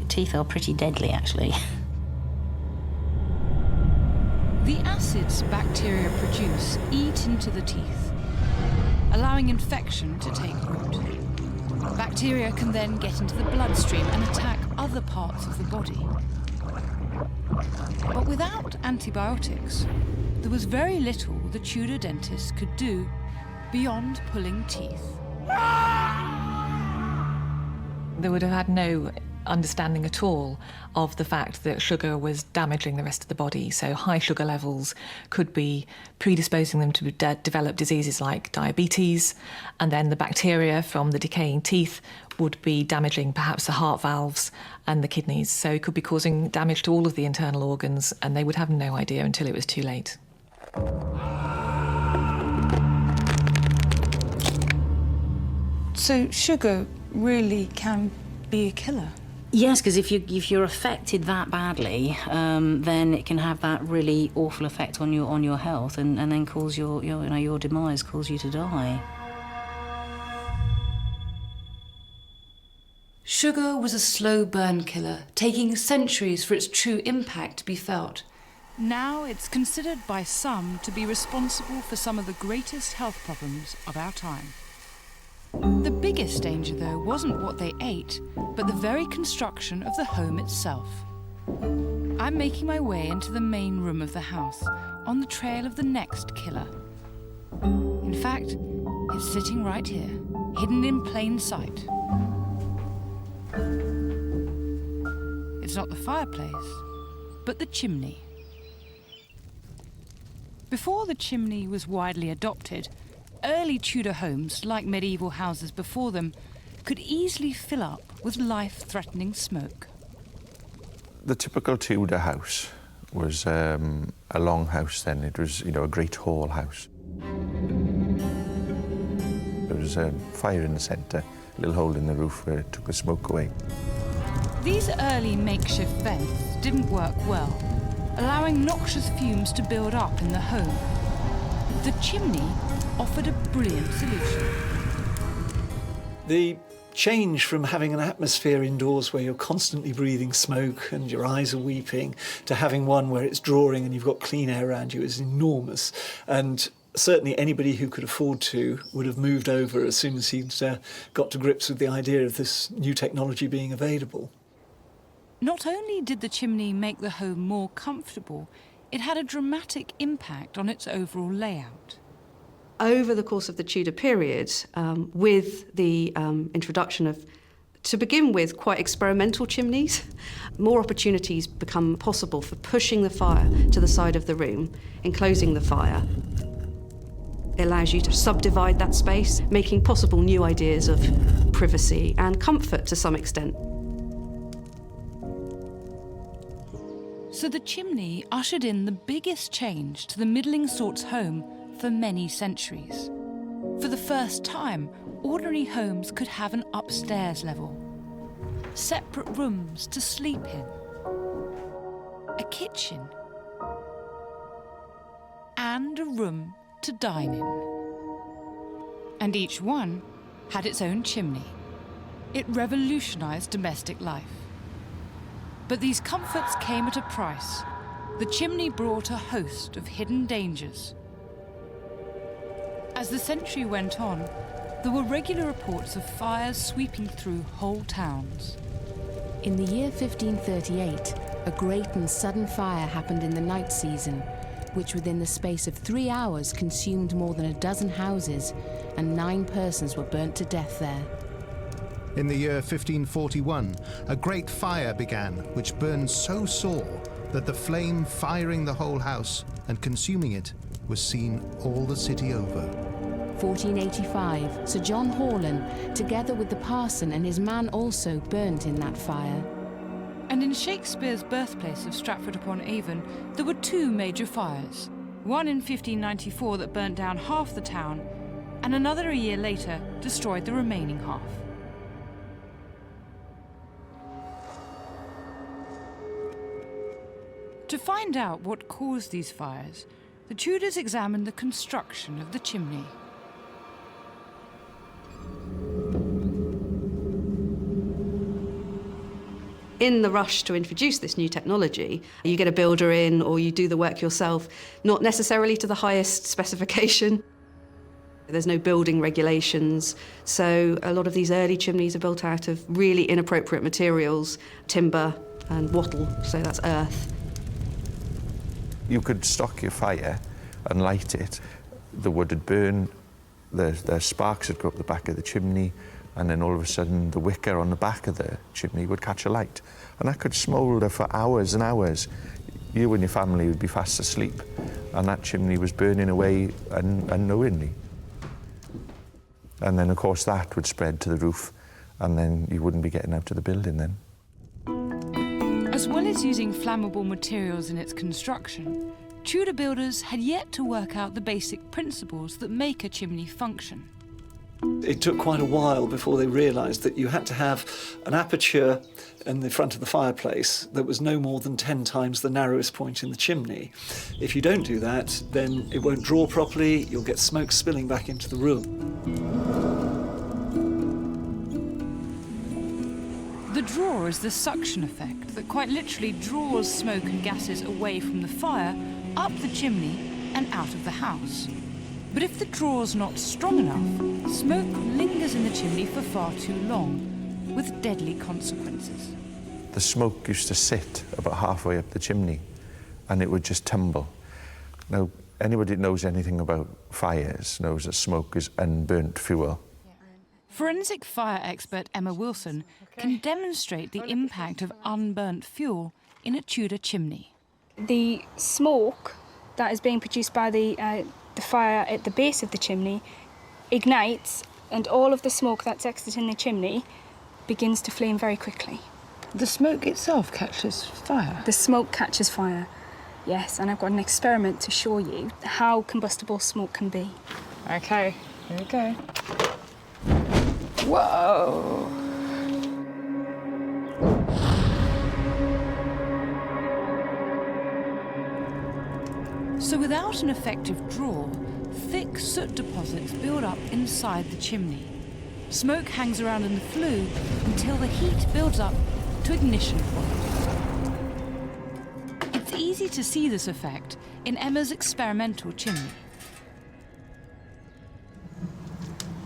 Teeth are pretty deadly, actually. The acids bacteria produce eat into the teeth, allowing infection to take root. Bacteria can then get into the bloodstream and attack other parts of the body. But without antibiotics, there was very little the Tudor dentists could do beyond pulling teeth. They would have had no understanding at all of the fact that sugar was damaging the rest of the body. So high sugar levels could be predisposing them to develop diseases like diabetes, and then the bacteria from the decaying teeth would be damaging perhaps the heart valves and the kidneys. So it could be causing damage to all of the internal organs, and they would have no idea until it was too late. So sugar really can be a killer? Yes, because if you're affected that badly, then it can have that really awful effect on your health, and then cause your demise, cause you to die. Sugar was a slow burn killer, taking centuries for its true impact to be felt. Now it's considered by some to be responsible for some of the greatest health problems of our time. The biggest danger, though, wasn't what they ate, but the very construction of the home itself. I'm making my way into the main room of the house, on the trail of the next killer. In fact, it's sitting right here, hidden in plain sight. It's not the fireplace, but the chimney. Before the chimney was widely adopted, early Tudor homes, like medieval houses before them, could easily fill up with life-threatening smoke. The typical Tudor house was a long house then. It was, a great hall house. There was a fire in the centre, a little hole in the roof where it took the smoke away. These early makeshift vents didn't work well, allowing noxious fumes to build up in the home. The chimney offered a brilliant solution. The change from having an atmosphere indoors where you're constantly breathing smoke and your eyes are weeping to having one where it's drawing and you've got clean air around you is enormous. And certainly anybody who could afford to would have moved over as soon as he'd got to grips with the idea of this new technology being available. Not only did the chimney make the home more comfortable, it had a dramatic impact on its overall layout. Over the course of the Tudor period, with the introduction of, to begin with, quite experimental chimneys, more opportunities become possible for pushing the fire to the side of the room, enclosing the fire. It allows you to subdivide that space, making possible new ideas of privacy and comfort to some extent. So the chimney ushered in the biggest change to the middling sort's home for many centuries. For the first time, ordinary homes could have an upstairs level, separate rooms to sleep in, a kitchen, and a room to dine in. And each one had its own chimney. It revolutionized domestic life. But these comforts came at a price. The chimney brought a host of hidden dangers. As the century went on, there were regular reports of fires sweeping through whole towns. In the year 1538, a great and sudden fire happened in the night season, which within the space of 3 hours consumed more than a dozen houses, and 9 persons were burnt to death there. In the year 1541, a great fire began, which burned so sore that the flame firing the whole house and consuming it was seen all the city over. 1485, Sir John Horlin, together with the parson and his man, also burnt in that fire. And in Shakespeare's birthplace of Stratford-upon-Avon, there were 2 major fires. One in 1594 that burnt down half the town, and another a year later destroyed the remaining half. To find out what caused these fires, the Tudors examined the construction of the chimney. In the rush to introduce this new technology, you get a builder in or you do the work yourself, not necessarily to the highest specification. There's no building regulations, so a lot of these early chimneys are built out of really inappropriate materials, timber and wattle, so that's earth. You could stock your fire and light it. The wood would burn, the sparks would go up the back of the chimney, and then all of a sudden the wicker on the back of the chimney would catch a light. And that could smoulder for hours and hours. You and your family would be fast asleep, and that chimney was burning away unknowingly. And then, of course, that would spread to the roof, and then you wouldn't be getting out of the building then. As well as using flammable materials in its construction, Tudor builders had yet to work out the basic principles that make a chimney function. It took quite a while before they realised that you had to have an aperture in the front of the fireplace that was no more than 10 times the narrowest point in the chimney. If you don't do that, then it won't draw properly, you'll get smoke spilling back into the room. The draw is the suction effect that quite literally draws smoke and gases away from the fire, up the chimney and out of the house. But if the draw's not strong enough, smoke lingers in the chimney for far too long, with deadly consequences. The smoke used to sit about halfway up the chimney, and it would just tumble. Now, anybody that knows anything about fires knows that smoke is unburnt fuel. Forensic fire expert Emma Wilson can demonstrate the impact of unburnt fuel in a Tudor chimney. The smoke that is being produced by the fire at the base of the chimney ignites, and all of the smoke that's exiting the chimney begins to flame very quickly. The smoke itself catches fire? The smoke catches fire, yes, and I've got an experiment to show you how combustible smoke can be. OK, here we go. Whoa! So without an effective draw, thick soot deposits build up inside the chimney. Smoke hangs around in the flue until the heat builds up to ignition point. It's easy to see this effect in Emma's experimental chimney.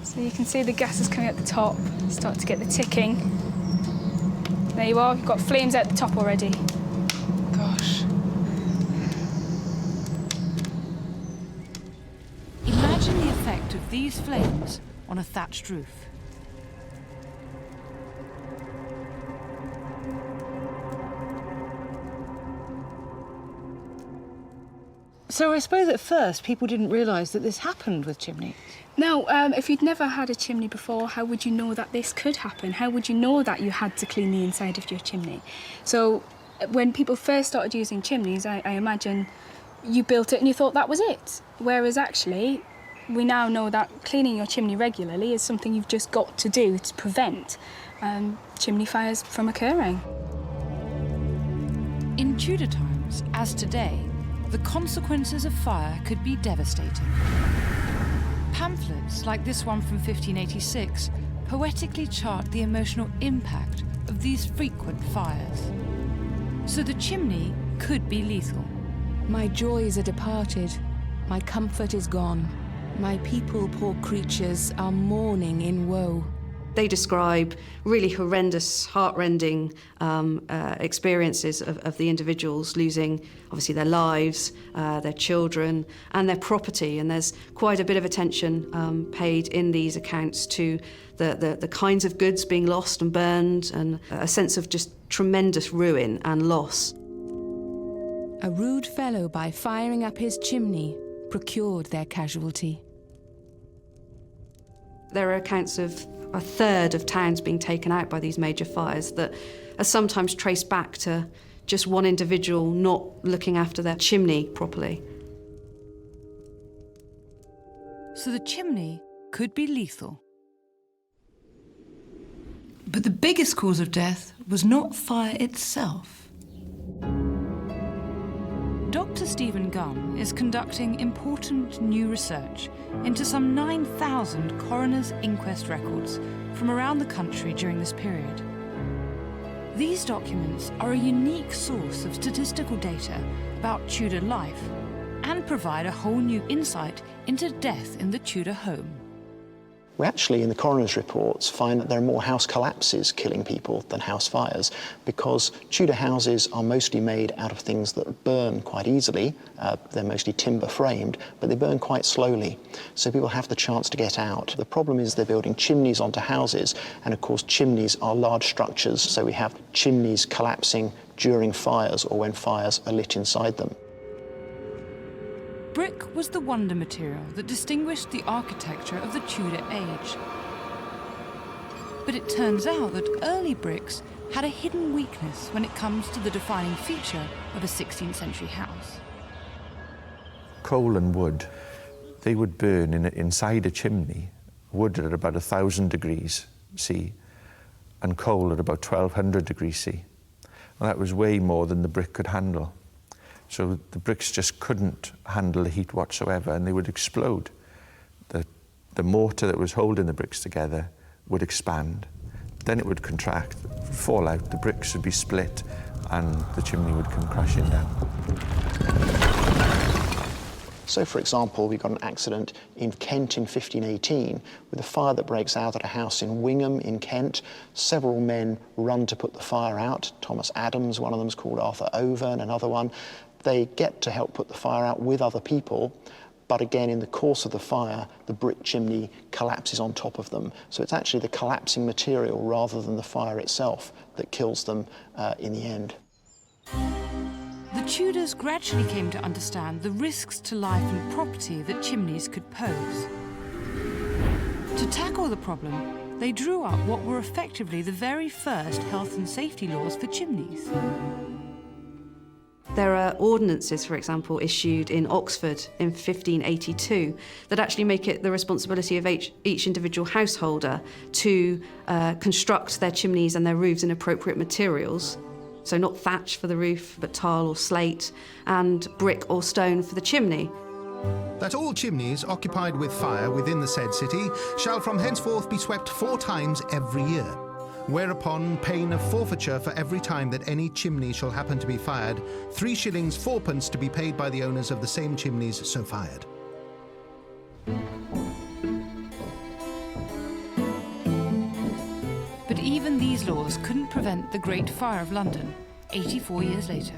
So you can see the gases coming at the top, start to get the ticking. There you are, you've got flames at the top already. Gosh. Imagine the effect of these flames on a thatched roof. So I suppose at first people didn't realise that this happened with chimneys. Now, if you'd never had a chimney before, how would you know that this could happen? How would you know that you had to clean the inside of your chimney? So when people first started using chimneys, I imagine you built it and you thought that was it. Whereas actually, we now know that cleaning your chimney regularly is something you've just got to do to prevent chimney fires from occurring. In Tudor times, as today, the consequences of fire could be devastating. Pamphlets, like this one from 1586, poetically chart the emotional impact of these frequent fires. So the chimney could be lethal. My joys are departed, my comfort is gone. My people, poor creatures, are mourning in woe. They describe really horrendous, heart-rending experiences of the individuals losing, obviously, their lives, their children, and their property. And there's quite a bit of attention paid in these accounts to the kinds of goods being lost and burned, and a sense of just tremendous ruin and loss. A rude fellow, by firing up his chimney, procured their casualty. There are accounts of a third of towns being taken out by these major fires that are sometimes traced back to just one individual not looking after their chimney properly. So the chimney could be lethal. But the biggest cause of death was not fire itself. Dr. Stephen Gunn is conducting important new research into some 9,000 coroner's inquest records from around the country during this period. These documents are a unique source of statistical data about Tudor life and provide a whole new insight into death in the Tudor home. We actually, in the coroner's reports, find that there are more house collapses killing people than house fires, because Tudor houses are mostly made out of things that burn quite easily. They're mostly timber framed, but they burn quite slowly, so people have the chance to get out. The problem is they're building chimneys onto houses, and of course chimneys are large structures, so we have chimneys collapsing during fires or when fires are lit inside them. Brick was the wonder material that distinguished the architecture of the Tudor age. But it turns out that early bricks had a hidden weakness when it comes to the defining feature of a 16th century house. Coal and wood, they would burn inside a chimney, wood at about 1,000 degrees C, and coal at about 1,200 degrees C. And that was way more than the brick could handle. So the bricks just couldn't handle the heat whatsoever, and they would explode. The mortar that was holding the bricks together would expand, then it would contract, fall out, the bricks would be split, and the chimney would come crashing down. So, for example, we got an accident in Kent in 1518 with a fire that breaks out at a house in Wingham in Kent. Several men run to put the fire out. Thomas Adams, one of them is called Arthur Overn, another one. They get to help put the fire out with other people, but again, in the course of the fire, the brick chimney collapses on top of them. So it's actually the collapsing material rather than the fire itself that kills them in the end. The Tudors gradually came to understand the risks to life and property that chimneys could pose. To tackle the problem, they drew up what were effectively the very first health and safety laws for chimneys. There are ordinances, for example, issued in Oxford in 1582 that actually make it the responsibility of each individual householder to construct their chimneys and their roofs in appropriate materials. So not thatch for the roof, but tile or slate, and brick or stone for the chimney. That all chimneys occupied with fire within the said city shall from henceforth be swept 4 times every year, whereupon pain of forfeiture for every time that any chimney shall happen to be fired, 3 shillings 4 to be paid by the owners of the same chimneys so fired. But even these laws couldn't prevent the Great Fire of London, 84 years later.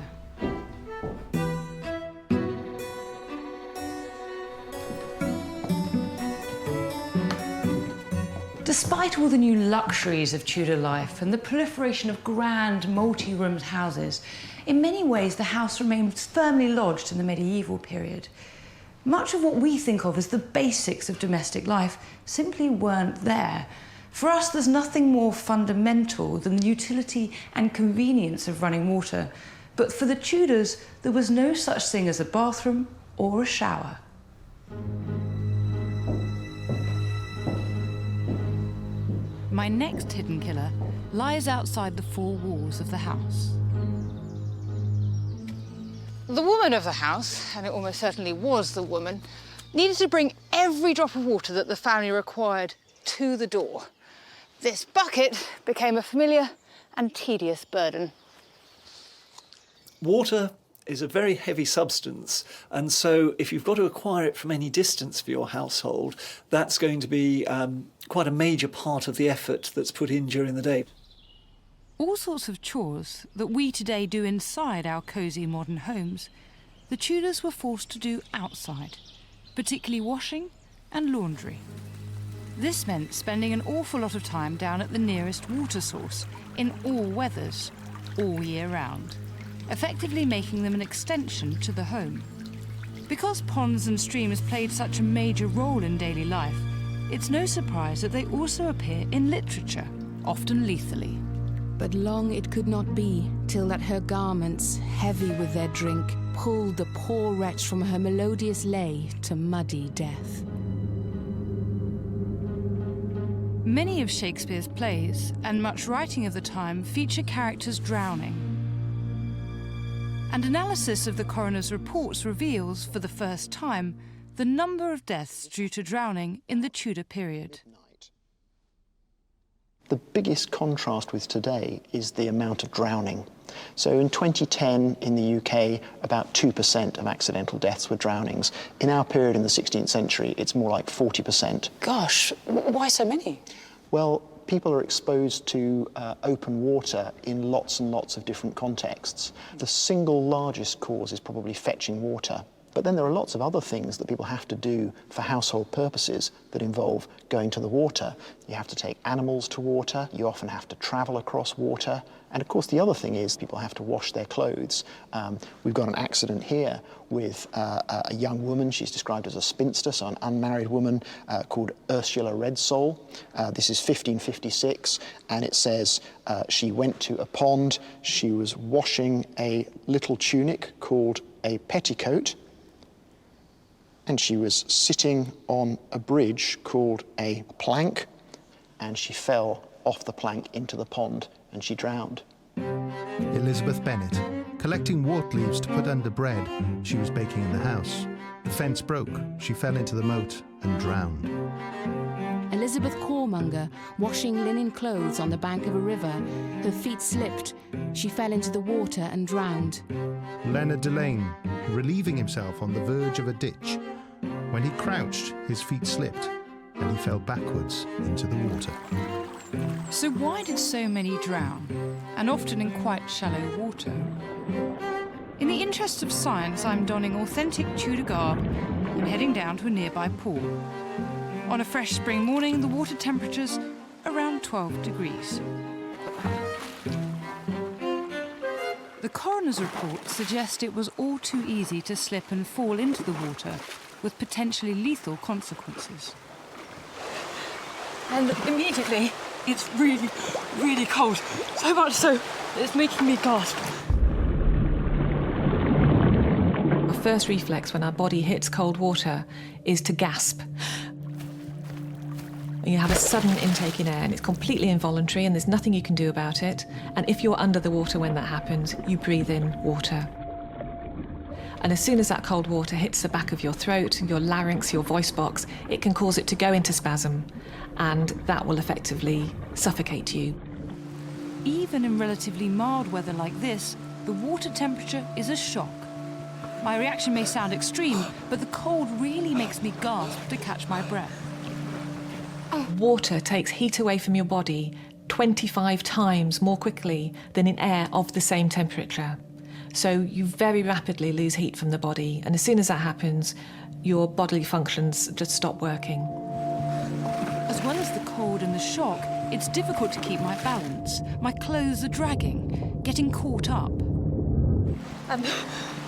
Despite all the new luxuries of Tudor life and the proliferation of grand, multi-roomed houses, in many ways the house remained firmly lodged in the medieval period. Much of what we think of as the basics of domestic life simply weren't there. For us, there's nothing more fundamental than the utility and convenience of running water. But for the Tudors, there was no such thing as a bathroom or a shower. My next hidden killer lies outside the 4 walls of the house. The woman of the house, and it almost certainly was the woman, needed to bring every drop of water that the family required to the door. This bucket became a familiar and tedious burden. Water is a very heavy substance, and so if you've got to acquire it from any distance for your household, that's going to be quite a major part of the effort that's put in during the day. All sorts of chores that we today do inside our cosy modern homes, the Tudors were forced to do outside, particularly washing and laundry. This meant spending an awful lot of time down at the nearest water source in all weathers, all year round, effectively making them an extension to the home. Because ponds and streams played such a major role in daily life, it's no surprise that they also appear in literature, often lethally. But long it could not be, till that her garments, heavy with their drink, pulled the poor wretch from her melodious lay to muddy death. Many of Shakespeare's plays, and much writing of the time, feature characters drowning. And analysis of the coroner's reports reveals, for the first time, the number of deaths due to drowning in the Tudor period. The biggest contrast with today is the amount of drowning. So in 2010 in the UK, about 2% of accidental deaths were drownings. In our period in the 16th century, it's more like 40%. Gosh, why so many? Well, people are exposed to open water in lots and lots of different contexts. The single largest cause is probably fetching water. But then there are lots of other things that people have to do for household purposes that involve going to the water. You have to take animals to water, you often have to travel across water, and of course the other thing is people have to wash their clothes. We've got an accident here with a young woman, she's described as a spinster, so an unmarried woman called Ursula Redsole. This is 1556, and it says she went to a pond, she was washing a little tunic called a petticoat, and she was sitting on a bridge called a plank, and she fell off the plank into the pond, and she drowned. Elizabeth Bennet, collecting wort leaves to put under bread she was baking in the house. The fence broke, she fell into the moat and drowned. Elizabeth Cormonger, washing linen clothes on the bank of a river. Her feet slipped, she fell into the water and drowned. Leonard Delane, relieving himself on the verge of a ditch. When he crouched, his feet slipped and he fell backwards into the water. So why did so many drown, and often in quite shallow water? In the interests of science, I'm donning authentic Tudor garb and heading down to a nearby pool. On a fresh spring morning, the water temperature's around 12 degrees. The coroner's report suggests it was all too easy to slip and fall into the water, with potentially lethal consequences. And immediately, it's really, really cold. So much so that it's making me gasp. Our first reflex when our body hits cold water is to gasp. You have a sudden intake in air, and it's completely involuntary, and there's nothing you can do about it. And if you're under the water when that happens, you breathe in water. And as soon as that cold water hits the back of your throat, your larynx, your voice box, it can cause it to go into spasm, and that will effectively suffocate you. Even in relatively mild weather like this, the water temperature is a shock. My reaction may sound extreme, but the cold really makes me gasp to catch my breath. Water takes heat away from your body 25 times more quickly than in air of the same temperature. So you very rapidly lose heat from the body, and as soon as that happens, your bodily functions just stop working. As well as the cold and the shock, it's difficult to keep my balance. My clothes are dragging, getting caught up. And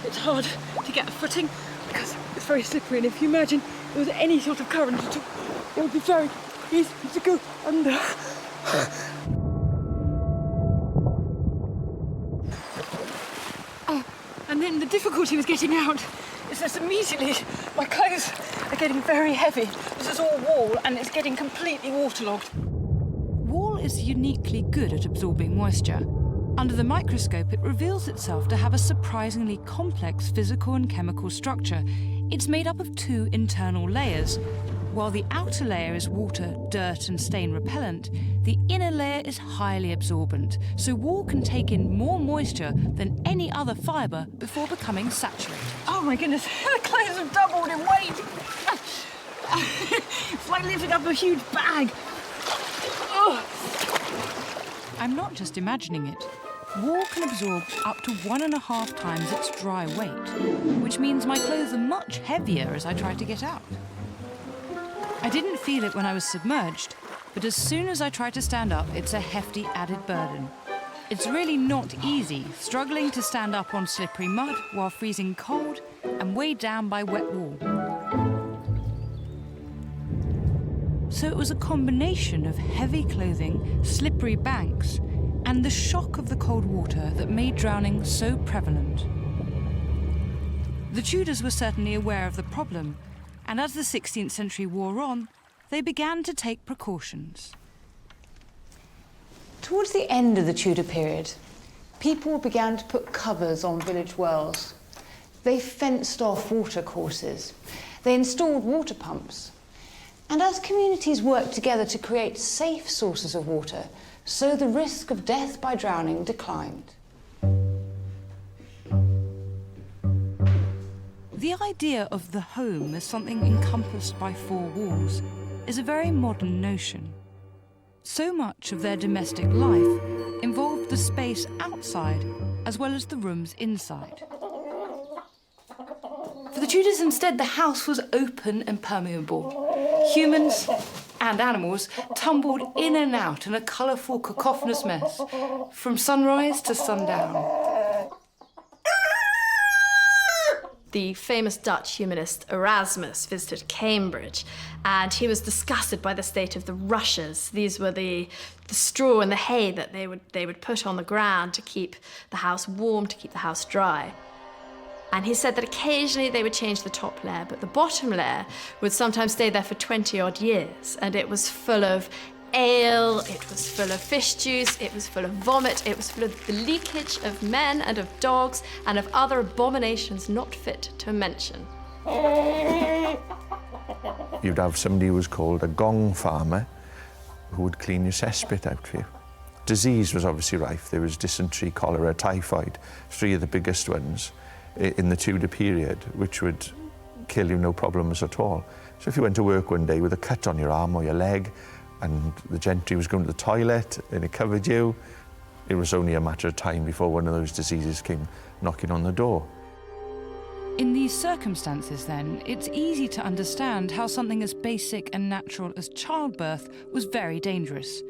it's hard to get a footing because it's very slippery, and if you imagine there was any sort of current at all, it would be very easy to go under. And then the difficulty with getting out is that immediately my clothes are getting very heavy. This is all wool and it's getting completely waterlogged. Wool is uniquely good at absorbing moisture. Under the microscope, it reveals itself to have a surprisingly complex physical and chemical structure. It's made up of two internal layers, While the outer layer is water, dirt and stain repellent, the inner layer is highly absorbent, so wool can take in more moisture than any other fibre before becoming saturated. Oh my goodness, the clothes have doubled in weight. It's like lifting up a huge bag. Oh. I'm not just imagining it. Wool can absorb up to 1.5 times its dry weight, which means my clothes are much heavier as I try to get out. I didn't feel it when I was submerged, but as soon as I try to stand up, it's a hefty added burden. It's really not easy, struggling to stand up on slippery mud while freezing cold and weighed down by wet wool. So it was a combination of heavy clothing, slippery banks, and the shock of the cold water that made drowning so prevalent. The Tudors were certainly aware of the problem, and as the 16th century wore on, they began to take precautions. Towards the end of the Tudor period, people began to put covers on village wells. They fenced off water courses. They installed water pumps. And as communities worked together to create safe sources of water, so the risk of death by drowning declined. The idea of the home as something encompassed by 4 walls is a very modern notion. So much of their domestic life involved the space outside as well as the rooms inside. For the Tudors, instead, the house was open and permeable. Humans and animals tumbled in and out in a colourful, cacophonous mess, from sunrise to sundown. The famous Dutch humanist Erasmus visited Cambridge, and he was disgusted by the state of the rushes. These were the straw and the hay that they would put on the ground to keep the house warm, to keep the house dry. And he said that occasionally they would change the top layer, but the bottom layer would sometimes stay there for 20-odd years, and it was full of ale, it was full of fish juice, it was full of vomit, it was full of the leakage of men and of dogs and of other abominations not fit to mention. You'd have somebody who was called a gong farmer who would clean your cesspit out for you. Disease was obviously rife. There was dysentery, cholera, typhoid, 3 of the biggest ones in the Tudor period, which would kill you no problems at all. So if you went to work one day with a cut on your arm or your leg, and the gentry was going to the toilet and it covered you, it was only a matter of time before one of those diseases came knocking on the door. In these circumstances, then, it's easy to understand how something as basic and natural as childbirth was very dangerous.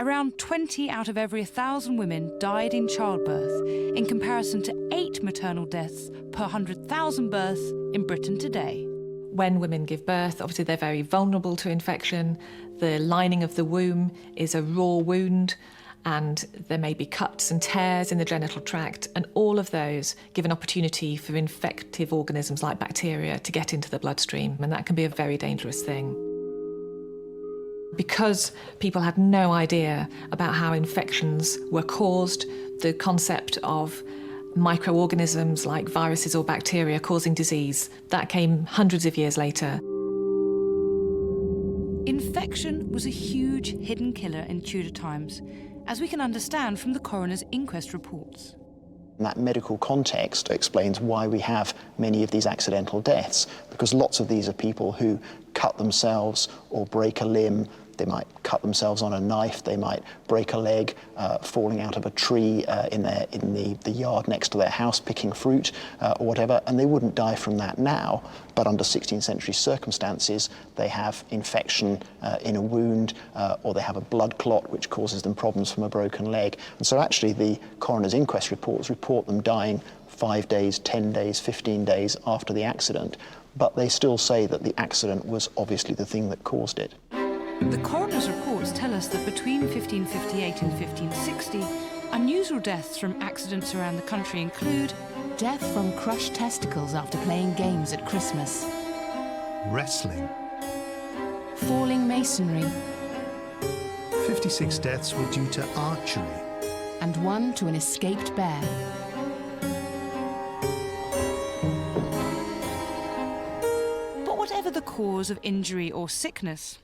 Around 20 out of every 1,000 women died in childbirth, in comparison to 8 maternal deaths per 100,000 births in Britain today. When women give birth, obviously they're very vulnerable to infection. The lining of the womb is a raw wound, and there may be cuts and tears in the genital tract, and all of those give an opportunity for infective organisms like bacteria to get into the bloodstream, and that can be a very dangerous thing. Because people had no idea about how infections were caused, the concept of microorganisms like viruses or bacteria causing disease, that came hundreds of years later. Infection was a huge hidden killer in Tudor times, as we can understand from the coroner's inquest reports. That medical context explains why we have many of these accidental deaths, because lots of these are people who cut themselves or break a limb. They might cut themselves on a knife, they might break a leg falling out of a tree in the yard next to their house picking fruit or whatever, and they wouldn't die from that now, but under 16th century circumstances they have infection in a wound or they have a blood clot which causes them problems from a broken leg. And so actually the coroner's inquest reports report them dying 5 days, 10 days, 15 days after the accident, but they still say that the accident was obviously the thing that caused it. The coroner's reports tell us that between 1558 and 1560, unusual deaths from accidents around the country include death from crushed testicles after playing games at Christmas, wrestling, falling masonry, 56 deaths were due to archery, and 1 to an escaped bear. But whatever the cause of injury or sickness.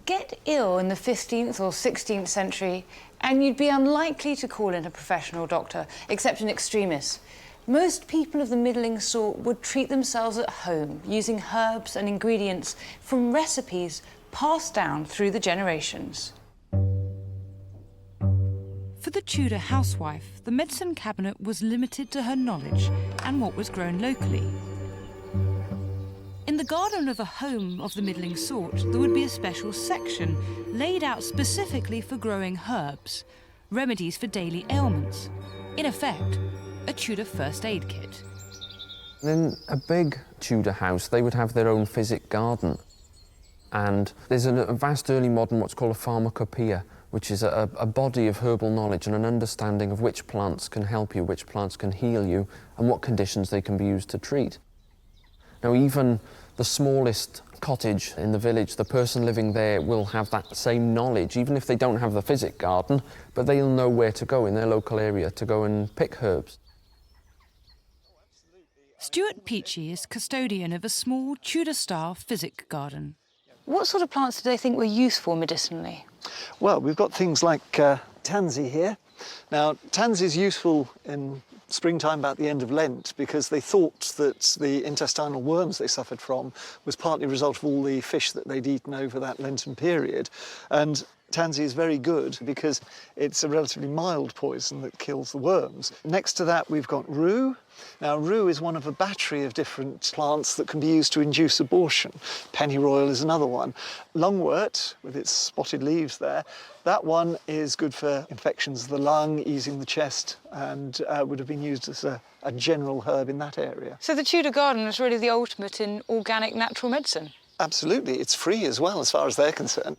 Get ill in the 15th or 16th century and you'd be unlikely to call in a professional doctor, except in extremis. Most people of the middling sort would treat themselves at home using herbs and ingredients from recipes passed down through the generations. For the Tudor housewife, the medicine cabinet was limited to her knowledge and what was grown locally. In the garden of a home of the middling sort, there would be a special section laid out specifically for growing herbs, remedies for daily ailments. In effect, a Tudor first aid kit. In a big Tudor house, they would have their own physic garden. And there's a vast early modern what's called a pharmacopoeia, which is a body of herbal knowledge and an understanding of which plants can help you, which plants can heal you, and what conditions they can be used to treat. Now, even the smallest cottage in the village, the person living there will have that same knowledge, even if they don't have the physic garden, but they'll know where to go in their local area to go and pick herbs. Stuart Peachy is custodian of a small Tudor-style physic garden. What sort of plants do they think were useful medicinally? Well, we've got things like tansy here. Now, tansy is useful in springtime, about the end of Lent, because they thought that the intestinal worms they suffered from was partly a result of all the fish that they'd eaten over that Lenten period. And tansy is very good because it's a relatively mild poison that kills the worms. Next to that, we've got rue. Now, rue is one of a battery of different plants that can be used to induce abortion. Pennyroyal is another one. Lungwort, with its spotted leaves there, that one is good for infections of the lung, easing the chest, and would have been used as a general herb in that area. So the Tudor garden is really the ultimate in organic natural medicine? Absolutely. It's free as well, as far as they're concerned.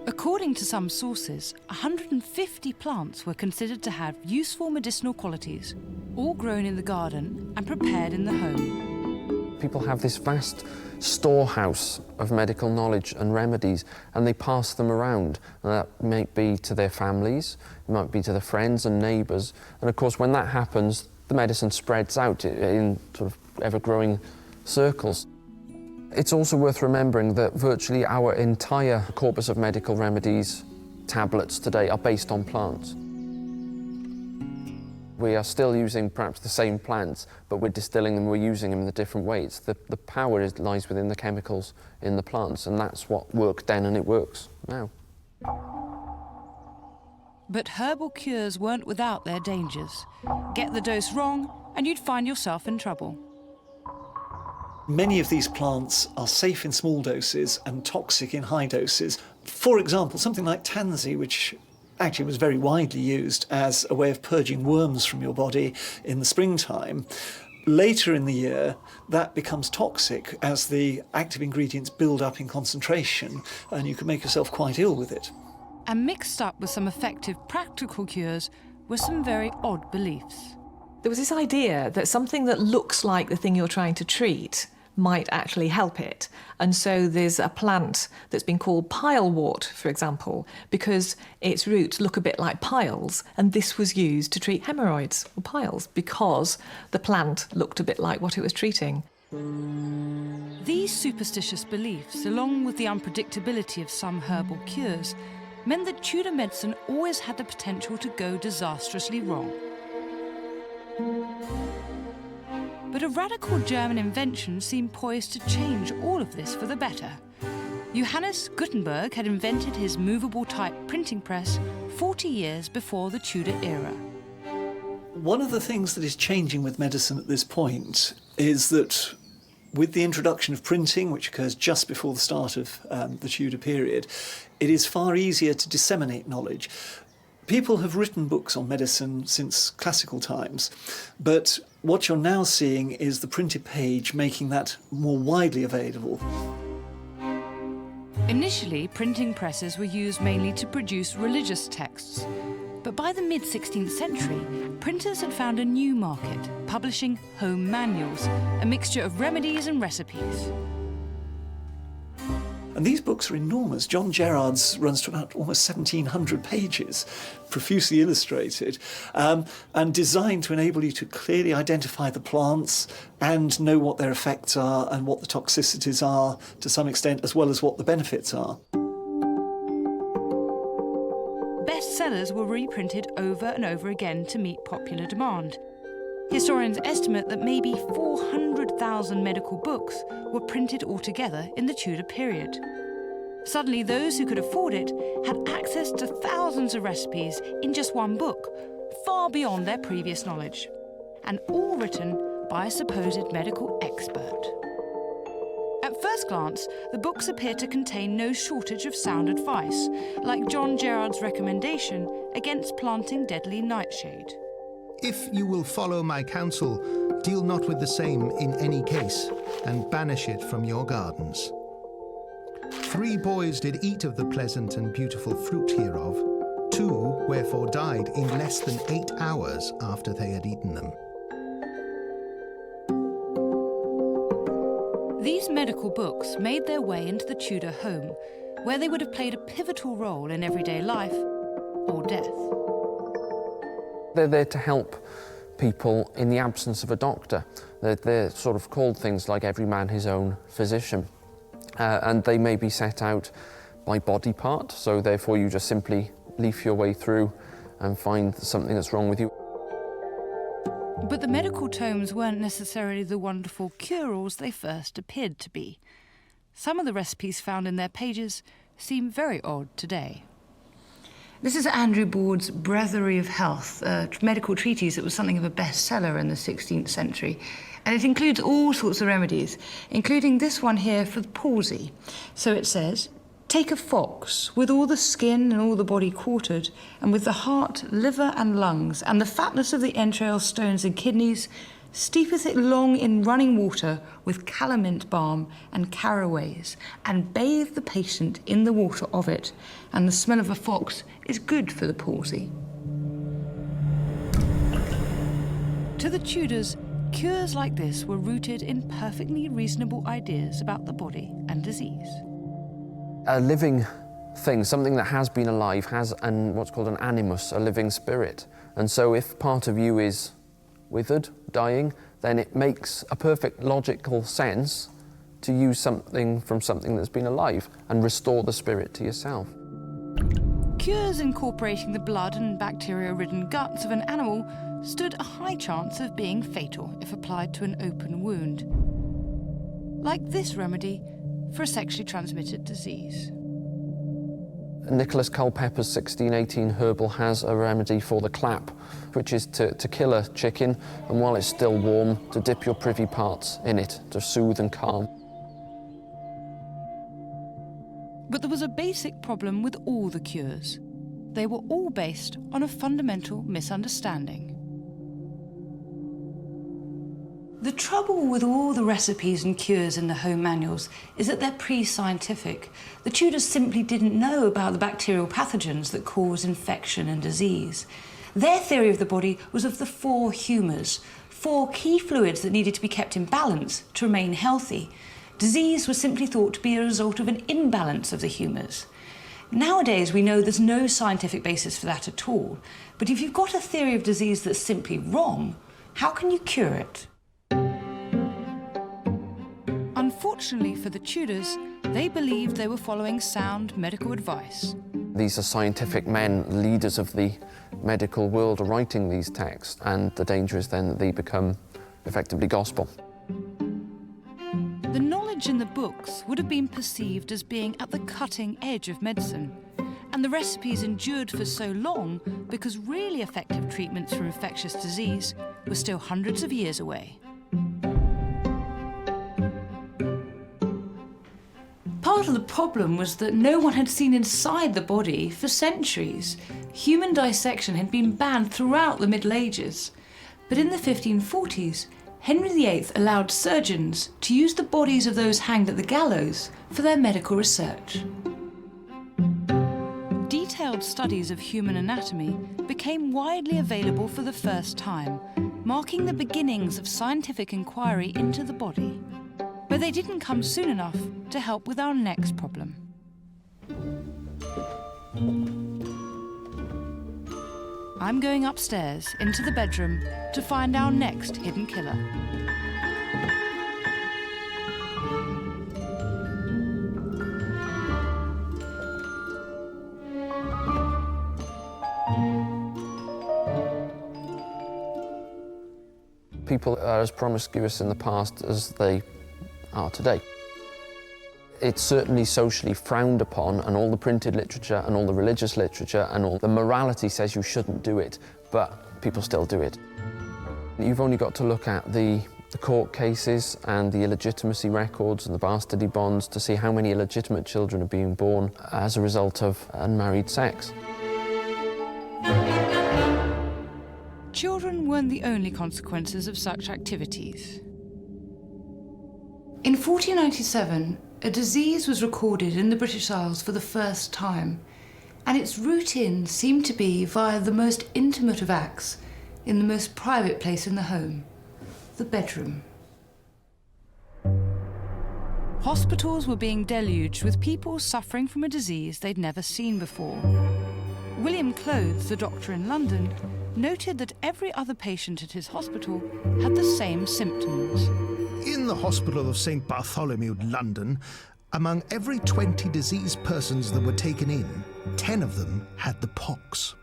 According to some sources, 150 plants were considered to have useful medicinal qualities, all grown in the garden and prepared in the home. People have this vast storehouse of medical knowledge and remedies, and they pass them around. And that might be to their families, it might be to their friends and neighbours. And of course, when that happens, the medicine spreads out in sort of ever-growing circles. It's also worth remembering that virtually our entire corpus of medical remedies, tablets today, are based on plants. We are still using perhaps the same plants, but we're distilling them, we're using them in a different ways. The power lies within the chemicals in the plants, and that's what worked then and it works now. But herbal cures weren't without their dangers. Get the dose wrong, and you'd find yourself in trouble. Many of these plants are safe in small doses and toxic in high doses. For example, something like tansy, which actually was very widely used as a way of purging worms from your body in the springtime. Later in the year, that becomes toxic as the active ingredients build up in concentration, and you can make yourself quite ill with it. And mixed up with some effective practical cures were some very odd beliefs. There was this idea that something that looks like the thing you're trying to treat might actually help it. And so there's a plant that's been called pilewort, for example, because its roots look a bit like piles, and this was used to treat hemorrhoids or piles because the plant looked a bit like what it was treating. These superstitious beliefs, along with the unpredictability of some herbal cures, meant that Tudor medicine always had the potential to go disastrously wrong. But a radical German invention seemed poised to change all of this for the better. Johannes Gutenberg had invented his movable type printing press 40 years before the Tudor era. One of the things that is changing with medicine at this point is that with the introduction of printing, which occurs just before the start of the Tudor period, it is far easier to disseminate knowledge. People have written books on medicine since classical times, but what you're now seeing is the printed page making that more widely available. Initially, printing presses were used mainly to produce religious texts, but by the mid-16th century, printers had found a new market, publishing home manuals, a mixture of remedies and recipes. And these books are enormous. John Gerard's runs to about almost 1,700 pages, profusely illustrated, and designed to enable you to clearly identify the plants and know what their effects are and what the toxicities are to some extent, as well as what the benefits are. Bestsellers were reprinted over and over again to meet popular demand. Historians estimate that maybe 400,000 medical books were printed altogether in the Tudor period. Suddenly, those who could afford it had access to thousands of recipes in just one book, far beyond their previous knowledge, and all written by a supposed medical expert. At first glance, the books appear to contain no shortage of sound advice, like John Gerard's recommendation against planting deadly nightshade. If you will follow my counsel, deal not with the same in any case, and banish it from your gardens. 3 boys did eat of the pleasant and beautiful fruit hereof, 2 wherefore died in less than 8 hours after they had eaten them. These medical books made their way into the Tudor home, where they would have played a pivotal role in everyday life or death. They're there to help people in the absence of a doctor. They're sort of called things like every man his own physician. And they may be set out by body part, so therefore you just simply leaf your way through and find something that's wrong with you. But the medical tomes weren't necessarily the wonderful cure-alls they first appeared to be. Some of the recipes found in their pages seem very odd today. This is Andrew Board's Breviary of Health, a medical treatise that was something of a bestseller in the 16th century. And it includes all sorts of remedies, including this one here for the palsy. So it says, take a fox with all the skin and all the body quartered, and with the heart, liver and lungs, and the fatness of the entrails, stones and kidneys, steepeth it long in running water with calamint balm and caraways, and bathe the patient in the water of it, and the smell of a fox is good for the palsy. To the Tudors, cures like this were rooted in perfectly reasonable ideas about the body and disease. A living thing, something that has been alive, has what's called an animus, a living spirit. And so if part of you is withered, dying, then it makes a perfect logical sense to use something from something that's been alive and restore the spirit to yourself. Cures incorporating the blood and bacteria-ridden guts of an animal stood a high chance of being fatal if applied to an open wound. Like this remedy for a sexually transmitted disease. Nicholas Culpeper's 1618 Herbal has a remedy for the clap, which is to kill a chicken, and while it's still warm, to dip your privy parts in it to soothe and calm. But there was a basic problem with all the cures. They were all based on a fundamental misunderstanding. The trouble with all the recipes and cures in the home manuals is that they're pre-scientific. The Tudors simply didn't know about the bacterial pathogens that cause infection and disease. Their theory of the body was of the 4 humours, 4 key fluids that needed to be kept in balance to remain healthy. Disease was simply thought to be a result of an imbalance of the humours. Nowadays, we know there's no scientific basis for that at all. But if you've got a theory of disease that's simply wrong, how can you cure it? Unfortunately for the Tudors, they believed they were following sound medical advice. These are scientific men, leaders of the medical world, are writing these texts, and the danger is then that they become effectively gospel. The knowledge in the books would have been perceived as being at the cutting edge of medicine, and the recipes endured for so long because really effective treatments for infectious disease were still hundreds of years away. Part of the problem was that no one had seen inside the body for centuries. Human dissection had been banned throughout the Middle Ages. But in the 1540s, Henry VIII allowed surgeons to use the bodies of those hanged at the gallows for their medical research. Detailed studies of human anatomy became widely available for the first time, marking the beginnings of scientific inquiry into the body. But they didn't come soon enough to help with our next problem. I'm going upstairs into the bedroom to find our next hidden killer. People are as promiscuous in the past as they are today. It's certainly socially frowned upon, and all the printed literature and all the religious literature and all the morality says you shouldn't do it, but people still do it. You've only got to look at the court cases and the illegitimacy records and the bastardy bonds to see how many illegitimate children are being born as a result of unmarried sex. Children weren't the only consequences of such activities. In 1497, a disease was recorded in the British Isles for the first time, and its route in seemed to be via the most intimate of acts in the most private place in the home, the bedroom. Hospitals were being deluged with people suffering from a disease they'd never seen before. William Clothes, the doctor in London, noted that every other patient at his hospital had the same symptoms. In the Hospital of St. Bartholomew, London, among every 20 diseased persons that were taken in, 10 of them had the pox.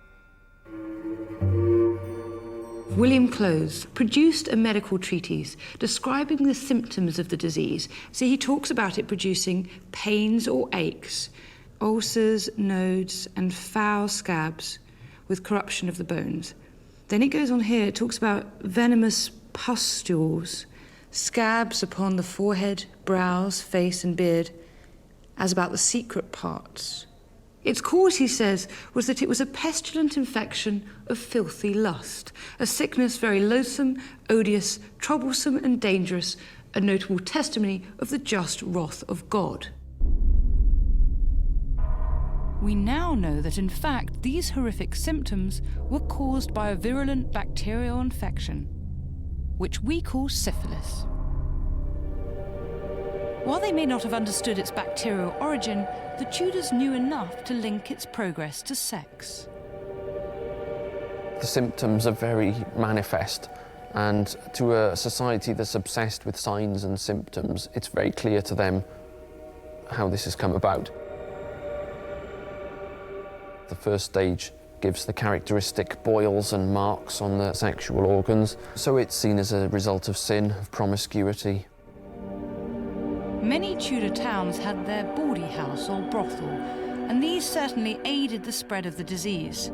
William Clothes produced a medical treatise describing the symptoms of the disease. So he talks about it producing pains or aches, ulcers, nodes, and foul scabs with corruption of the bones. Then it goes on here, it talks about venomous pustules, scabs upon the forehead, brows, face, and beard, as about the secret parts. Its cause, he says, was that it was a pestilent infection of filthy lust, a sickness very loathsome, odious, troublesome, and dangerous, a notable testimony of the just wrath of God. We now know that, in fact, these horrific symptoms were caused by a virulent bacterial infection, which we call syphilis. While they may not have understood its bacterial origin, the Tudors knew enough to link its progress to sex. The symptoms are very manifest, and to a society that's obsessed with signs and symptoms, it's very clear to them how this has come about. The first stage gives the characteristic boils and marks on the sexual organs, so it's seen as a result of sin, of promiscuity. Many Tudor towns had their bawdy house or brothel, and these certainly aided the spread of the disease.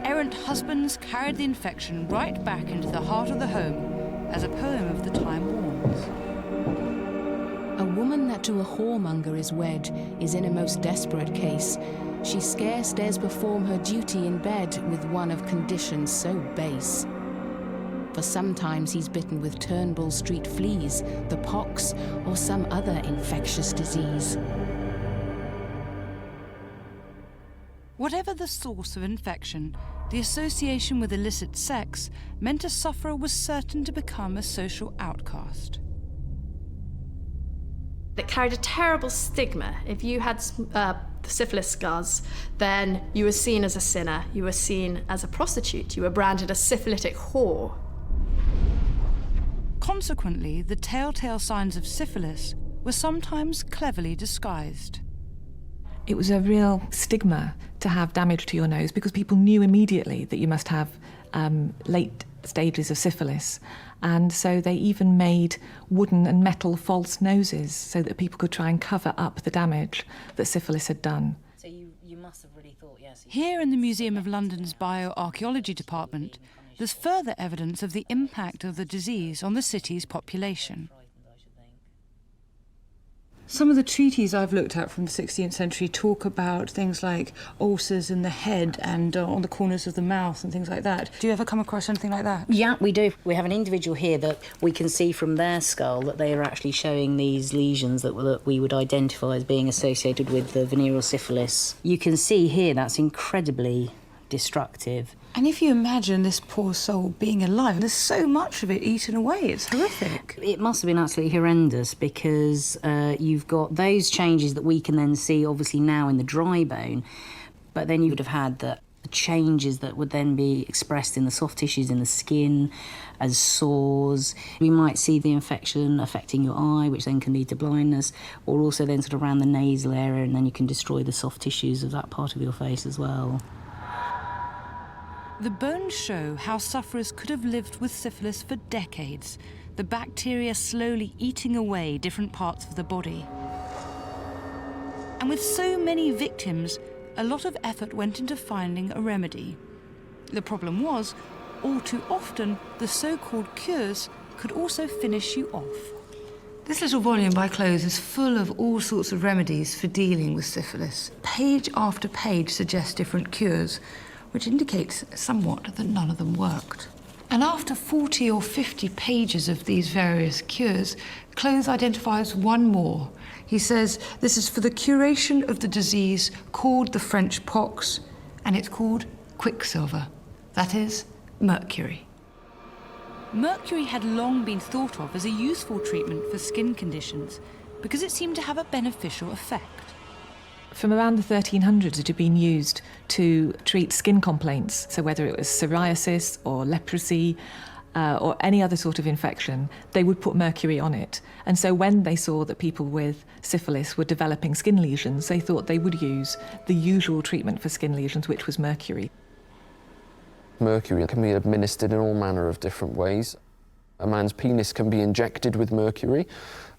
Errant husbands carried the infection right back into the heart of the home, as a poem of the time warns. A woman that to a whoremonger is wed is in a most desperate case. She scarce dares perform her duty in bed with one of condition so base. For sometimes he's bitten with Turnbull Street fleas, the pox, or some other infectious disease. Whatever the source of infection, the association with illicit sex meant a sufferer was certain to become a social outcast. It carried a terrible stigma. If you had the syphilis scars, then you were seen as a sinner, you were seen as a prostitute, you were branded a syphilitic whore. Consequently, the telltale signs of syphilis were sometimes cleverly disguised. It was a real stigma to have damage to your nose because people knew immediately that you must have late stages of syphilis. And so they even made wooden and metal false noses so that people could try and cover up the damage that syphilis had done. So you must have really thought, yes. Here in the Museum of London's Bioarchaeology Department, there's further evidence of the impact of the disease on the city's population. Some of the treaties I've looked at from the 16th century talk about things like ulcers in the head and on the corners of the mouth and things like that. Do you ever come across anything like that? Yeah, we do. We have an individual here that we can see from their skull that they are actually showing these lesions that we would identify as being associated with the venereal syphilis. You can see here that's incredibly destructive. And if you imagine this poor soul being alive, there's so much of it eaten away, it's horrific. It must have been absolutely horrendous because you've got those changes that we can then see obviously now in the dry bone, but then you would have had the changes that would then be expressed in the soft tissues in the skin as sores. We might see the infection affecting your eye, which then can lead to blindness, or also then sort of around the nasal area, and then you can destroy the soft tissues of that part of your face as well. The bones show how sufferers could have lived with syphilis for decades, the bacteria slowly eating away different parts of the body. And with so many victims, a lot of effort went into finding a remedy. The problem was, all too often, the so-called cures could also finish you off. This little volume by Close is full of all sorts of remedies for dealing with syphilis. Page after page suggests different cures, which indicates somewhat that none of them worked. And after 40 or 50 pages of these various cures, Close identifies one more. He says this is for the curation of the disease called the French pox, and it's called quicksilver. That is, mercury. Mercury had long been thought of as a useful treatment for skin conditions because it seemed to have a beneficial effect. From around the 1300s, it had been used to treat skin complaints. So whether it was psoriasis or leprosy or any other sort of infection, they would put mercury on it. And so when they saw that people with syphilis were developing skin lesions, they thought they would use the usual treatment for skin lesions, which was mercury. Mercury can be administered in all manner of different ways. A man's penis can be injected with mercury.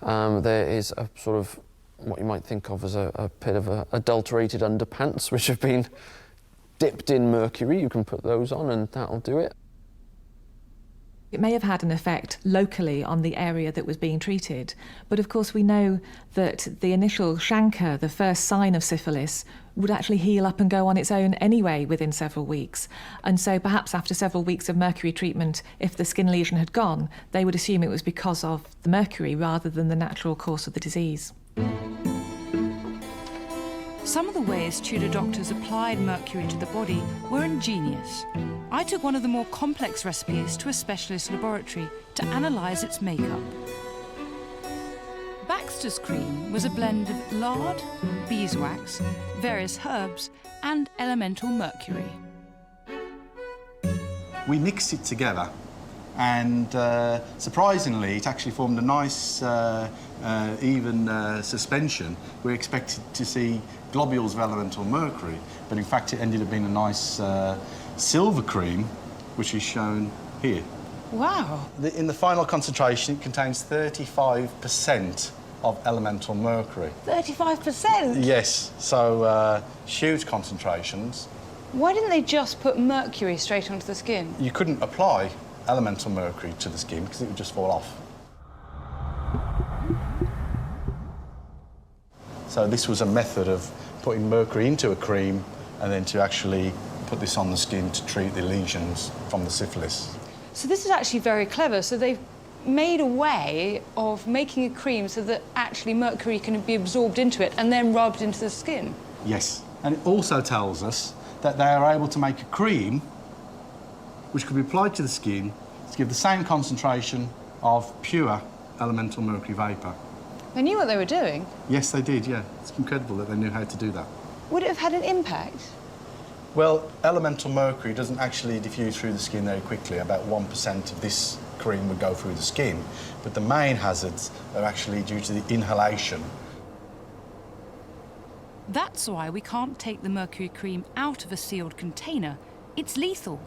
There is a sort of what you might think of as a bit of adulterated underpants, which have been dipped in mercury. You can put those on and that'll do it. It may have had an effect locally on the area that was being treated, but of course we know that the initial chancre, the first sign of syphilis, would actually heal up and go on its own anyway within several weeks. And so perhaps after several weeks of mercury treatment, if the skin lesion had gone, they would assume it was because of the mercury rather than the natural course of the disease. Some of the ways Tudor doctors applied mercury to the body were ingenious. I took one of the more complex recipes to a specialist laboratory to analyse its makeup. Baxter's cream was a blend of lard, beeswax, various herbs and elemental mercury. We mixed it together and surprisingly it actually formed a nice even suspension. We expected to see globules of elemental mercury, but in fact it ended up being a nice silver cream, which is shown here. Wow. In the final concentration, it contains 35% of elemental mercury. 35%? Yes, so huge concentrations. Why didn't they just put mercury straight onto the skin? You couldn't apply elemental mercury to the skin because it would just fall off. So this was a method of putting mercury into a cream and then to actually put this on the skin to treat the lesions from the syphilis. So this is actually very clever. So they've made a way of making a cream so that actually mercury can be absorbed into it and then rubbed into the skin. Yes, and it also tells us that they are able to make a cream which could be applied to the skin to give the same concentration of pure elemental mercury vapour. They knew what they were doing. Yes, they did, yeah. It's incredible that they knew how to do that. Would it have had an impact? Well, elemental mercury doesn't actually diffuse through the skin very quickly. About 1% of this cream would go through the skin, but the main hazards are actually due to the inhalation. That's why we can't take the mercury cream out of a sealed container. It's lethal.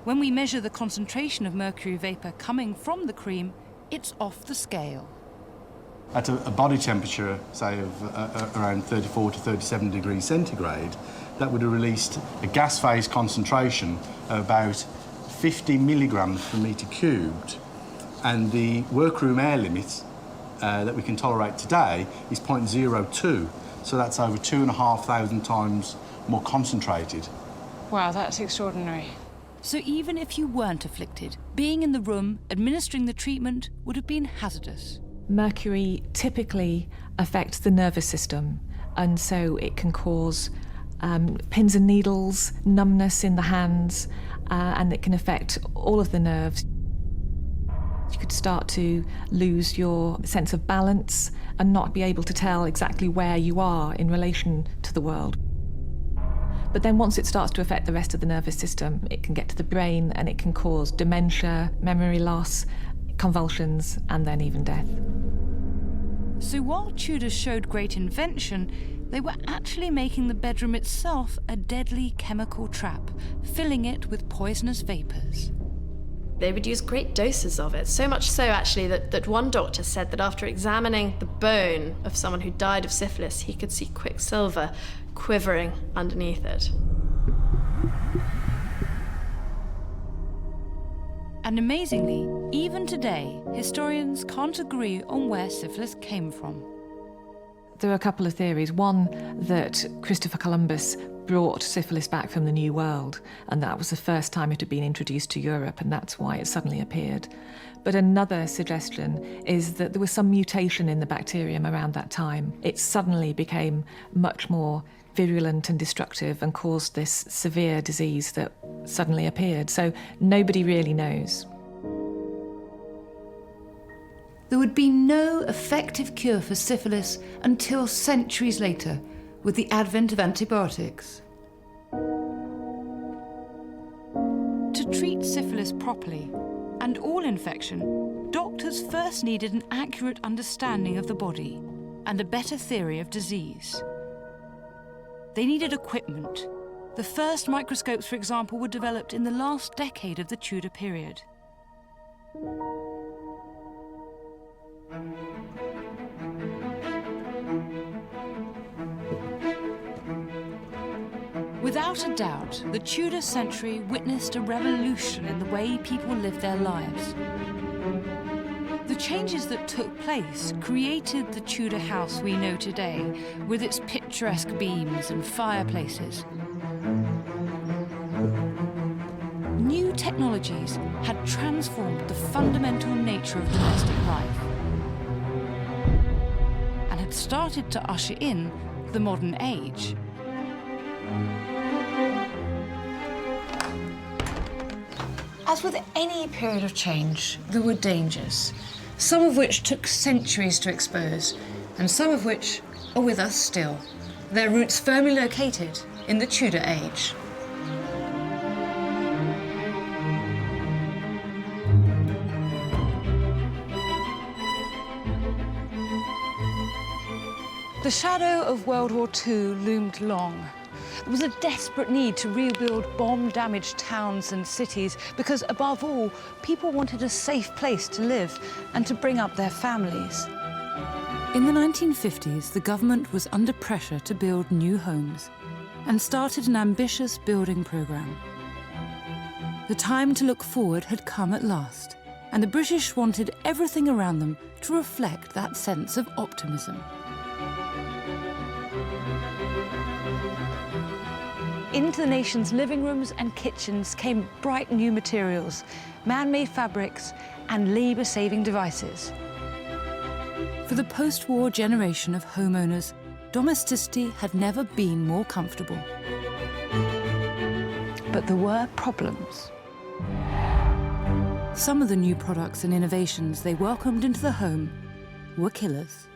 When we measure the concentration of mercury vapour coming from the cream, it's off the scale. At a body temperature, say, of around 34 to 37 degrees centigrade, that would have released a gas phase concentration of about 50 milligrams per metre cubed. And the workroom air limit that we can tolerate today is 0.02. So that's over 2,500 times more concentrated. Wow, that's extraordinary. So even if you weren't afflicted, being in the room, administering the treatment would have been hazardous. Mercury typically affects the nervous system, and so it can cause pins and needles, numbness in the hands, and it can affect all of the nerves. You could start to lose your sense of balance and not be able to tell exactly where you are in relation to the world. But then once it starts to affect the rest of the nervous system, it can get to the brain and it can cause dementia, memory loss, convulsions, and then even death. So while Tudors showed great invention, they were actually making the bedroom itself a deadly chemical trap, filling it with poisonous vapours. They would use great doses of it, so much so actually that one doctor said that after examining the bone of someone who died of syphilis, he could see quicksilver quivering underneath it. And amazingly, even today, historians can't agree on where syphilis came from. There are a couple of theories. One, that Christopher Columbus brought syphilis back from the New World, and that was the first time it had been introduced to Europe, and that's why it suddenly appeared. But another suggestion is that there was some mutation in the bacterium around that time. It suddenly became much more virulent and destructive and caused this severe disease that suddenly appeared. So nobody really knows. There would be no effective cure for syphilis until centuries later, with the advent of antibiotics. To treat syphilis properly, and all infection, doctors first needed an accurate understanding of the body and a better theory of disease. They needed equipment. The first microscopes, for example, were developed in the last decade of the Tudor period. Without a doubt, the Tudor century witnessed a revolution in the way people lived their lives. The changes that took place created the Tudor house we know today, with its picturesque beams and fireplaces. New technologies had transformed the fundamental nature of domestic life and had started to usher in the modern age. As with any period of change, there were dangers, some of which took centuries to expose, and some of which are with us still, their roots firmly located in the Tudor age. The shadow of World War II loomed long. There was a desperate need to rebuild bomb-damaged towns and cities because, above all, people wanted a safe place to live and to bring up their families. In the 1950s, the government was under pressure to build new homes and started an ambitious building programme. The time to look forward had come at last, and the British wanted everything around them to reflect that sense of optimism. Into the nation's living rooms and kitchens came bright new materials, man-made fabrics, and labour-saving devices. For the post-war generation of homeowners, domesticity had never been more comfortable. But there were problems. Some of the new products and innovations they welcomed into the home were killers.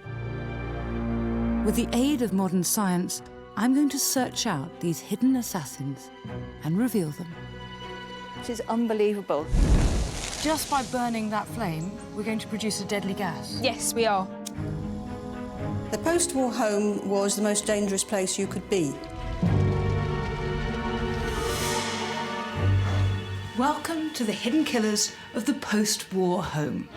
With the aid of modern science, I'm going to search out these hidden assassins and reveal them. It is unbelievable. Just by burning that flame, we're going to produce a deadly gas. Yes, we are. The post-war home was the most dangerous place you could be. Welcome to the hidden killers of the post-war home.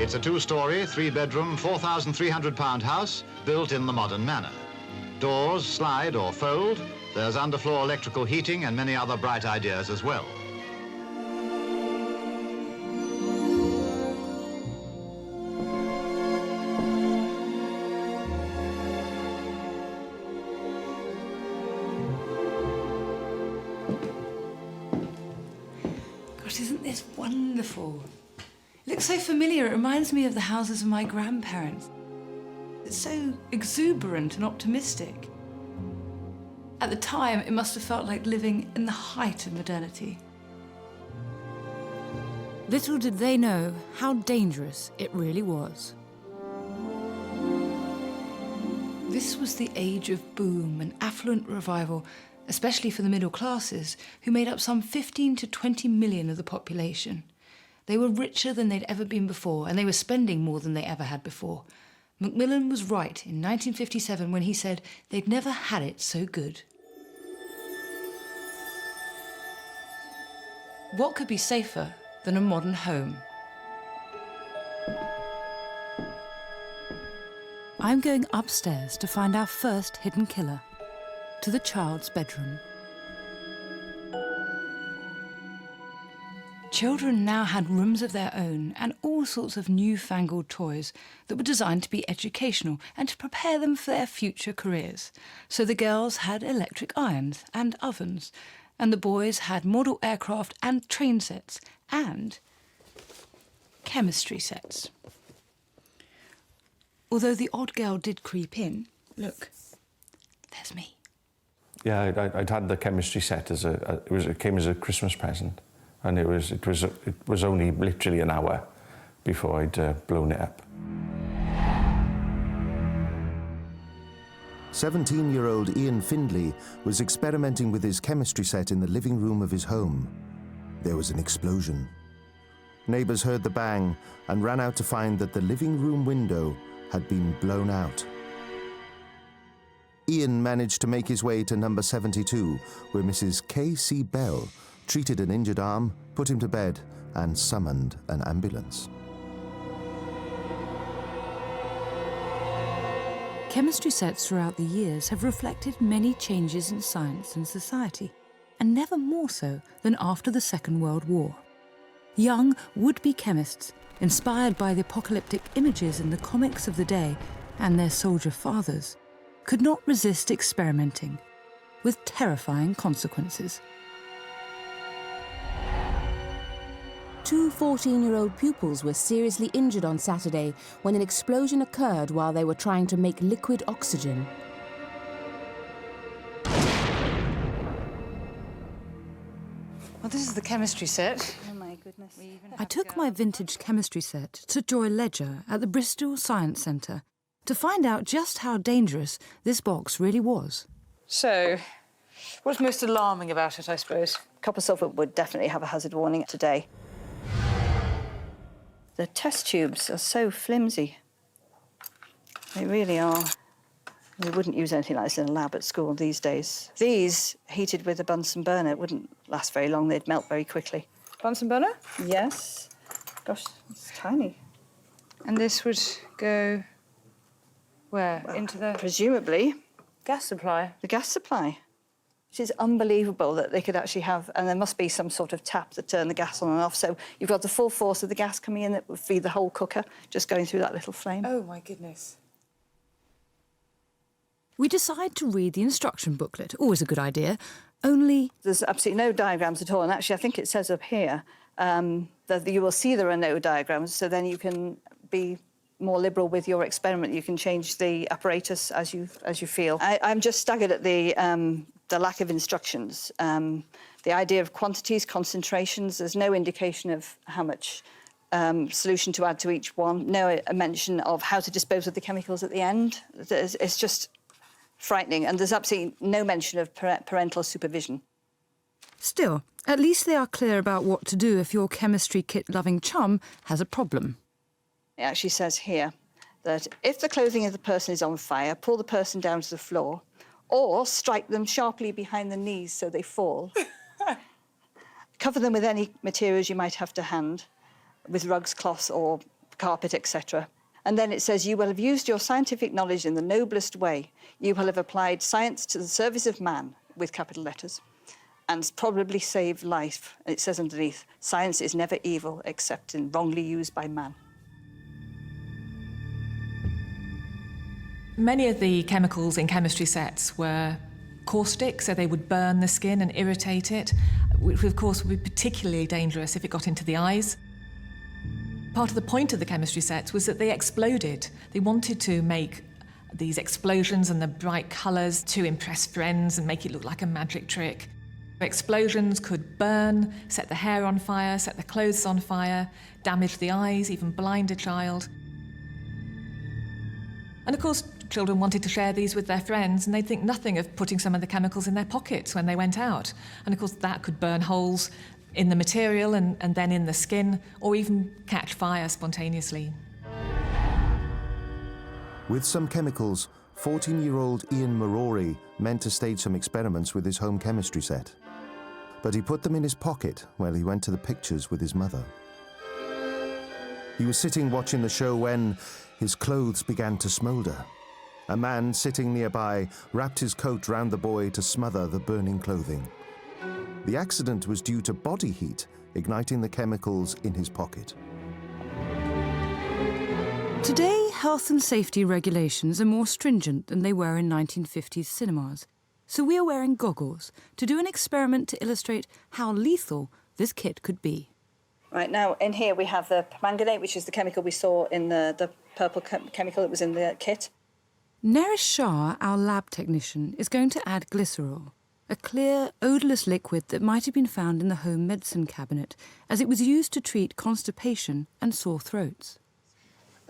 It's a two-story, three-bedroom, £4,300 house built in the modern manner. Doors slide or fold. There's underfloor electrical heating and many other bright ideas as well. Gosh, isn't this wonderful? It looks so familiar. It reminds me of the houses of my grandparents. It's so exuberant and optimistic. At the time, it must have felt like living in the height of modernity. Little did they know how dangerous it really was. This was the age of boom and affluent revival, especially for the middle classes, who made up some 15 to 20 million of the population. They were richer than they'd ever been before, and they were spending more than they ever had before. Macmillan was right in 1957 when he said they'd never had it so good. What could be safer than a modern home? I'm going upstairs to find our first hidden killer, to the child's bedroom. Children now had rooms of their own and all sorts of newfangled toys that were designed to be educational and to prepare them for their future careers. So the girls had electric irons and ovens, and the boys had model aircraft and train sets and chemistry sets. Although the odd girl did creep in, look, there's me. Yeah, I'd had the chemistry set as it came as a Christmas present, and it was only literally an hour before I'd blown it up. 17-year-old Ian Findlay was experimenting with his chemistry set in the living room of his home. There was an explosion. Neighbours heard the bang and ran out to find that the living room window had been blown out. Ian managed to make his way to number 72, where Mrs. K.C. Bell treated an injured arm, put him to bed, and summoned an ambulance. Chemistry sets throughout the years have reflected many changes in science and society, and never more so than after the Second World War. Young would-be chemists, inspired by the apocalyptic images in the comics of the day and their soldier fathers, could not resist experimenting, with terrifying consequences. 2 14-year-old pupils were seriously injured on Saturday when an explosion occurred while they were trying to make liquid oxygen. Well, this is the chemistry set. Oh my goodness. I took my vintage chemistry set to Joy Ledger at the Bristol Science Centre to find out just how dangerous this box really was. So, what's most alarming about it, I suppose? Copper sulfur would definitely have a hazard warning today. The test tubes are so flimsy. They really are. We wouldn't use anything like this in a lab at school these days. These, heated with a Bunsen burner, wouldn't last very long. They'd melt very quickly. Bunsen burner? Yes. Gosh, it's tiny. And this would go where? Well, into the... Presumably. Gas supply? The gas supply. Which is unbelievable that they could actually have, and there must be some sort of tap that turned the gas on and off, so you've got the full force of the gas coming in that would feed the whole cooker, just going through that little flame. Oh, my goodness. We decide to read the instruction booklet, always a good idea, only... There's absolutely no diagrams at all, and actually I think it says up here that you will see there are no diagrams, so then you can be more liberal with your experiment. You can change the apparatus as you feel. I'm just staggered at the lack of instructions. The idea of quantities, concentrations, there's no indication of how much solution to add to each one, no mention of how to dispose of the chemicals at the end. It's just frightening, and there's absolutely no mention of parental supervision. Still, at least they are clear about what to do if your chemistry kit-loving chum has a problem. It actually says here that if the clothing of the person is on fire, pull the person down to the floor, or strike them sharply behind the knees so they fall. Cover them with any materials you might have to hand, with rugs, cloths, or carpet, etc. And then it says, you will have used your scientific knowledge in the noblest way. You will have applied science to the service of man, with capital letters, and probably saved life. And it says underneath, science is never evil except in wrongly used by man. Many of the chemicals in chemistry sets were caustic, so they would burn the skin and irritate it, which of course would be particularly dangerous if it got into the eyes. Part of the point of the chemistry sets was that they exploded. They wanted to make these explosions and the bright colours to impress friends and make it look like a magic trick. Explosions could burn, set the hair on fire, set the clothes on fire, damage the eyes, even blind a child. And of course, children wanted to share these with their friends, and they'd think nothing of putting some of the chemicals in their pockets when they went out. And of course, that could burn holes in the material and then in the skin, or even catch fire spontaneously. With some chemicals, 14-year-old Ian Marori meant to stage some experiments with his home chemistry set. But he put them in his pocket while he went to the pictures with his mother. He was sitting watching the show when his clothes began to smoulder. A man sitting nearby wrapped his coat round the boy to smother the burning clothing. The accident was due to body heat, igniting the chemicals in his pocket. Today, health and safety regulations are more stringent than they were in 1950s cinemas. So we are wearing goggles to do an experiment to illustrate how lethal this kit could be. Right, now in here we have the permanganate, which is the chemical we saw in the purple chemical that was in the kit. Nerish Shah, our lab technician, is going to add glycerol, a clear, odourless liquid that might have been found in the home medicine cabinet, as it was used to treat constipation and sore throats.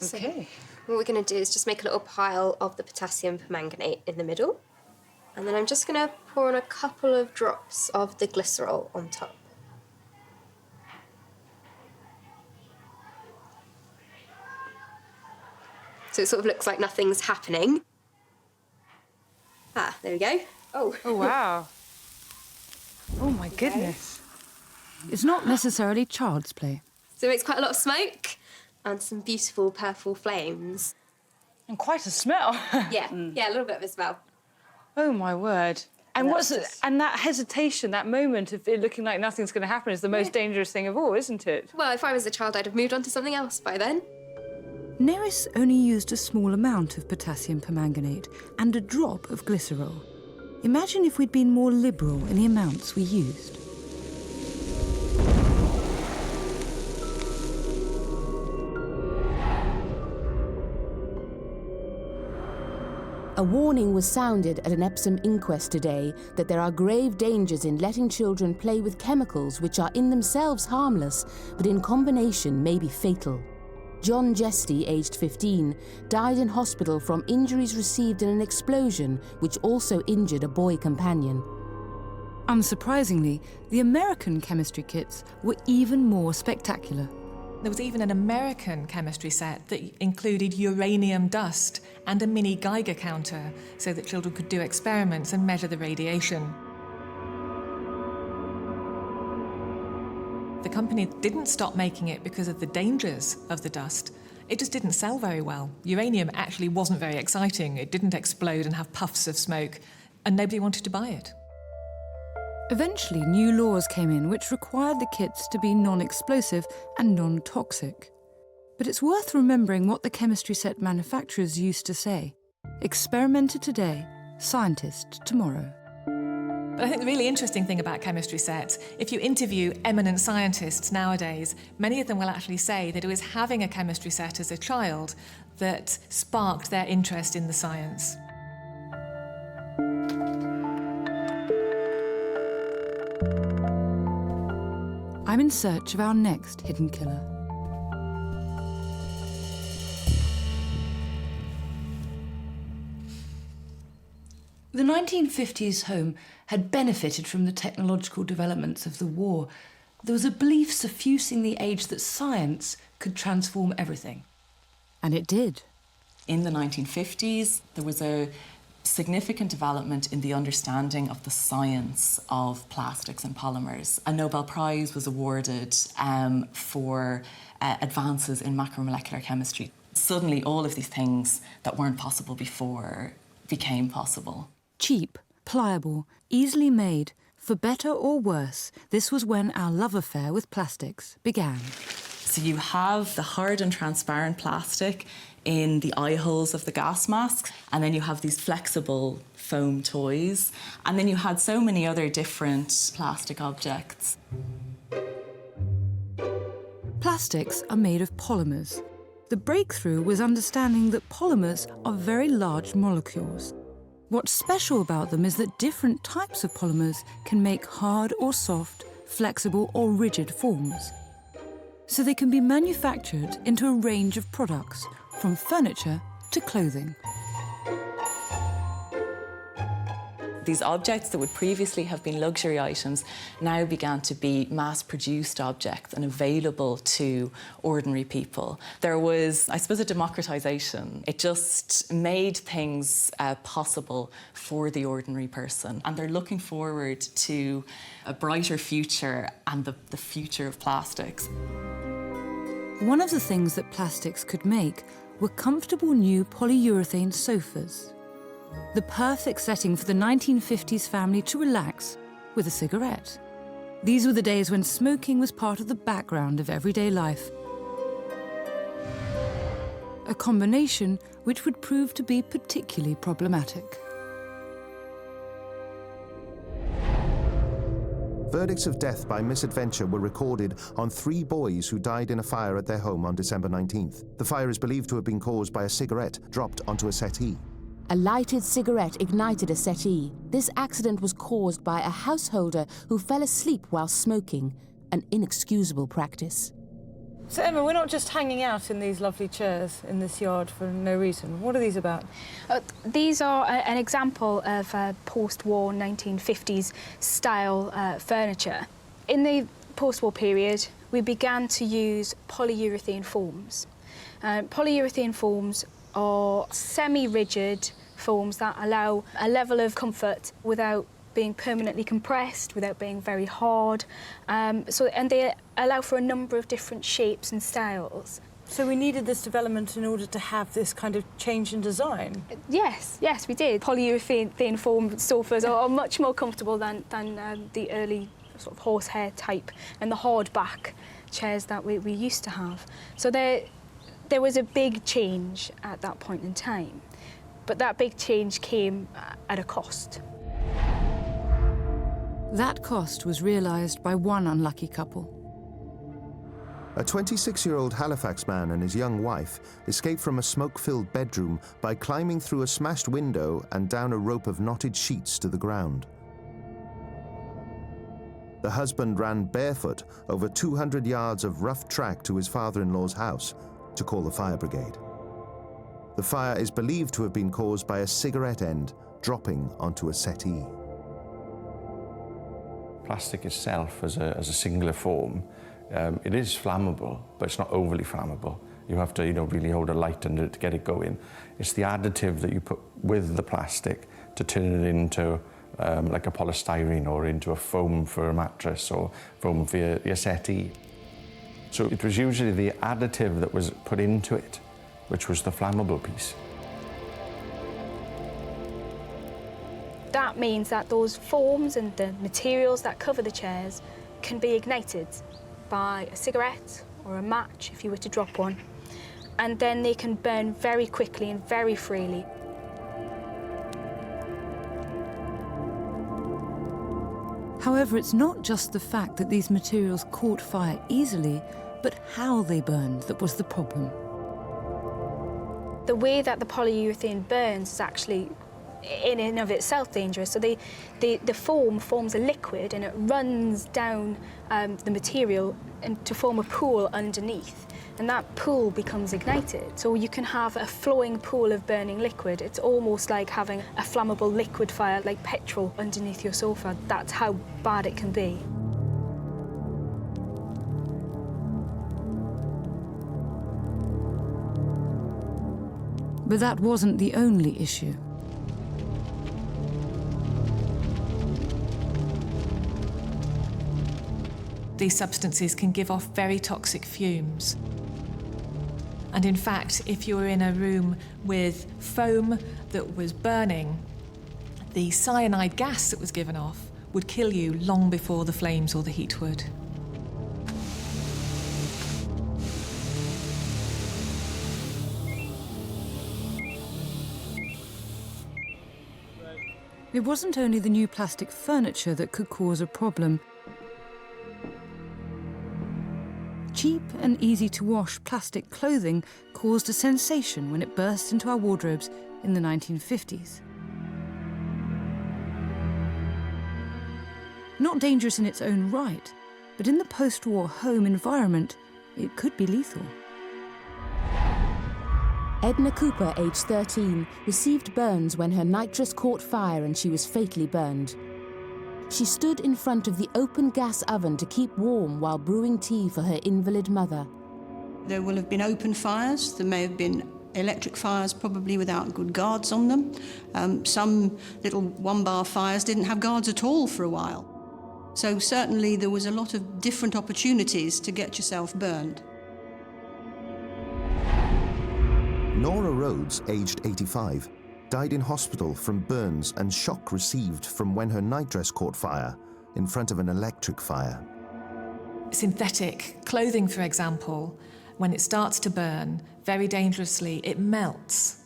Okay. So what we're going to do is just make a little pile of the potassium permanganate in the middle. And then I'm just going to pour on a couple of drops of the glycerol on top. So it sort of looks like nothing's happening. Ah, there we go. Oh. Oh, wow. Oh, my goodness. It's not necessarily child's play. So it makes quite a lot of smoke and some beautiful purple flames. And quite a smell. Yeah, yeah, a little bit of a smell. Oh, my word. And and that hesitation, that moment of it looking like nothing's going to happen is the most dangerous thing of all, isn't it? Well, if I was a child, I'd have moved on to something else by then. Neris only used a small amount of potassium permanganate and a drop of glycerol. Imagine if we'd been more liberal in the amounts we used. A warning was sounded at an Epsom inquest today that there are grave dangers in letting children play with chemicals which are in themselves harmless, but in combination may be fatal. John Jesty, aged 15, died in hospital from injuries received in an explosion which also injured a boy companion. Unsurprisingly, the American chemistry kits were even more spectacular. There was even an American chemistry set that included uranium dust and a mini Geiger counter so that children could do experiments and measure the radiation. The company didn't stop making it because of the dangers of the dust. It just didn't sell very well. Uranium actually wasn't very exciting. It didn't explode and have puffs of smoke, and nobody wanted to buy it. Eventually, new laws came in which required the kits to be non-explosive and non-toxic. But it's worth remembering what the chemistry set manufacturers used to say. Experimenter today, scientist tomorrow. But I think the really interesting thing about chemistry sets, if you interview eminent scientists nowadays, many of them will actually say that it was having a chemistry set as a child that sparked their interest in the science. I'm in search of our next hidden killer. The 1950s home had benefited from the technological developments of the war. There was a belief suffusing the age that science could transform everything. And it did. In the 1950s, there was a significant development in the understanding of the science of plastics and polymers. A Nobel Prize was awarded for advances in macromolecular chemistry. Suddenly, all of these things that weren't possible before became possible. Cheap, pliable, easily made, for better or worse, this was when our love affair with plastics began. So you have the hard and transparent plastic in the eye holes of the gas masks. And then you have these flexible foam toys. And then you had so many other different plastic objects. Plastics are made of polymers. The breakthrough was understanding that polymers are very large molecules. What's special about them is that different types of polymers can make hard or soft, flexible or rigid forms. So they can be manufactured into a range of products, from furniture to clothing. These objects that would previously have been luxury items now began to be mass-produced objects and available to ordinary people. There was, I suppose, a democratization. It just made things possible for the ordinary person. And they're looking forward to a brighter future and the future of plastics. One of the things that plastics could make were comfortable new polyurethane sofas. The perfect setting for the 1950s family to relax with a cigarette. These were the days when smoking was part of the background of everyday life. A combination which would prove to be particularly problematic. Verdicts of death by misadventure were recorded on 3 boys who died in a fire at their home on December 19th. The fire is believed to have been caused by a cigarette dropped onto a settee. A lighted cigarette ignited a settee. This accident was caused by a householder who fell asleep while smoking, an inexcusable practice. So Emma, we're not just hanging out in these lovely chairs in this yard for no reason. What are these about? These are an example of post-war 1950s style furniture. In the post-war period, we began to use polyurethane forms. Polyurethane forms are semi-rigid forms that allow a level of comfort without being permanently compressed, without being very hard. And they allow for a number of different shapes and styles. So we needed this development in order to have this kind of change in design? Yes, we did. Polyurethane form sofas are much more comfortable than the early sort of horsehair type and the hard back chairs that we used to have. So there was a big change at that point in time, but that big change came at a cost. That cost was realised by one unlucky couple. A 26-year-old Halifax man and his young wife escaped from a smoke-filled bedroom by climbing through a smashed window and down a rope of knotted sheets to the ground. The husband ran barefoot over 200 yards of rough track to his father-in-law's house to call the fire brigade. The fire is believed to have been caused by a cigarette end dropping onto a settee. Plastic itself, as a singular form, it is flammable, but it's not overly flammable. You have to, really hold a light under it to get it going. It's the additive that you put with the plastic to turn it into like a polystyrene or into a foam for a mattress or foam for your settee. So it was usually the additive that was put into it, which was the flammable piece. That means that those forms and the materials that cover the chairs can be ignited by a cigarette or a match, if you were to drop one, and then they can burn very quickly and very freely. However, it's not just the fact that these materials caught fire easily, but how they burned that was the problem. The way that the polyurethane burns is actually in and of itself dangerous. So the foam forms a liquid and it runs down the material and to form a pool underneath. And that pool becomes ignited. So you can have a flowing pool of burning liquid. It's almost like having a flammable liquid fire, like petrol underneath your sofa. That's how bad it can be. But that wasn't the only issue. These substances can give off very toxic fumes. And in fact, if you were in a room with foam that was burning, the cyanide gas that was given off would kill you long before the flames or the heat would. It wasn't only the new plastic furniture that could cause a problem. Cheap and easy-to-wash plastic clothing caused a sensation when it burst into our wardrobes in the 1950s. Not dangerous in its own right, but in the post-war home environment, it could be lethal. Edna Cooper, aged 13, received burns when her nitrous caught fire and she was fatally burned. She stood in front of the open gas oven to keep warm while brewing tea for her invalid mother. There will have been open fires. There may have been electric fires, probably without good guards on them. Some little one-bar fires didn't have guards at all for a while. So certainly there was a lot of different opportunities to get yourself burned. Nora Rhodes, aged 85, died in hospital from burns and shock received from when her nightdress caught fire in front of an electric fire. Synthetic clothing, for example, when it starts to burn very dangerously, it melts.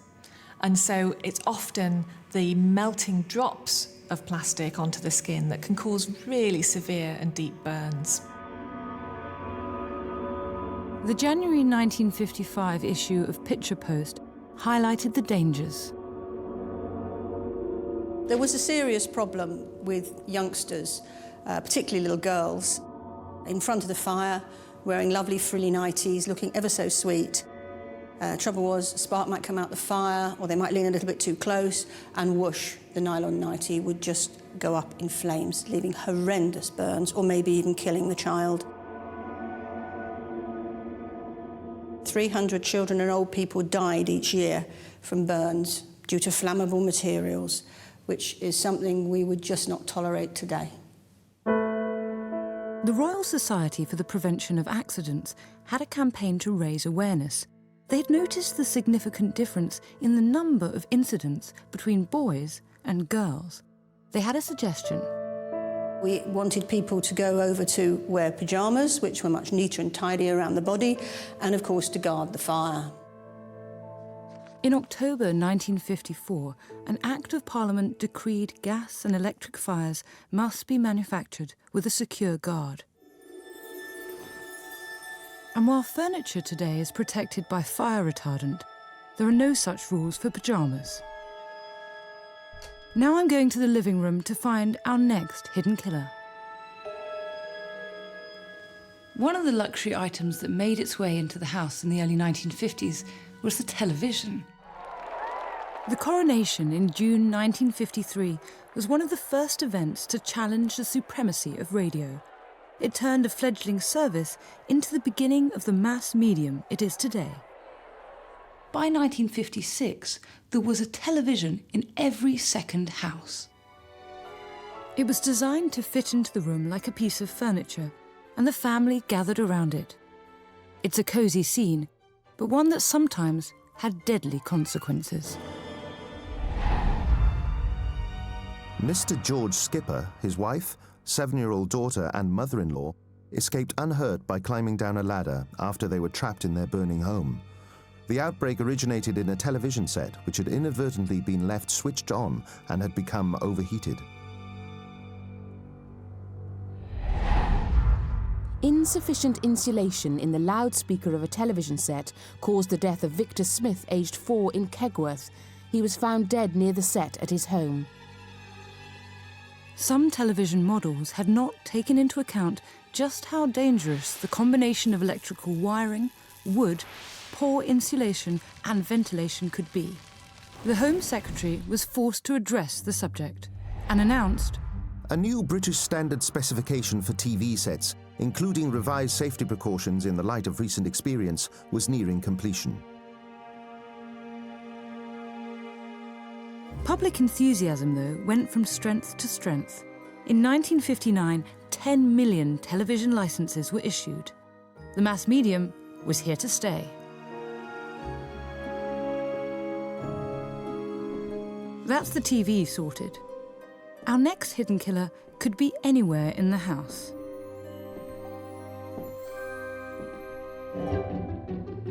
And so it's often the melting drops of plastic onto the skin that can cause really severe and deep burns. The January 1955 issue of Picture Post highlighted the dangers. There was a serious problem with youngsters, particularly little girls, in front of the fire, wearing lovely frilly nighties, looking ever so sweet. Trouble was, a spark might come out the fire, or they might lean a little bit too close, and whoosh, the nylon nightie would just go up in flames, leaving horrendous burns, or maybe even killing the child. 300 children and old people died each year from burns due to flammable materials, which is something we would just not tolerate today. The Royal Society for the Prevention of Accidents had a campaign to raise awareness. They'd noticed the significant difference in the number of incidents between boys and girls. They had a suggestion. We wanted people to go over to wear pyjamas, which were much neater and tidier around the body, and of course to guard the fire. In October 1954, an Act of Parliament decreed gas and electric fires must be manufactured with a secure guard. And while furniture today is protected by fire retardant, there are no such rules for pyjamas. Now I'm going to the living room to find our next hidden killer. One of the luxury items that made its way into the house in the early 1950s was the television. The coronation in June 1953 was one of the first events to challenge the supremacy of radio. It turned a fledgling service into the beginning of the mass medium it is today. By 1956, there was a television in every second house. It was designed to fit into the room like a piece of furniture, and the family gathered around it. It's a cosy scene, but one that sometimes had deadly consequences. Mr. George Skipper, his wife, 7-year-old daughter and mother-in-law escaped unhurt by climbing down a ladder after they were trapped in their burning home. The outbreak originated in a television set which had inadvertently been left switched on and had become overheated. Insufficient insulation in the loudspeaker of a television set caused the death of Victor Smith, aged 4, in Kegworth. He was found dead near the set at his home. Some television models had not taken into account just how dangerous the combination of electrical wiring, wood, poor insulation and ventilation could be. The Home Secretary was forced to address the subject and announced, "A new British standard specification for TV sets, including revised safety precautions in the light of recent experience, was nearing completion." Public enthusiasm, though, went from strength to strength. In 1959, 10 million television licenses were issued. The mass medium was here to stay. That's the TV sorted. Our next hidden killer could be anywhere in the house.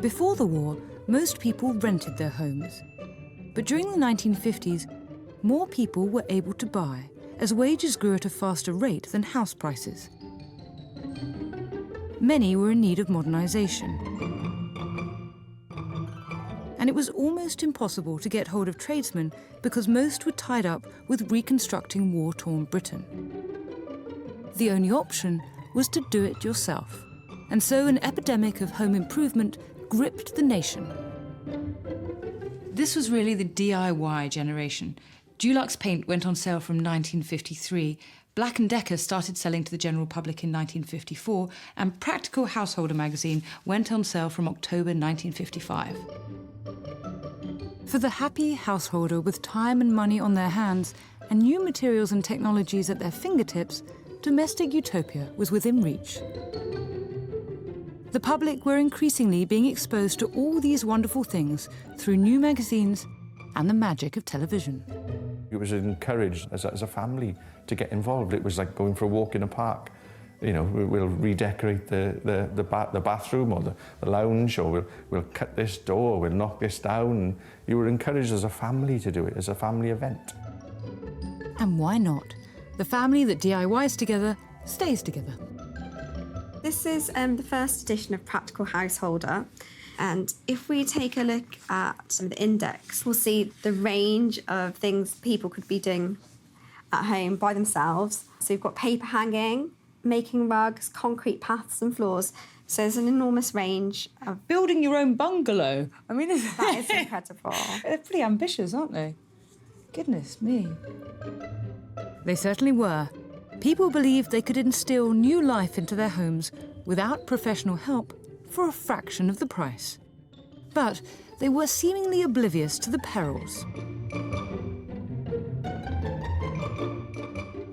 Before the war, most people rented their homes. But during the 1950s, more people were able to buy, as wages grew at a faster rate than house prices. Many were in need of modernization. And it was almost impossible to get hold of tradesmen because most were tied up with reconstructing war-torn Britain. The only option was to do it yourself, and so an epidemic of home improvement gripped the nation. This was really the DIY generation. Dulux paint went on sale from 1953, Black & Decker started selling to the general public in 1954, and Practical Householder magazine went on sale from October 1955. For the happy householder with time and money on their hands and new materials and technologies at their fingertips, domestic utopia was within reach. The public were increasingly being exposed to all these wonderful things through new magazines and the magic of television. It was encouraged as a family to get involved. It was like going for a walk in a park. You know, we'll redecorate the bathroom or the lounge, or we'll cut this door, we'll knock this down. And you were encouraged as a family to do it, as a family event. And why not? The family that DIYs together stays together. This is the first edition of Practical Householder. And if we take a look at the index, we'll see the range of things people could be doing at home by themselves. So we've got paper hanging, making rugs, concrete paths and floors. So there's an enormous range of... Building your own bungalow. I mean, that is incredible. They're pretty ambitious, aren't they? Goodness me. They certainly were. People believed they could instill new life into their homes without professional help for a fraction of the price. But they were seemingly oblivious to the perils.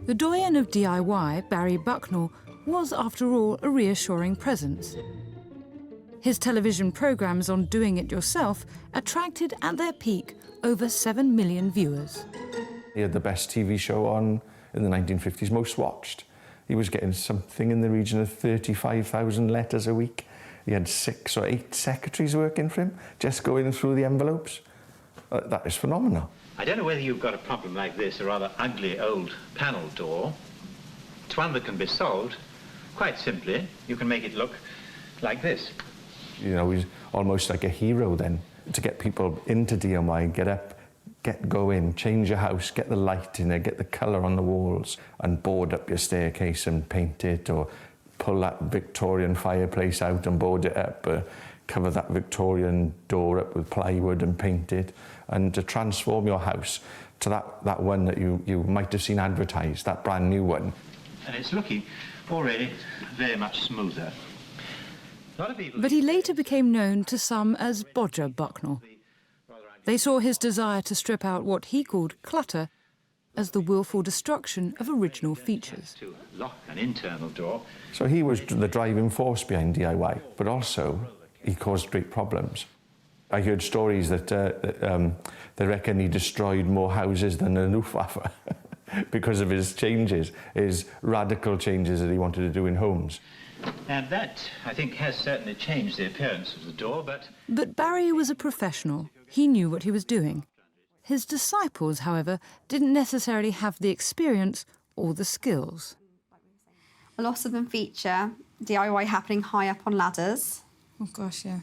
The doyen of DIY, Barry Bucknell, was, after all, a reassuring presence. His television programmes on doing it yourself attracted, at their peak, over 7 million viewers. He had the best TV show on in the 1950s, most watched. He was getting something in the region of 35,000 letters a week. He had 6 or 8 secretaries working for him, just going through the envelopes. That is phenomenal. I don't know whether you've got a problem like this, a rather ugly old panel door. It's one that can be solved quite simply. You can make it look like this. You know, he's almost like a hero then, to get people into DIY, get up, get going, change your house, get the light in there, get the colour on the walls, and board up your staircase and paint it, or pull that Victorian fireplace out and board it up, cover that Victorian door up with plywood and paint it, and to transform your house to that one that you might have seen advertised, that brand new one. And it's looking already very much smoother. But he later became known to some as Bodger Bucknell. They saw his desire to strip out what he called clutter as the willful destruction of original features. To lock an internal door. So he was the driving force behind DIY, but also he caused great problems. I heard stories that they reckon he destroyed more houses than a Luftwaffe because of his changes, his radical changes that he wanted to do in homes. And that, I think, has certainly changed the appearance of the door, but... But Barry was a professional. He knew what he was doing. His disciples, however, didn't necessarily have the experience or the skills. A lot of them feature DIY happening high up on ladders. Oh, gosh, yeah.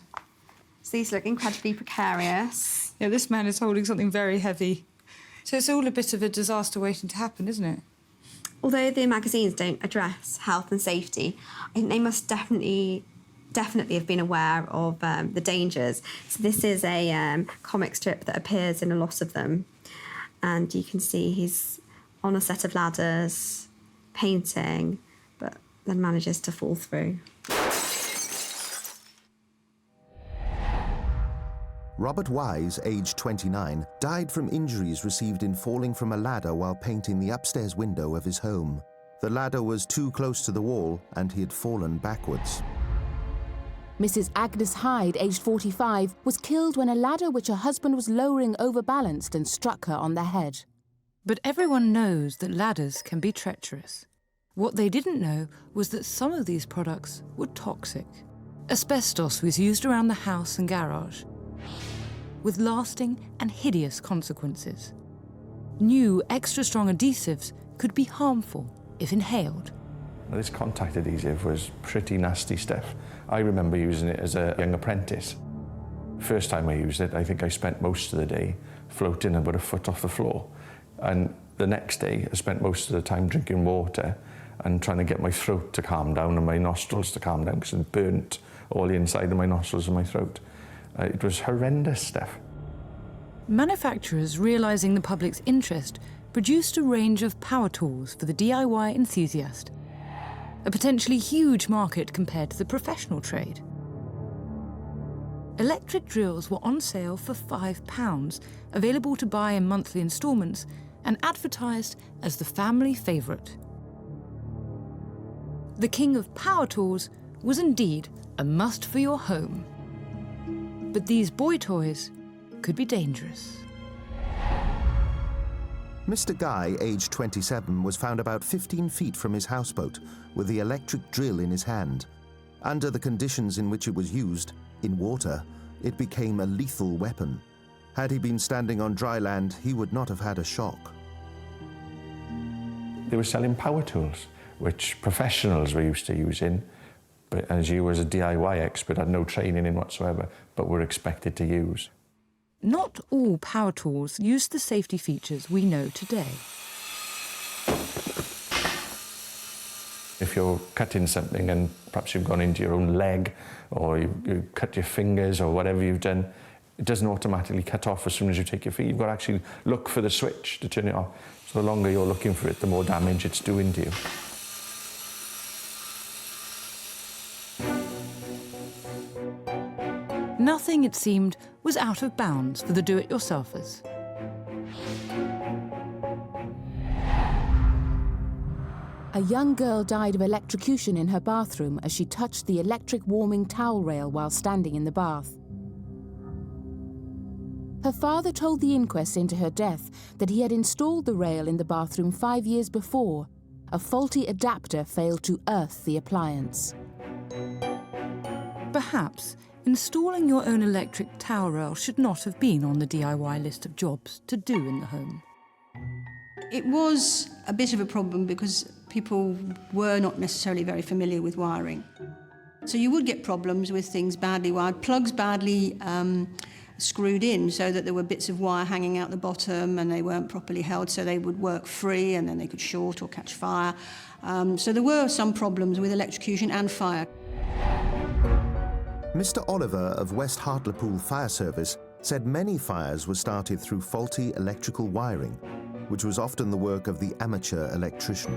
So these look incredibly precarious. Yeah, this man is holding something very heavy. So it's all a bit of a disaster waiting to happen, isn't it? Although the magazines don't address health and safety, I think they must definitely have been aware of the dangers. So this is a comic strip that appears in a lot of them. And you can see he's on a set of ladders, painting, but then manages to fall through. Robert Wise, aged 29, died from injuries received in falling from a ladder while painting the upstairs window of his home. The ladder was too close to the wall and he had fallen backwards. Mrs. Agnes Hyde, aged 45, was killed when a ladder which her husband was lowering overbalanced and struck her on the head. But everyone knows that ladders can be treacherous. What they didn't know was that some of these products were toxic. Asbestos was used around the house and garage, with lasting and hideous consequences. New extra-strong adhesives could be harmful if inhaled. This contact adhesive was pretty nasty stuff. I remember using it as a young apprentice. First time I used it, I think I spent most of the day floating about a foot off the floor. And the next day, I spent most of the time drinking water and trying to get my throat to calm down and my nostrils to calm down because it burnt all the inside of my nostrils and my throat. It was horrendous stuff. Manufacturers, realising the public's interest, produced a range of power tools for the DIY enthusiast. A potentially huge market compared to the professional trade. Electric drills were on sale for £5, available to buy in monthly instalments, and advertised as the family favourite. The king of power tools was indeed a must for your home. But these boy toys could be dangerous. Mr. Guy, aged 27, was found about 15 feet from his houseboat with the electric drill in his hand. Under the conditions in which it was used, in water, it became a lethal weapon. Had he been standing on dry land, he would not have had a shock. They were selling power tools, which professionals were used to using, but as you as a DIY expert had no training in whatsoever, but were expected to use. Not all power tools used the safety features we know today. If you're cutting something and perhaps you've gone into your own leg or you cut your fingers or whatever you've done, it doesn't automatically cut off as soon as you take your feet. You've got to actually look for the switch to turn it off. So the longer you're looking for it, the more damage it's doing to you. Nothing, it seemed, was out of bounds for the do-it-yourselfers. A young girl died of electrocution in her bathroom as she touched the electric warming towel rail while standing in the bath. Her father told the inquest into her death that he had installed the rail in the bathroom 5 years before. A faulty adapter failed to earth the appliance. Perhaps installing your own electric towel rail should not have been on the DIY list of jobs to do in the home. It was a bit of a problem because people were not necessarily very familiar with wiring. So you would get problems with things badly wired, plugs badly screwed in so that there were bits of wire hanging out the bottom and they weren't properly held, so they would work free and then they could short or catch fire. So there were some problems with electrocution and fire. Mr. Oliver of West Hartlepool Fire Service said many fires were started through faulty electrical wiring, which was often the work of the amateur electrician.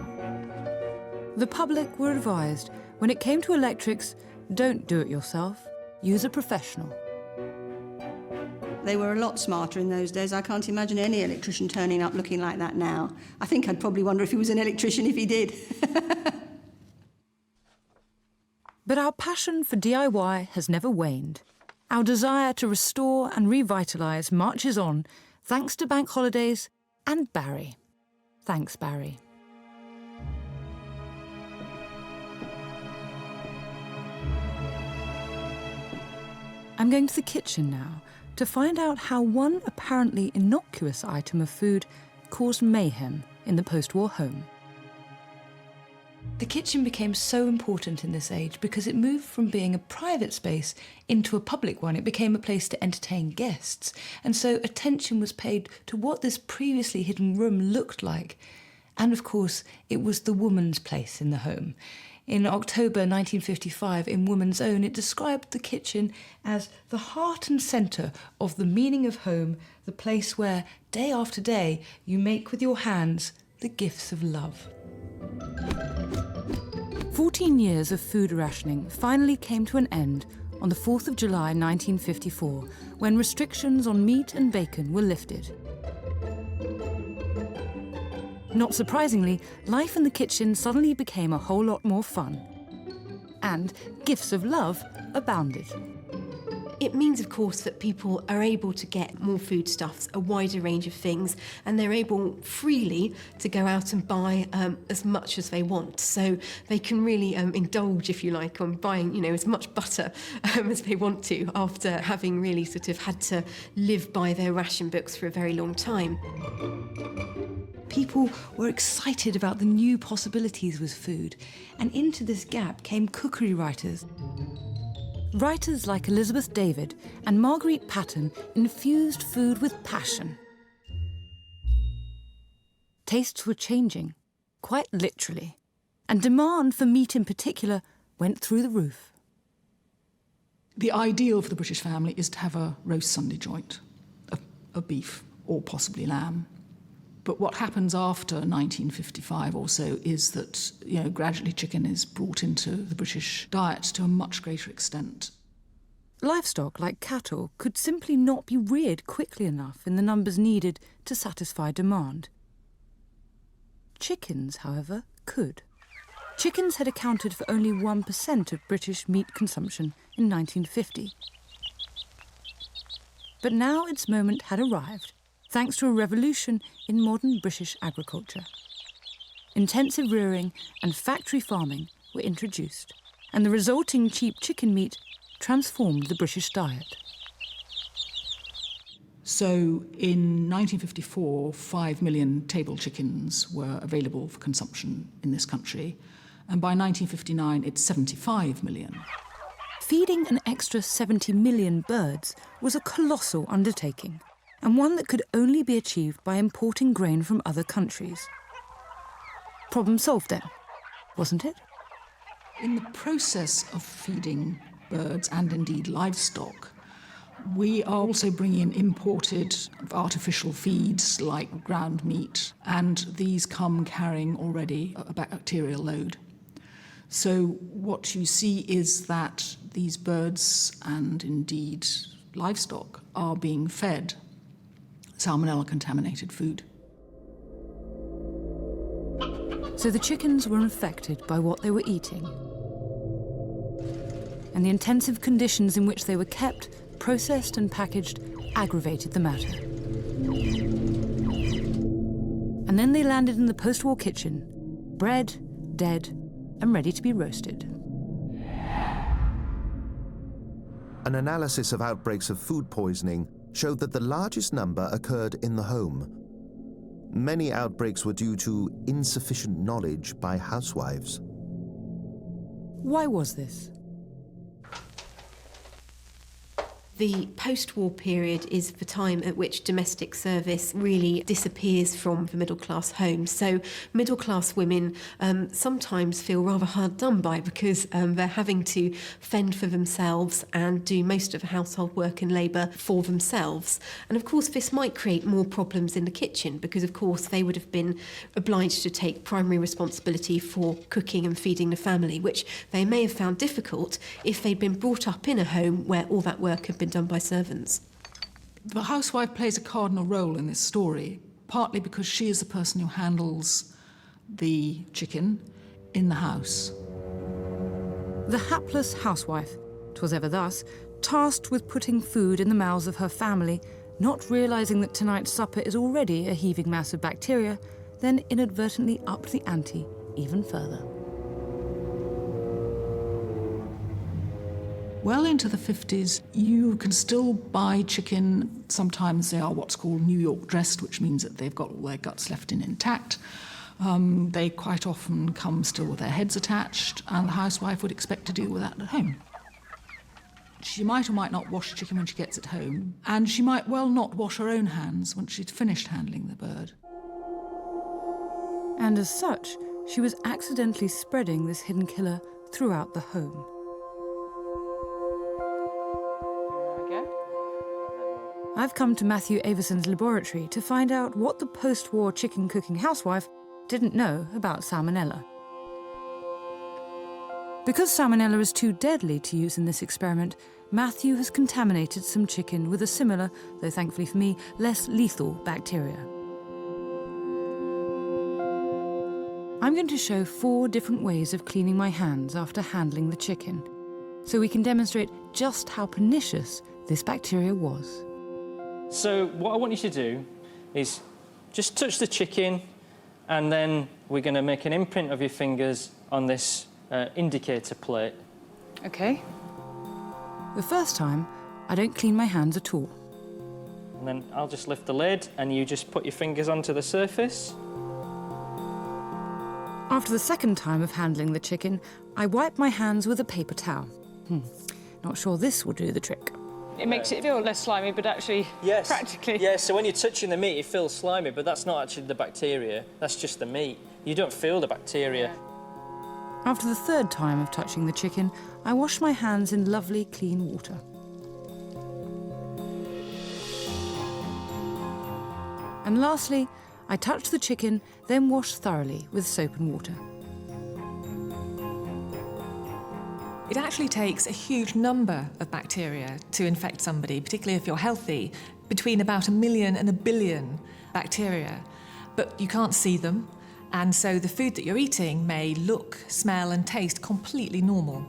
The public were advised, when it came to electrics, don't do it yourself, use a professional. They were a lot smarter in those days. I can't imagine any electrician turning up looking like that now. I think I'd probably wonder if he was an electrician if he did. But our passion for DIY has never waned. Our desire to restore and revitalise marches on, thanks to bank holidays and Barry. Thanks, Barry. I'm going to the kitchen now to find out how one apparently innocuous item of food caused mayhem in the post-war home. The kitchen became so important in this age because it moved from being a private space into a public one. It became a place to entertain guests, and so attention was paid to what this previously hidden room looked like. And of course, it was the woman's place in the home. In October 1955, in Woman's Own, it described the kitchen as the heart and centre of the meaning of home, the place where, day after day, you make with your hands the gifts of love. 14 years of food rationing finally came to an end on the 4th of July 1954, when restrictions on meat and bacon were lifted. Not surprisingly, life in the kitchen suddenly became a whole lot more fun. And gifts of love abounded. It means, of course, that people are able to get more foodstuffs, a wider range of things, and they're able freely to go out and buy as much as they want. So they can really indulge, if you like, on buying, you know, as much butter as they want to after having really sort of had to live by their ration books for a very long time. People were excited about the new possibilities with food, and into this gap came cookery writers. Writers like Elizabeth David and Marguerite Patten infused food with passion. Tastes were changing, quite literally, and demand for meat in particular went through the roof. The ideal for the British family is to have a roast Sunday joint of beef or possibly lamb. But what happens after 1955 or so is that, you know, gradually chicken is brought into the British diet to a much greater extent. Livestock, like cattle, could simply not be reared quickly enough in the numbers needed to satisfy demand. Chickens, however, could. Chickens had accounted for only 1% of British meat consumption in 1950. But now its moment had arrived, thanks to a revolution in modern British agriculture. Intensive rearing and factory farming were introduced, and the resulting cheap chicken meat transformed the British diet. So in 1954, 5 million table chickens were available for consumption in this country, and by 1959 it's 75 million. Feeding an extra 70 million birds was a colossal undertaking, and one that could only be achieved by importing grain from other countries. Problem solved then, wasn't it? In the process of feeding birds and indeed livestock, we are also bringing in imported artificial feeds like ground meat, and these come carrying already a bacterial load. So what you see is that these birds and indeed livestock are being fed salmonella-contaminated food. So the chickens were infected by what they were eating. And the intensive conditions in which they were kept, processed and packaged aggravated the matter. And then they landed in the post-war kitchen, bred, dead, and ready to be roasted. An analysis of outbreaks of food poisoning showed that the largest number occurred in the home. Many outbreaks were due to insufficient knowledge by housewives. Why was this? The post-war period is the time at which domestic service really disappears from the middle-class homes. So middle-class women sometimes feel rather hard done by because they're having to fend for themselves and do most of the household work and labour for themselves. And of course this might create more problems in the kitchen because of course they would have been obliged to take primary responsibility for cooking and feeding the family, which they may have found difficult if they'd been brought up in a home where all that work had been done by servants. The housewife plays a cardinal role in this story, partly because she is the person who handles the chicken in the house. The hapless housewife, 'twas ever thus, tasked with putting food in the mouths of her family, not realising that tonight's supper is already a heaving mass of bacteria, then inadvertently upped the ante even further. Well into the 50s, you can still buy chicken. Sometimes they are what's called New York dressed, which means that they've got all their guts left in intact. They quite often come still with their heads attached, and the housewife would expect to deal with that at home. She might or might not wash chicken when she gets it home, and she might well not wash her own hands once she'd finished handling the bird. And as such, she was accidentally spreading this hidden killer throughout the home. I've come to Matthew Averson's laboratory to find out what the post-war chicken cooking housewife didn't know about salmonella. Because salmonella is too deadly to use in this experiment, Matthew has contaminated some chicken with a similar, though thankfully for me, less lethal bacteria. I'm going to show 4 different ways of cleaning my hands after handling the chicken, so we can demonstrate just how pernicious this bacteria was. So what I want you to do is just touch the chicken, and then we're going to make an imprint of your fingers on this indicator plate. OK. The first time, I don't clean my hands at all. And then I'll just lift the lid, and you just put your fingers onto the surface. After the second time of handling the chicken, I wipe my hands with a paper towel. Not sure this will do the trick. It makes it feel less slimy, but actually, practically... Yeah, so when you're touching the meat, it feels slimy, but that's not actually the bacteria. That's just the meat. You don't feel the bacteria. After the third time of touching the chicken, I wash my hands in lovely, clean water. And lastly, I touch the chicken, then wash thoroughly with soap and water. It actually takes a huge number of bacteria to infect somebody, particularly if you're healthy, between about 1 million and 1 billion bacteria. But you can't see them, and so the food that you're eating may look, smell and taste completely normal.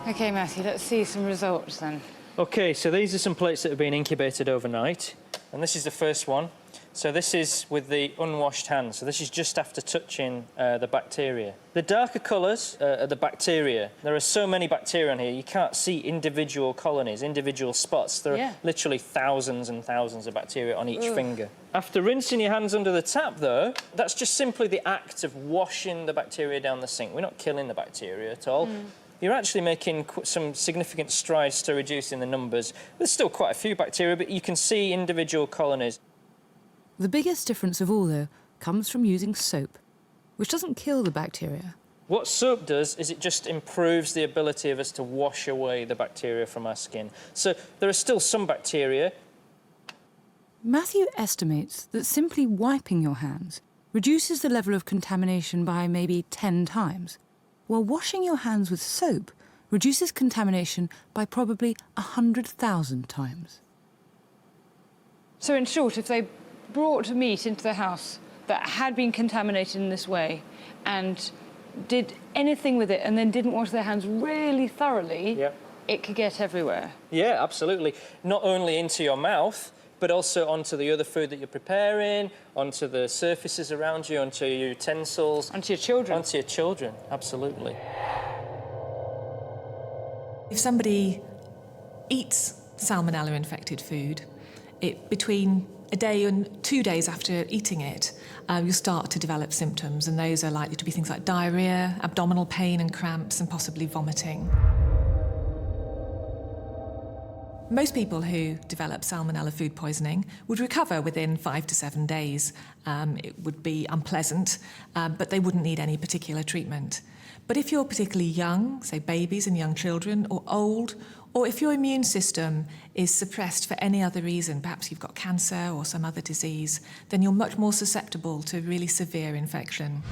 OK, Matthew, let's see some results then. OK, so these are some plates that have been incubated overnight, and this is the first one. So this is with the unwashed hands. So this is just after touching the bacteria. The darker colours are the bacteria. There are so many bacteria on here, you can't see individual colonies, individual spots. There are literally thousands and thousands of bacteria on each finger. After rinsing your hands under the tap, though, that's just simply the act of washing the bacteria down the sink. We're not killing the bacteria at all. You're actually making some significant strides to reducing the numbers. There's still quite a few bacteria, but you can see individual colonies. The biggest difference of all, though, comes from using soap, which doesn't kill the bacteria. What soap does is it just improves the ability of us to wash away the bacteria from our skin. So there are still some bacteria. Matthew estimates that simply wiping your hands reduces the level of contamination by maybe 10 times, while washing your hands with soap reduces contamination by probably 100,000 times. So in short, if they brought meat into the house that had been contaminated in this way and did anything with it and then didn't wash their hands really thoroughly, it could get everywhere. Yeah, absolutely. Not only into your mouth, but also onto the other food that you're preparing, onto the surfaces around you, onto your utensils. Onto your children. Onto your children, absolutely. If somebody eats salmonella-infected food, between a day and 2 days after eating it, you'll start to develop symptoms, and those are likely to be things like diarrhoea, abdominal pain and cramps, and possibly vomiting. Most people who develop salmonella food poisoning would recover within 5 to 7 days. It would be unpleasant, but they wouldn't need any particular treatment. But if you're particularly young, say babies and young children, or old, or if your immune system is suppressed for any other reason, perhaps you've got cancer or some other disease, then you're much more susceptible to really severe infection.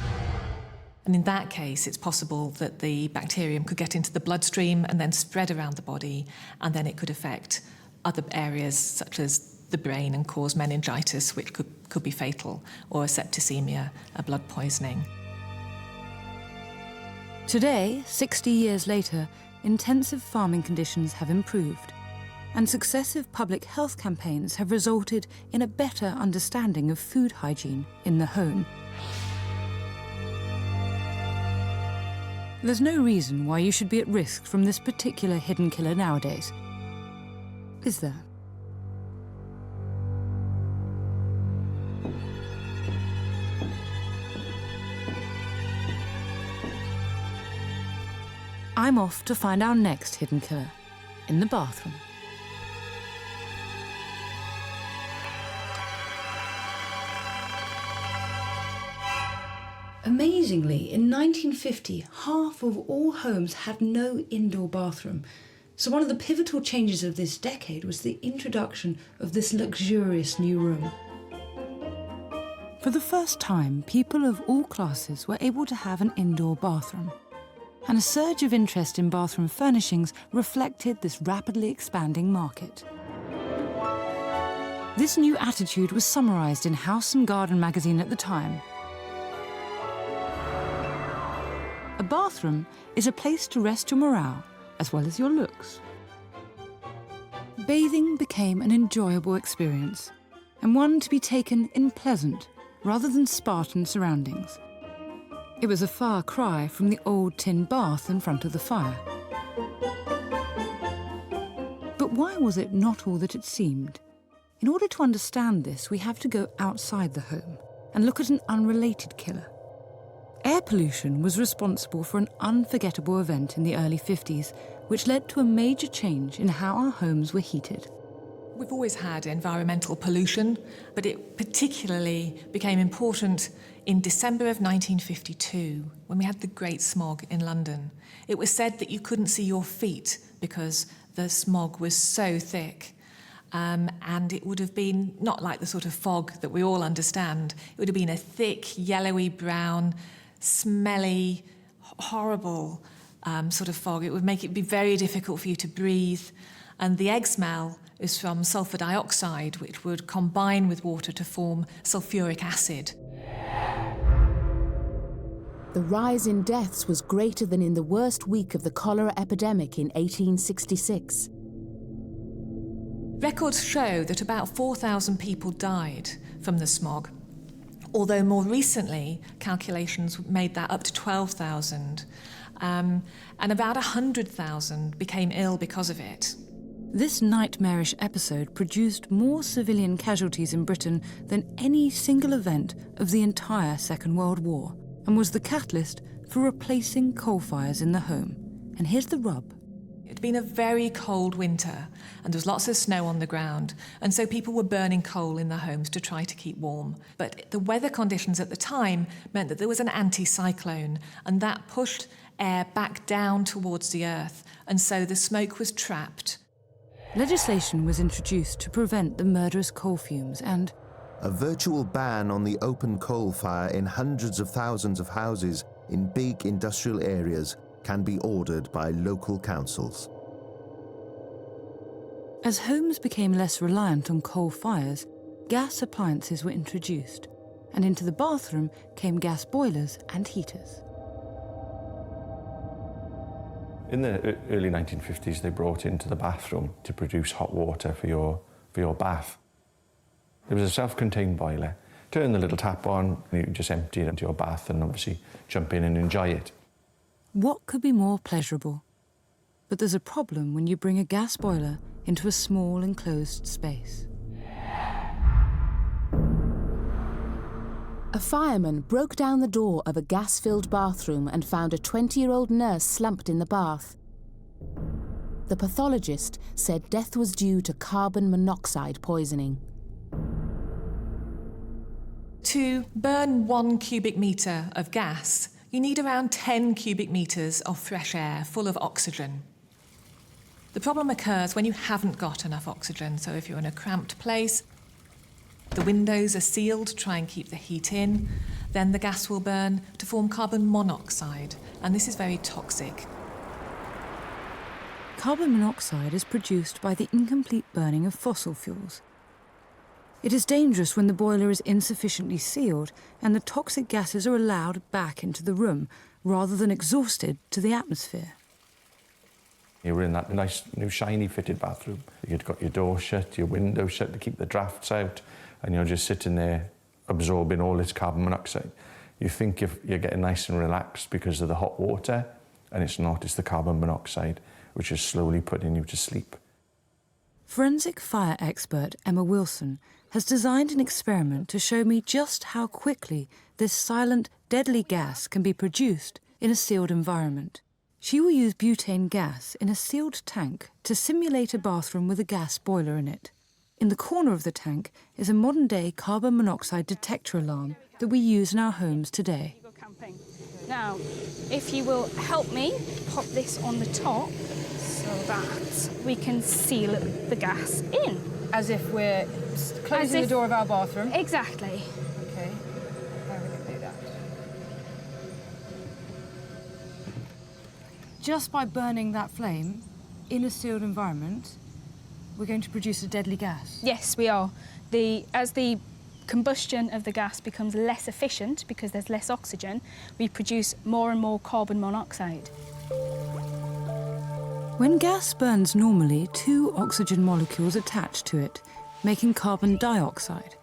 And in that case, it's possible that the bacterium could get into the bloodstream and then spread around the body, and then it could affect other areas such as the brain and cause meningitis, which could be fatal, or septicemia, a blood poisoning. Today, 60 years later, intensive farming conditions have improved, and successive public health campaigns have resulted in a better understanding of food hygiene in the home. There's no reason why you should be at risk from this particular hidden killer nowadays, is there? I'm off to find our next hidden killer in the bathroom. Amazingly, in 1950, half of all homes had no indoor bathroom. So one of the pivotal changes of this decade was the introduction of this luxurious new room. For the first time, people of all classes were able to have an indoor bathroom. And a surge of interest in bathroom furnishings reflected this rapidly expanding market. This new attitude was summarised in House and Garden magazine at the time. A bathroom is a place to rest your morale as well as your looks. Bathing became an enjoyable experience, and one to be taken in pleasant rather than Spartan surroundings. It was a far cry from the old tin bath in front of the fire. But why was it not all that it seemed? In order to understand this, we have to go outside the home and look at an unrelated killer. Air pollution was responsible for an unforgettable event in the early 50s, which led to a major change in how our homes were heated. We've always had environmental pollution, but it particularly became important in December of 1952, when we had the Great Smog in London. It was said that you couldn't see your feet because the smog was so thick. And it would have been not like the sort of fog that we all understand. It would have been a thick, yellowy brown, smelly, horrible sort of fog. It would make it be very difficult for you to breathe. And the egg smell is from sulfur dioxide, which would combine with water to form sulfuric acid. The rise in deaths was greater than in the worst week of the cholera epidemic in 1866. Records show that about 4,000 people died from the smog, although more recently calculations made that up to 12,000, and about 100,000 became ill because of it. This nightmarish episode produced more civilian casualties in Britain than any single event of the entire Second World War, and was the catalyst for replacing coal fires in the home. And here's the rub. It'd been a very cold winter, and there was lots of snow on the ground, and so people were burning coal in their homes to try to keep warm. But the weather conditions at the time meant that there was an anticyclone, and that pushed air back down towards the earth, and so the smoke was trapped. Legislation was introduced to prevent the murderous coal fumes, and a virtual ban on the open coal fire in hundreds of thousands of houses in big industrial areas can be ordered by local councils. As homes became less reliant on coal fires, gas appliances were introduced, and into the bathroom came gas boilers and heaters. In the early 1950s, they brought into the bathroom to produce hot water for your bath. It was a self-contained boiler. Turn the little tap on, and you just empty it into your bath and obviously jump in and enjoy it. What could be more pleasurable? But there's a problem when you bring a gas boiler into a small enclosed space. A fireman broke down the door of a gas-filled bathroom and found a 20-year-old nurse slumped in the bath. The pathologist said death was due to carbon monoxide poisoning. To burn 1 cubic metre of gas, you need around 10 cubic metres of fresh air full of oxygen. The problem occurs when you haven't got enough oxygen, so if you're in a cramped place, the windows are sealed to try and keep the heat in, then the gas will burn to form carbon monoxide, and this is very toxic. Carbon monoxide is produced by the incomplete burning of fossil fuels. It is dangerous when the boiler is insufficiently sealed and the toxic gases are allowed back into the room rather than exhausted to the atmosphere. You were in that nice new shiny fitted bathroom. You'd got your door shut, your window shut to keep the drafts out, and you're just sitting there absorbing all this carbon monoxide. You think you're getting nice and relaxed because of the hot water, and it's not, it's the carbon monoxide which is slowly putting you to sleep. Forensic fire expert Emma Wilson has designed an experiment to show me just how quickly this silent, deadly gas can be produced in a sealed environment. She will use butane gas in a sealed tank to simulate a bathroom with a gas boiler in it. In the corner of the tank is a modern-day carbon monoxide detector alarm that we use in our homes today. Now, if you will help me pop this on the top so that we can seal the gas in. As if we're closing the door of our bathroom? Exactly. Okay, how are we going to do that? Just by burning that flame in a sealed environment, we're going to produce a deadly gas? Yes, we are. As the combustion of the gas becomes less efficient because there's less oxygen, we produce more and more carbon monoxide. When gas burns normally, 2 oxygen molecules attach to it, making carbon dioxide.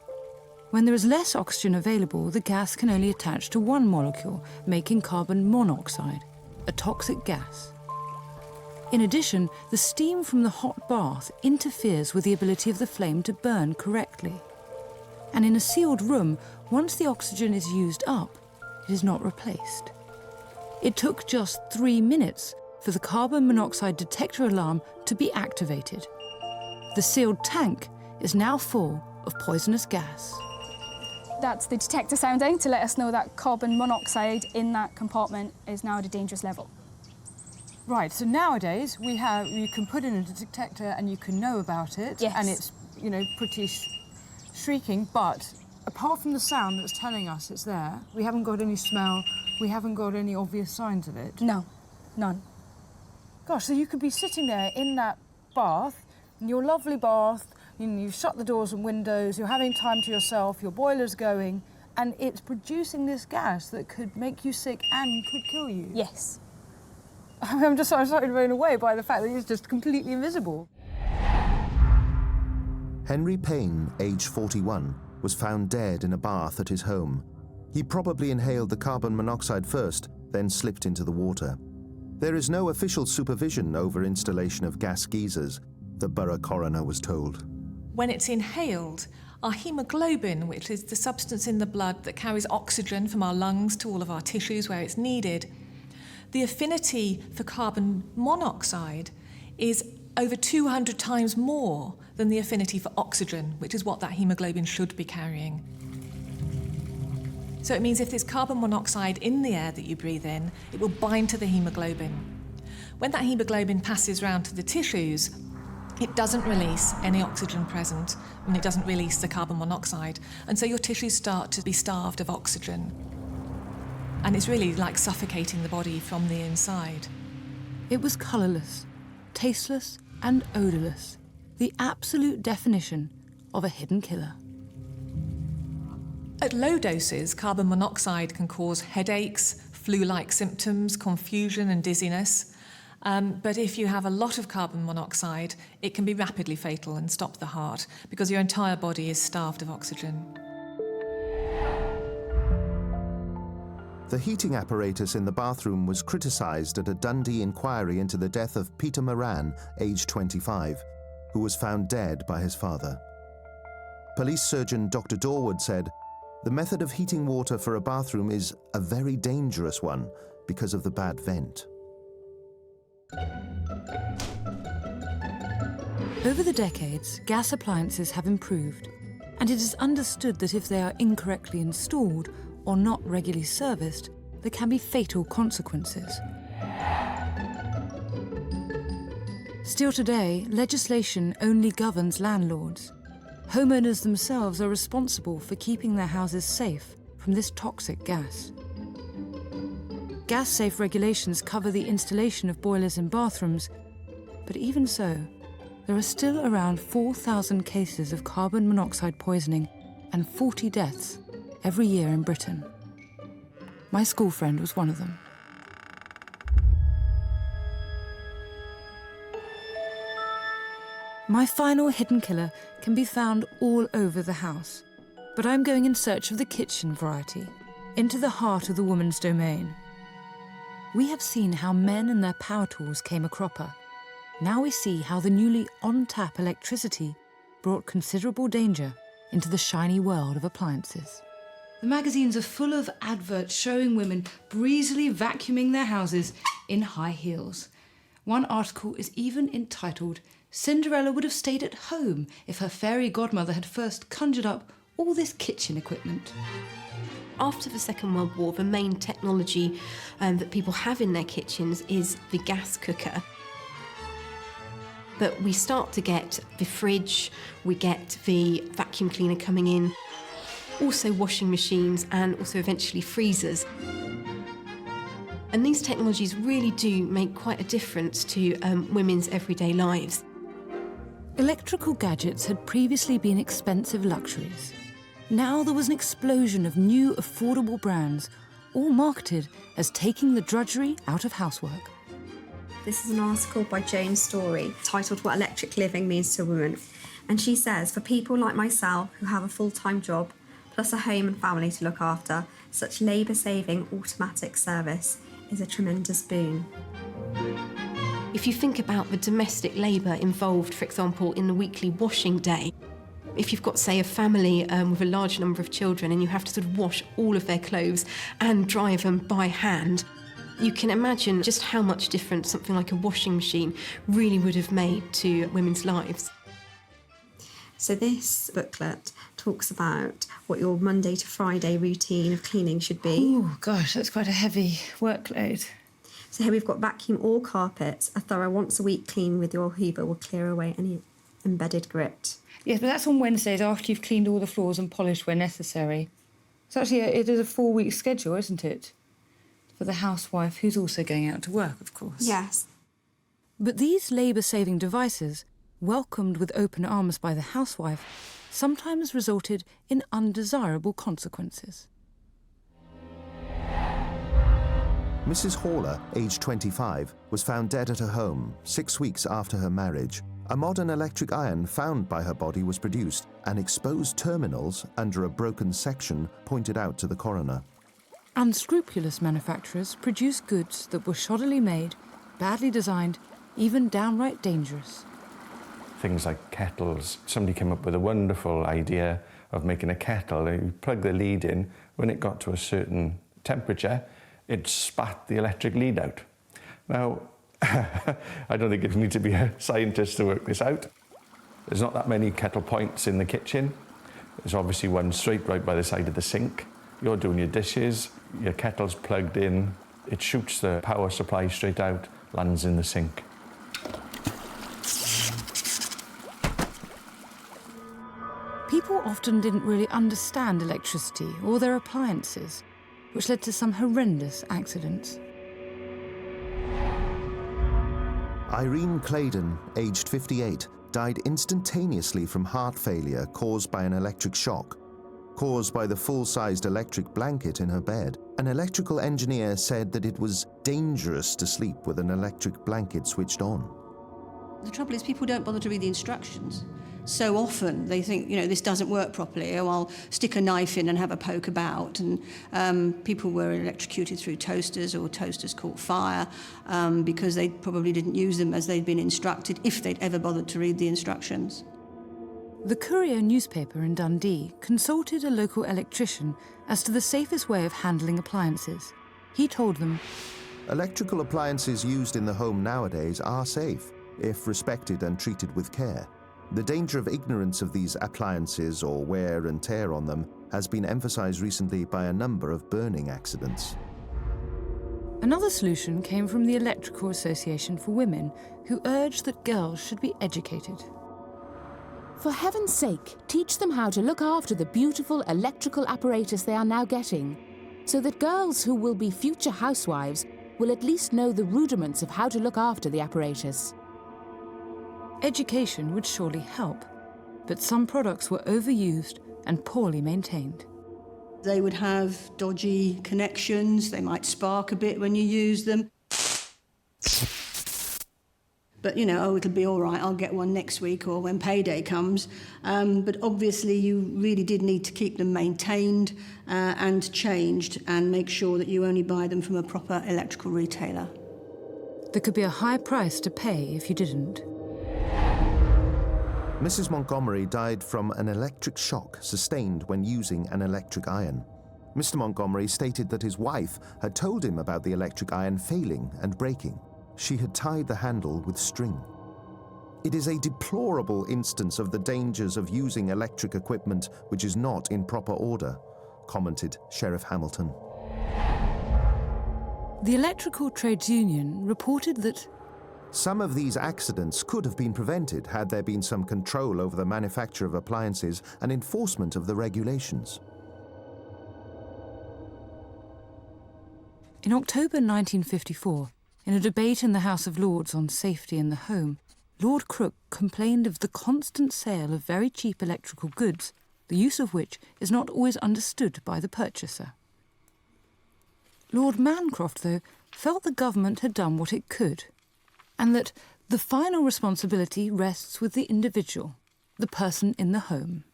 When there is less oxygen available, the gas can only attach to 1 molecule, making carbon monoxide, a toxic gas. In addition, the steam from the hot bath interferes with the ability of the flame to burn correctly. And in a sealed room, once the oxygen is used up, it is not replaced. It took just 3 minutes for the carbon monoxide detector alarm to be activated. The sealed tank is now full of poisonous gas. That's the detector sounding to let us know that carbon monoxide in that compartment is now at a dangerous level. Right, so nowadays you can put in a detector and you can know about it, Yes. and it's, you know, pretty shrieking, but apart from the sound that's telling us it's there, we haven't got any smell, we haven't got any obvious signs of it. No, none. Gosh, so you could be sitting there in that bath, in your lovely bath, you've shut the doors and windows, you're having time to yourself, your boiler's going, and it's producing this gas that could make you sick and could kill you. Yes. I'm slightly blown away by the fact that it's just completely invisible. Henry Payne, aged 41, was found dead in a bath at his home. He probably inhaled the carbon monoxide first, then slipped into the water. There is no official supervision over installation of gas geysers, the borough coroner was told. When it's inhaled, our hemoglobin, which is the substance in the blood that carries oxygen from our lungs to all of our tissues where it's needed, the affinity for carbon monoxide is over 200 times more than the affinity for oxygen, which is what that hemoglobin should be carrying. So it means if there's carbon monoxide in the air that you breathe in, it will bind to the hemoglobin. When that hemoglobin passes round to the tissues, it doesn't release any oxygen present, and it doesn't release the carbon monoxide. And so your tissues start to be starved of oxygen. And it's really like suffocating the body from the inside. It was colourless, tasteless and odourless, the absolute definition of a hidden killer. At low doses, carbon monoxide can cause headaches, flu-like symptoms, confusion and dizziness. But if you have a lot of carbon monoxide, it can be rapidly fatal and stop the heart because your entire body is starved of oxygen. The heating apparatus in the bathroom was criticised at a Dundee inquiry into the death of Peter Moran, aged 25, who was found dead by his father. Police surgeon Dr. Dorwood said, "The method of heating water for a bathroom is a very dangerous one because of the bad vent." Over the decades, gas appliances have improved, and it is understood that if they are incorrectly installed or not regularly serviced, there can be fatal consequences. Still today, legislation only governs landlords. Homeowners themselves are responsible for keeping their houses safe from this toxic gas. Gas-safe regulations cover the installation of boilers in bathrooms, but even so, there are still around 4,000 cases of carbon monoxide poisoning and 40 deaths every year in Britain. My school friend was one of them. My final hidden killer can be found all over the house, but I'm going in search of the kitchen variety, into the heart of the woman's domain. We have seen how men and their power tools came a cropper. Now we see how the newly on-tap electricity brought considerable danger into the shiny world of appliances. The magazines are full of adverts showing women breezily vacuuming their houses in high heels. One article is even entitled, "Cinderella would have stayed at home if her fairy godmother had first conjured up all this kitchen equipment." After the Second World War, the main technology that people have in their kitchens is the gas cooker. But we start to get the fridge, we get the vacuum cleaner coming in, also washing machines and also eventually freezers. And these technologies really do make quite a difference to women's everyday lives. Electrical gadgets had previously been expensive luxuries. Now there was an explosion of new affordable brands, all marketed as taking the drudgery out of housework. This is an article by Jane Story titled What Electric Living Means to a Woman. And she says, for people like myself who have a full-time job, plus a home and family to look after, such labour-saving automatic service is a tremendous boon. If you think about the domestic labour involved, for example, in the weekly washing day, if you've got, say, a family with a large number of children and you have to sort of wash all of their clothes and dry them by hand, you can imagine just how much difference something like a washing machine really would have made to women's lives. So this booklet talks about what your Monday to Friday routine of cleaning should be. Oh, gosh, that's quite a heavy workload. So here we've got vacuum all carpets. A thorough once-a-week clean with your hoover will clear away any embedded grit. Yes, but that's on Wednesdays after you've cleaned all the floors and polished where necessary. So actually, it is a 4-week schedule, isn't it? For the housewife who's also going out to work, of course. Yes. But these labour-saving devices, welcomed with open arms by the housewife, sometimes resulted in undesirable consequences. Mrs. Haller, aged 25, was found dead at her home 6 weeks after her marriage. A modern electric iron found by her body was produced, and exposed terminals under a broken section pointed out to the coroner. Unscrupulous manufacturers produced goods that were shoddily made, badly designed, even downright dangerous. Things like kettles. Somebody came up with a wonderful idea of making a kettle. You plug the lead in, when it got to a certain temperature, it spat the electric lead out. Now, I don't think you need to be a scientist to work this out. There's not that many kettle points in the kitchen. There's obviously one straight right by the side of the sink. You're doing your dishes, your kettle's plugged in, it shoots the power supply straight out, lands in the sink. People often didn't really understand electricity or their appliances, which led to some horrendous accidents. Irene Claydon, aged 58, died instantaneously from heart failure caused by an electric shock, caused by the full-sized electric blanket in her bed. An electrical engineer said that it was dangerous to sleep with an electric blanket switched on. The trouble is people don't bother to read the instructions. So often they think, this doesn't work properly, or I'll stick a knife in and have a poke about. And people were electrocuted through toasters, or toasters caught fire, because they probably didn't use them as they'd been instructed, if they'd ever bothered to read the instructions. The Courier newspaper in Dundee consulted a local electrician as to the safest way of handling appliances. He told them, electrical appliances used in the home nowadays are safe, if respected and treated with care. The danger of ignorance of these appliances or wear and tear on them has been emphasised recently by a number of burning accidents. Another solution came from the Electrical Association for Women, who urged that girls should be educated. For heaven's sake, teach them how to look after the beautiful electrical apparatus they are now getting, so that girls who will be future housewives will at least know the rudiments of how to look after the apparatus. Education would surely help, but some products were overused and poorly maintained. They would have dodgy connections, they might spark a bit when you use them. But, it'll be all right, I'll get one next week or when payday comes. But obviously you really did need to keep them maintained and changed, and make sure that you only buy them from a proper electrical retailer. There could be a high price to pay if you didn't. Mrs. Montgomery died from an electric shock sustained when using an electric iron. Mr. Montgomery stated that his wife had told him about the electric iron failing and breaking. She had tied the handle with string. It is a deplorable instance of the dangers of using electric equipment which is not in proper order, commented Sheriff Hamilton. The Electrical Trades Union reported that some of these accidents could have been prevented had there been some control over the manufacture of appliances and enforcement of the regulations. In October 1954, in a debate in the House of Lords on safety in the home, Lord Crook complained of the constant sale of very cheap electrical goods the use of which is not always understood by the purchaser. Lord Mancroft, though, felt the government had done what it could, and that the final responsibility rests with the individual, the person in the home.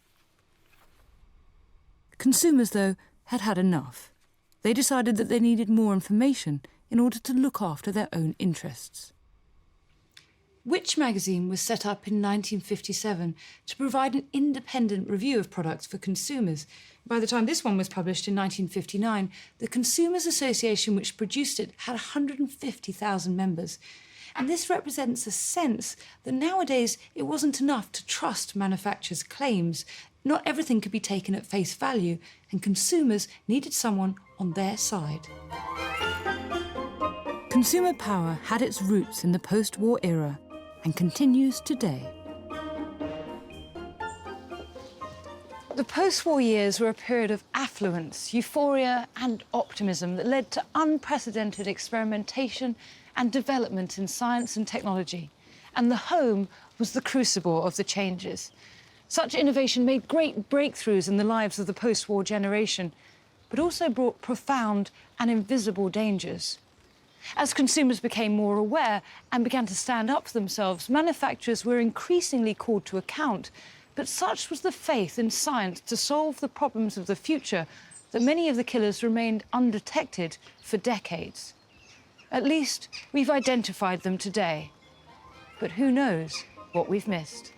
Consumers, though, had had enough. They decided that they needed more information in order to look after their own interests. Which magazine was set up in 1957 to provide an independent review of products for consumers. By the time this one was published in 1959, the Consumers Association which produced it had 150,000 members. And this represents a sense that nowadays it wasn't enough to trust manufacturers' claims. Not everything could be taken at face value, and consumers needed someone on their side. Consumer power had its roots in the post-war era and continues today. The post-war years were a period of affluence, euphoria and optimism that led to unprecedented experimentation and development in science and technology. And the home was the crucible of the changes. Such innovation made great breakthroughs in the lives of the post-war generation, but also brought profound and invisible dangers. As consumers became more aware and began to stand up for themselves, manufacturers were increasingly called to account. But such was the faith in science to solve the problems of the future that many of the killers remained undetected for decades. At least we've identified them today. But who knows what we've missed?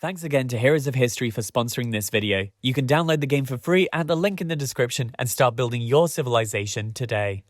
Thanks again to Heroes of History for sponsoring this video. You can download the game for free at the link in the description and start building your civilization today.